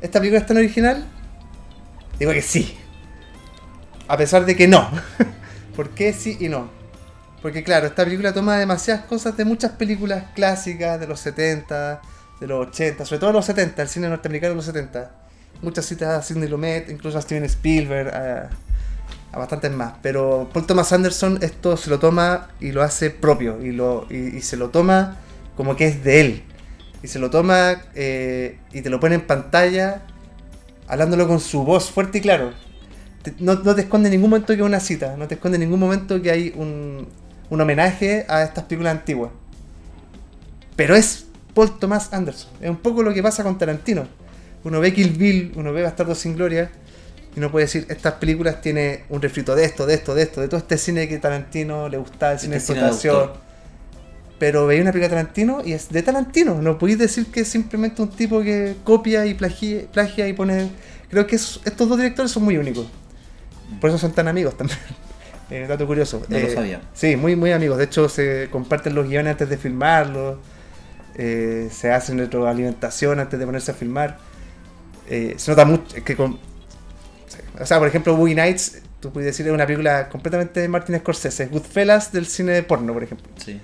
¿Esta película es tan original? Digo que sí. A pesar de que no. ¿Por qué sí y no? Porque claro, esta película toma demasiadas cosas de muchas películas clásicas de los 70, de los 80, sobre todo de los 70, el cine norteamericano de los 70. Muchas citas a Sidney Lumet, incluso a Steven Spielberg, a bastantes más. Pero Paul Thomas Anderson esto se lo toma y lo hace propio. Y se lo toma como que es de él. Y se lo toma y te lo pone en pantalla hablándolo con su voz fuerte y claro. No te esconde en ningún momento que es una cita. No te esconde en ningún momento que hay un homenaje a estas películas antiguas. Pero es Paul Thomas Anderson. Es un poco lo que pasa con Tarantino. Uno ve Kill Bill, uno ve Bastardos sin Gloria y uno puede decir, estas películas tienen un refrito de esto, de todo este cine que Tarantino le gustaba, el cine de explotación. Pero veis una película de Tarantino y es de Tarantino. No podéis decir que es simplemente un tipo que copia y plagia y pone... Creo que estos dos directores son muy únicos. Por eso son tan amigos también. Dato curioso. No lo sabía. Sí, muy, muy amigos. De hecho, se comparten los guiones antes de filmarlos. Se hacen retroalimentación antes de ponerse a filmar. Se nota mucho que o sea, por ejemplo, Boogie Nights, tú puedes decir, es una película completamente de Martin Scorsese, Goodfellas del cine de porno, por ejemplo. Sí.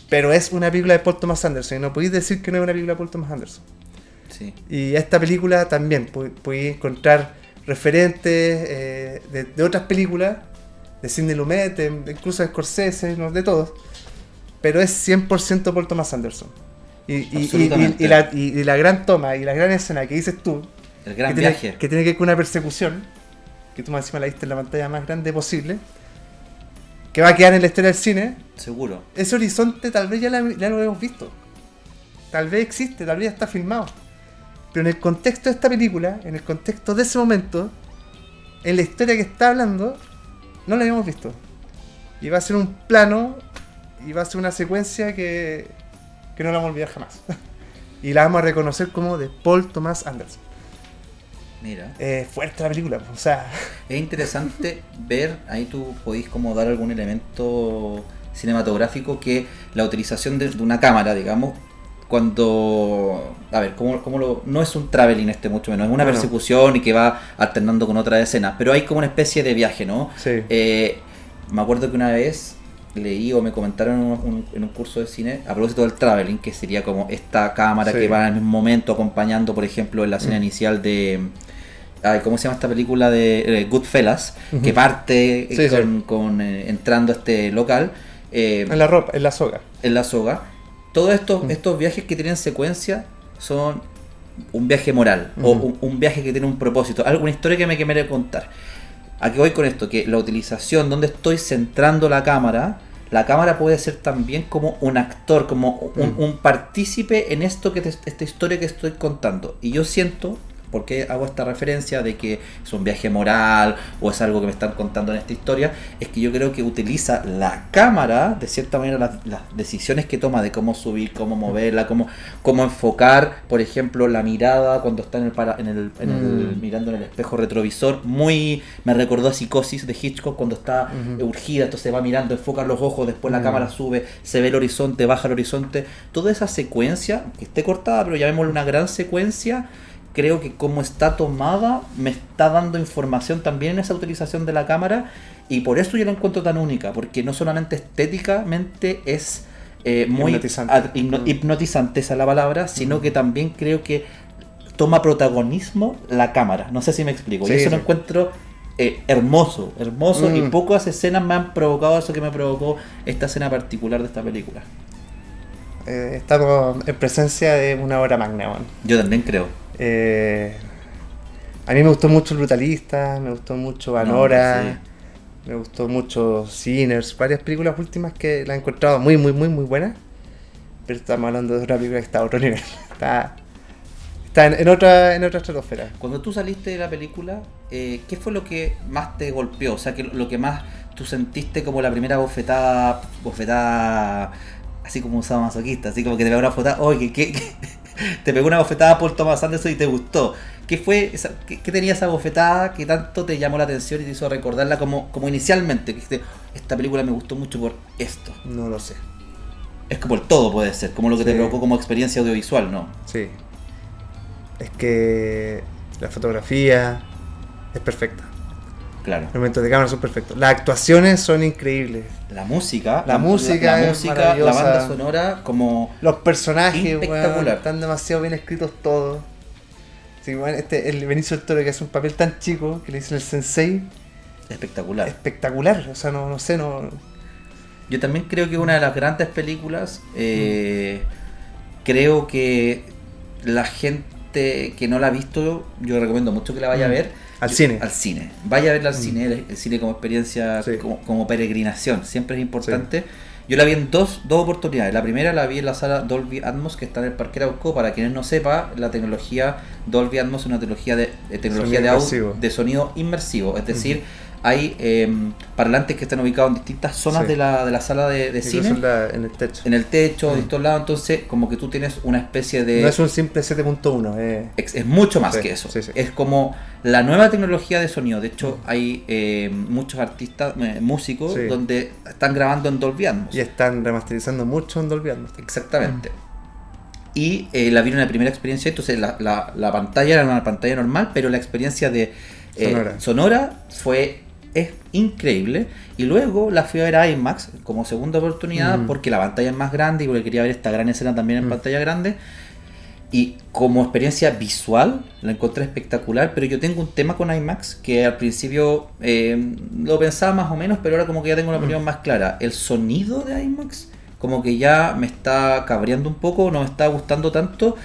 Pero es una película de Paul Thomas Anderson y no podéis decir que no es una película de Paul Thomas Anderson. Sí. Y esta película también podéis encontrar referentes de otras películas, de Sidney Lumet, incluso de Scorsese, ¿no? De todos. pero es 100% Paul Thomas Anderson. Absolutamente. Y la gran toma y la gran escena que dices tú, El gran que viaje. tiene que ver con una persecución, que tú más encima la viste en la pantalla más grande posible, que va a quedar en la historia del cine. Seguro. Ese horizonte tal vez ya lo hemos visto. Tal vez existe, tal vez ya está filmado. Pero en el contexto de esta película, en el contexto de ese momento, en la historia que está hablando, no la habíamos visto. Y va a ser un plano, y va a ser una secuencia que no la vamos a olvidar jamás. Y la vamos a reconocer como de Paul Thomas Anderson. Mira. Fuerte la película, o sea... Es interesante ver, ahí tú podéis como dar algún elemento cinematográfico que la utilización de una cámara, digamos, cuando... A ver, no es un traveling mucho menos, es una persecución y que va alternando con otras escenas, pero hay como una especie de viaje, ¿no? Sí. Me acuerdo que una vez leí o me comentaron en un curso de cine a propósito del traveling, que sería como esta cámara que va en el mismo momento acompañando, por ejemplo, en la escena inicial de... ¿cómo se llama esta película de Goodfellas? Que parte entrando a este local. En la soga. En la soga. Todos estos viajes que tienen secuencia son un viaje moral o un viaje que tiene un propósito, alguna historia que me quiere contar. ¿A qué voy con esto? Que la utilización, donde estoy centrando la cámara puede ser también como un actor, como un partícipe en esta historia que estoy contando. Y yo siento, porque hago esta referencia de que es un viaje moral o es algo que me están contando en esta historia, es que yo creo que utiliza la cámara, de cierta manera, las decisiones que toma de cómo subir, cómo moverla, cómo enfocar, por ejemplo, la mirada cuando está mirando en el espejo retrovisor. Me recordó a Psicosis de Hitchcock, cuando está urgida, entonces va mirando, enfoca los ojos, después la cámara sube, se ve el horizonte, baja el horizonte. Toda esa secuencia, que esté cortada, pero llamémosle una gran secuencia, creo que como está tomada me está dando información también en esa utilización de la cámara, y por eso yo la encuentro tan única, porque no solamente estéticamente es muy hipnotizante, esa es la palabra, sino que también creo que toma protagonismo la cámara. No sé si me explico. Y eso lo encuentro hermoso, y pocas escenas me han provocado eso que me provocó esta escena particular de esta película. Estamos en presencia de una obra magna, man. Yo también creo. A mí me gustó mucho El Brutalista, me gustó mucho Anora, me gustó mucho Sinners, varias películas últimas que la he encontrado muy buenas, pero estamos hablando de otra película que está a otro nivel, está en otra estratosfera. Cuando tú saliste de la película, ¿qué fue lo que más te golpeó? O sea, lo que más tú sentiste como la primera bofetada así como un sadomasoquista, así como que te pegó una bofetada, oye, te pegó una bofetada por Thomas Anderson y te gustó. ¿Qué fue qué tenía esa bofetada que tanto te llamó la atención y te hizo recordarla como inicialmente? Que dijiste, esta película me gustó mucho por esto. No lo sé. Es como el todo, puede ser, como lo que te provocó como experiencia audiovisual, ¿no? Sí. Es que la fotografía es perfecta. Claro. Los momentos de cámara son perfectos. Las actuaciones son increíbles. La música, la banda sonora, como los personajes, espectacular. Bueno, están demasiado bien escritos todos. Sí, bueno, el Benicio del Toro, que hace un papel tan chico, que le dicen el sensei. Espectacular, o sea, no sé. Yo también creo que es una de las grandes películas. Creo que la gente que no la ha visto, yo recomiendo mucho que la vaya a ver. Al cine. Vaya a verla al cine, el cine como experiencia, como peregrinación, siempre es importante. Yo la vi en dos oportunidades. La primera la vi en la sala Dolby Atmos, que está en el Parque Arauco. Para quienes no sepan, la tecnología Dolby Atmos es una tecnología de audio, de sonido inmersivo. Es decir, hay parlantes que están ubicados en distintas zonas de la sala de cine. En el techo. En el techo, de estos lados. Entonces, como que tú tienes una especie de... No es un simple 7.1. Es mucho más que eso. Es como la nueva tecnología de sonido. De hecho, hay muchos artistas, músicos, donde están grabando en Dolby Atmos. Y están remasterizando mucho en Dolby Atmos. Exactamente. Y la vi en la primera experiencia. Entonces, la pantalla era una pantalla normal, pero la experiencia de sonora es increíble. Y luego la fui a ver a IMAX como segunda oportunidad, porque la pantalla es más grande y porque quería ver esta gran escena también en pantalla grande. Y como experiencia visual la encontré espectacular, pero yo tengo un tema con IMAX que al principio lo pensaba más o menos, pero ahora como que ya tengo una opinión más clara. El sonido de IMAX como que ya me está cabreando un poco, no me está gustando tanto.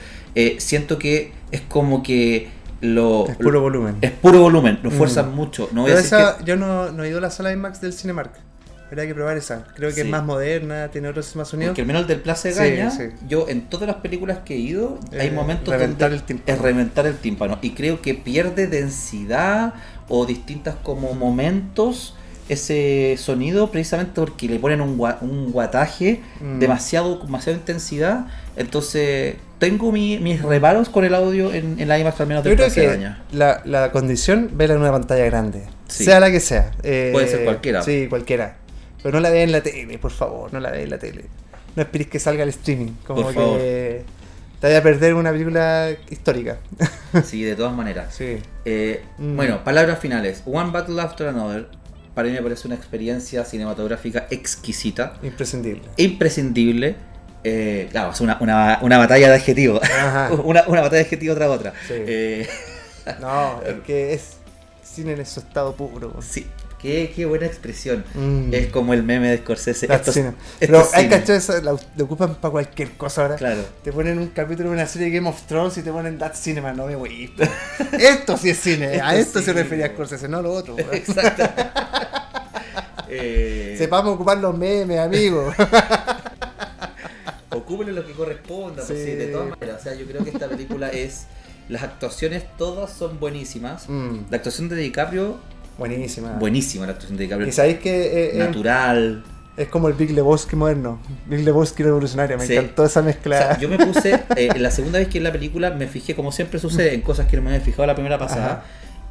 Siento que es como que Es puro volumen. es puro volumen, lo fuerzan mucho. No voy a Pero decir esa, yo no he ido a la sala IMAX del Cinemark. Habría que probar esa. Creo que Sí. es más moderna, tiene otros más sonidos. porque al menos el del Plaza de Sí, Gaña, sí. yo en todas las películas que he ido, hay momentos reventar donde el tímpano. es reventar el tímpano. Y creo que pierde densidad o distintas como momentos ese sonido precisamente porque le ponen un guataje demasiado intensidad. Entonces tengo mis reparos con el audio en la IMAX al menos Yo del creo Plaza de que Gaña. la condición, verla en una pantalla grande. Sí. Sea la que sea. Puede ser cualquiera. Sí, cualquiera. Pero no la veas en la tele, por favor, no la veas en la tele. No esperes que salga el streaming. Como Por que favor. te vaya a perder una película histórica. Sí, de todas maneras. Sí. Bueno, palabras finales. One Battle After Another. Para mí me parece una experiencia cinematográfica exquisita, Imprescindible. imprescindible. Claro, es una batalla de adjetivos. Ajá. una batalla de adjetivos tras otra. Sí. Eh, No, es que es cine en su estado puro. sí, qué buena expresión. Mm. Es como el meme de Scorsese. That's Esto es- cine. esto Pero es hay cine. cachado eso, lo ocupan para cualquier cosa ahora. Claro. Te ponen un capítulo de una serie de Game of Thrones y te ponen That Cinema, no me voy. Esto sí es cine, a Esto esto sí, se refería po. Scorsese, no lo otro. Exacto. Sepamos ocupar los memes, amigos. Ocúpenle lo que corresponda, pues Sí. sí, de todas maneras. O sea, yo creo que esta película es. Las actuaciones todas son buenísimas. La actuación de DiCaprio, Buenísima. buenísima la actuación de DiCaprio. Y sabéis que Natural. es como el Big Lebowski moderno. Big Lebowski revolucionario, me Sí. encantó esa O mezcla. sea, yo me puse, la segunda vez que vi la película, me fijé, como siempre sucede, en cosas que no me había fijado la primera pasada. Ajá.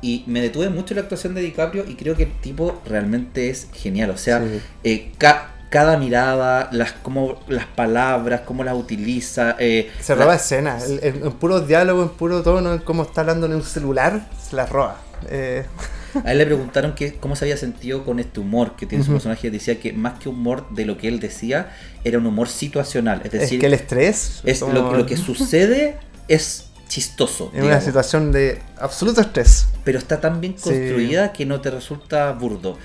Y me detuve mucho en la actuación de DiCaprio y creo que el tipo realmente es genial. O sea, Sí. cada mirada, las palabras, cómo las utiliza. Se roba escenas, en puro diálogo, en puro tono, en cómo está hablando en un celular, se la roba. A él le preguntaron cómo se había sentido con este humor que tiene su Ujú. personaje. Decía que más que humor de lo que él decía, era un humor situacional. Es Es decir, que el estrés es como- lo que sucede es chistoso. en una digamos. situación de absoluto estrés. Pero está tan bien Sí. construida que no te resulta burdo.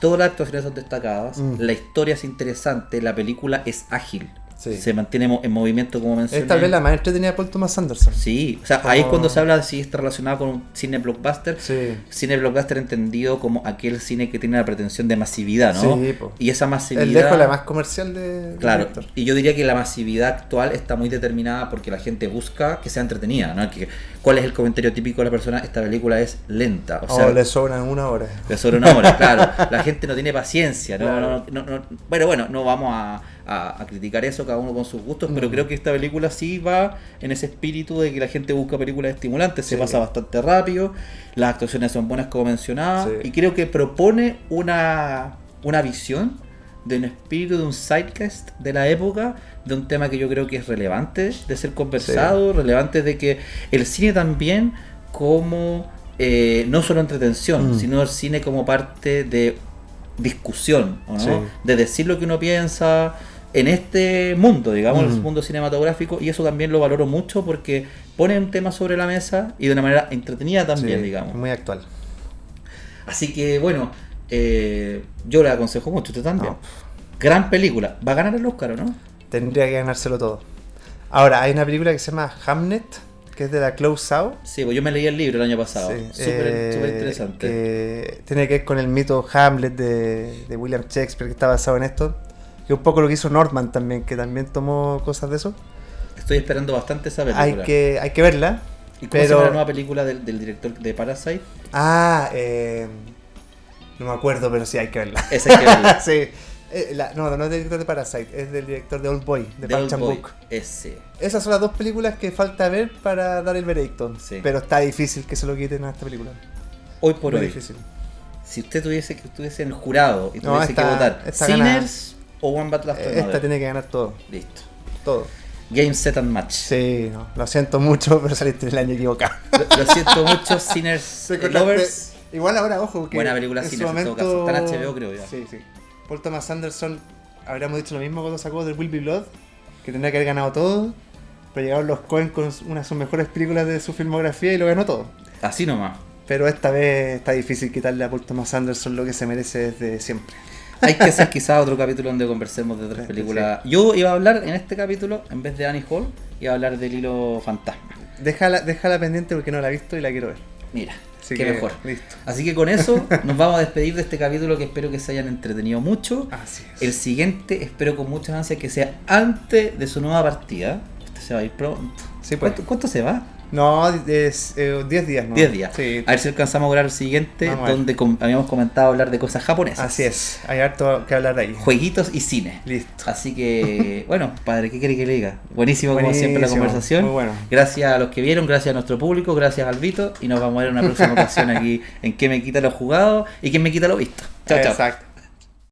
Todas las actuaciones son destacadas, la historia es interesante, la película es ágil, Sí. se mantiene en movimiento como mencioné. Es tal vez la más entretenida de Paul Thomas Anderson. Sí, o sea, Como- ahí es cuando se habla de si está relacionado con un cine blockbuster. Sí. Cine blockbuster entendido como aquel cine que tiene la pretensión de masividad, ¿no? Sí, po. Y esa Es masividad... lejos la más comercial de Claro, director. y yo diría que la masividad actual está muy determinada porque la gente busca que sea entretenida, ¿no? ¿Cuál es el comentario típico de la persona? Esta película es lenta, o sea, Le sobran una hora. de sobre una hora, claro. La gente no tiene paciencia, ¿no? Claro. Bueno, no vamos a criticar eso, cada uno con sus gustos, pero creo que esta película sí va en ese espíritu de que la gente busca películas estimulantes, se Sí. pasa bastante rápido, las actuaciones son buenas como mencionaba, Sí. y creo que propone una visión de un espíritu, de un zeitgeist de la época, de un tema que yo creo que es relevante de ser conversado, relevante de que el cine también como no solo entretención, sino el cine como parte de discusión, ¿o no? Sí. De decir lo que uno piensa en este mundo, digamos, el Mm. mundo cinematográfico, y eso también lo valoro mucho porque pone un tema sobre la mesa y de una manera entretenida también, Sí, digamos. muy actual. Así que bueno, yo le aconsejo mucho, usted también. No. Gran película. ¿Va a ganar el Oscar o no? Tendría que ganárselo todo. Ahora, hay una película que se llama Hamnet, que es de la Chloe Zhao. Sí, pues yo me leí el libro el año pasado. Sí, Súper interesante. que tiene que ver con el mito Hamlet de William Shakespeare, que está basado en esto. Que un poco lo que hizo Northman también, que también tomó cosas de eso. Estoy esperando bastante esa película. Hay que verla. ¿Y cómo se llama la Pero, nueva película del director de Parasite? no me acuerdo, pero sí hay que verla. Esa hay que verla. Sí. No es del director de Parasite, es del director de Old Boy, de The Park Old Chan Boy. Wook. Ese. Esas son las dos películas que falta ver para dar el veredicto. Sí. Pero está difícil que se lo quiten a esta película. Hoy por Muy hoy. difícil. Si usted estuviese en el jurado y No, tuviese esta- que votar, esta ¿Sinners o One Battle After Esta Another? tiene que ganar todo. Listo. Todo. Game, Set and Match. Sí, no, lo siento mucho, pero saliste en el año equivocado. Lo siento mucho, Sinners Lovers. Igual ahora, ojo, que Buena película en Sinners, su en todo momento... caso. Está en HBO, creo ya. Sí, sí. Paul Thomas Anderson, habríamos dicho lo mismo cuando sacó del Will Be Blood, que tendría que haber ganado todo, pero llegaron los Coen con una de sus mejores películas de su filmografía y lo ganó todo. Así nomás. Pero esta vez está difícil quitarle a Paul Thomas Anderson lo que se merece desde siempre. Hay que hacer quizás otro capítulo donde conversemos de otras películas. Sí. Yo iba a hablar en este capítulo, en vez de Annie Hall, iba a hablar del Hilo Fantasma. Déjala pendiente porque no la he visto y la quiero ver. Mira, Así qué que, mejor. Listo. Así que con eso nos vamos a despedir de este capítulo que espero que se hayan entretenido mucho. Así es. El siguiente espero con muchas ansias que sea antes de su nueva partida. Usted se va a ir pronto. Sí, pues. ¿Cuánto se va? No, es 10 días. ¿no? 10 días. Sí. A ver si alcanzamos a lograr el siguiente, donde habíamos comentado hablar de cosas japonesas. Así es, hay harto que hablar ahí. Jueguitos y cine. Listo. Así que, bueno, padre, ¿qué quiere que le diga? Buenísimo como siempre la conversación. Muy bueno. Gracias a los que vieron, gracias a nuestro público, gracias a Albito. Y nos vamos a ver en una próxima ocasión aquí en ¿Qué me quita lo jugado y quién me quita lo visto? Chao, chao. Exacto.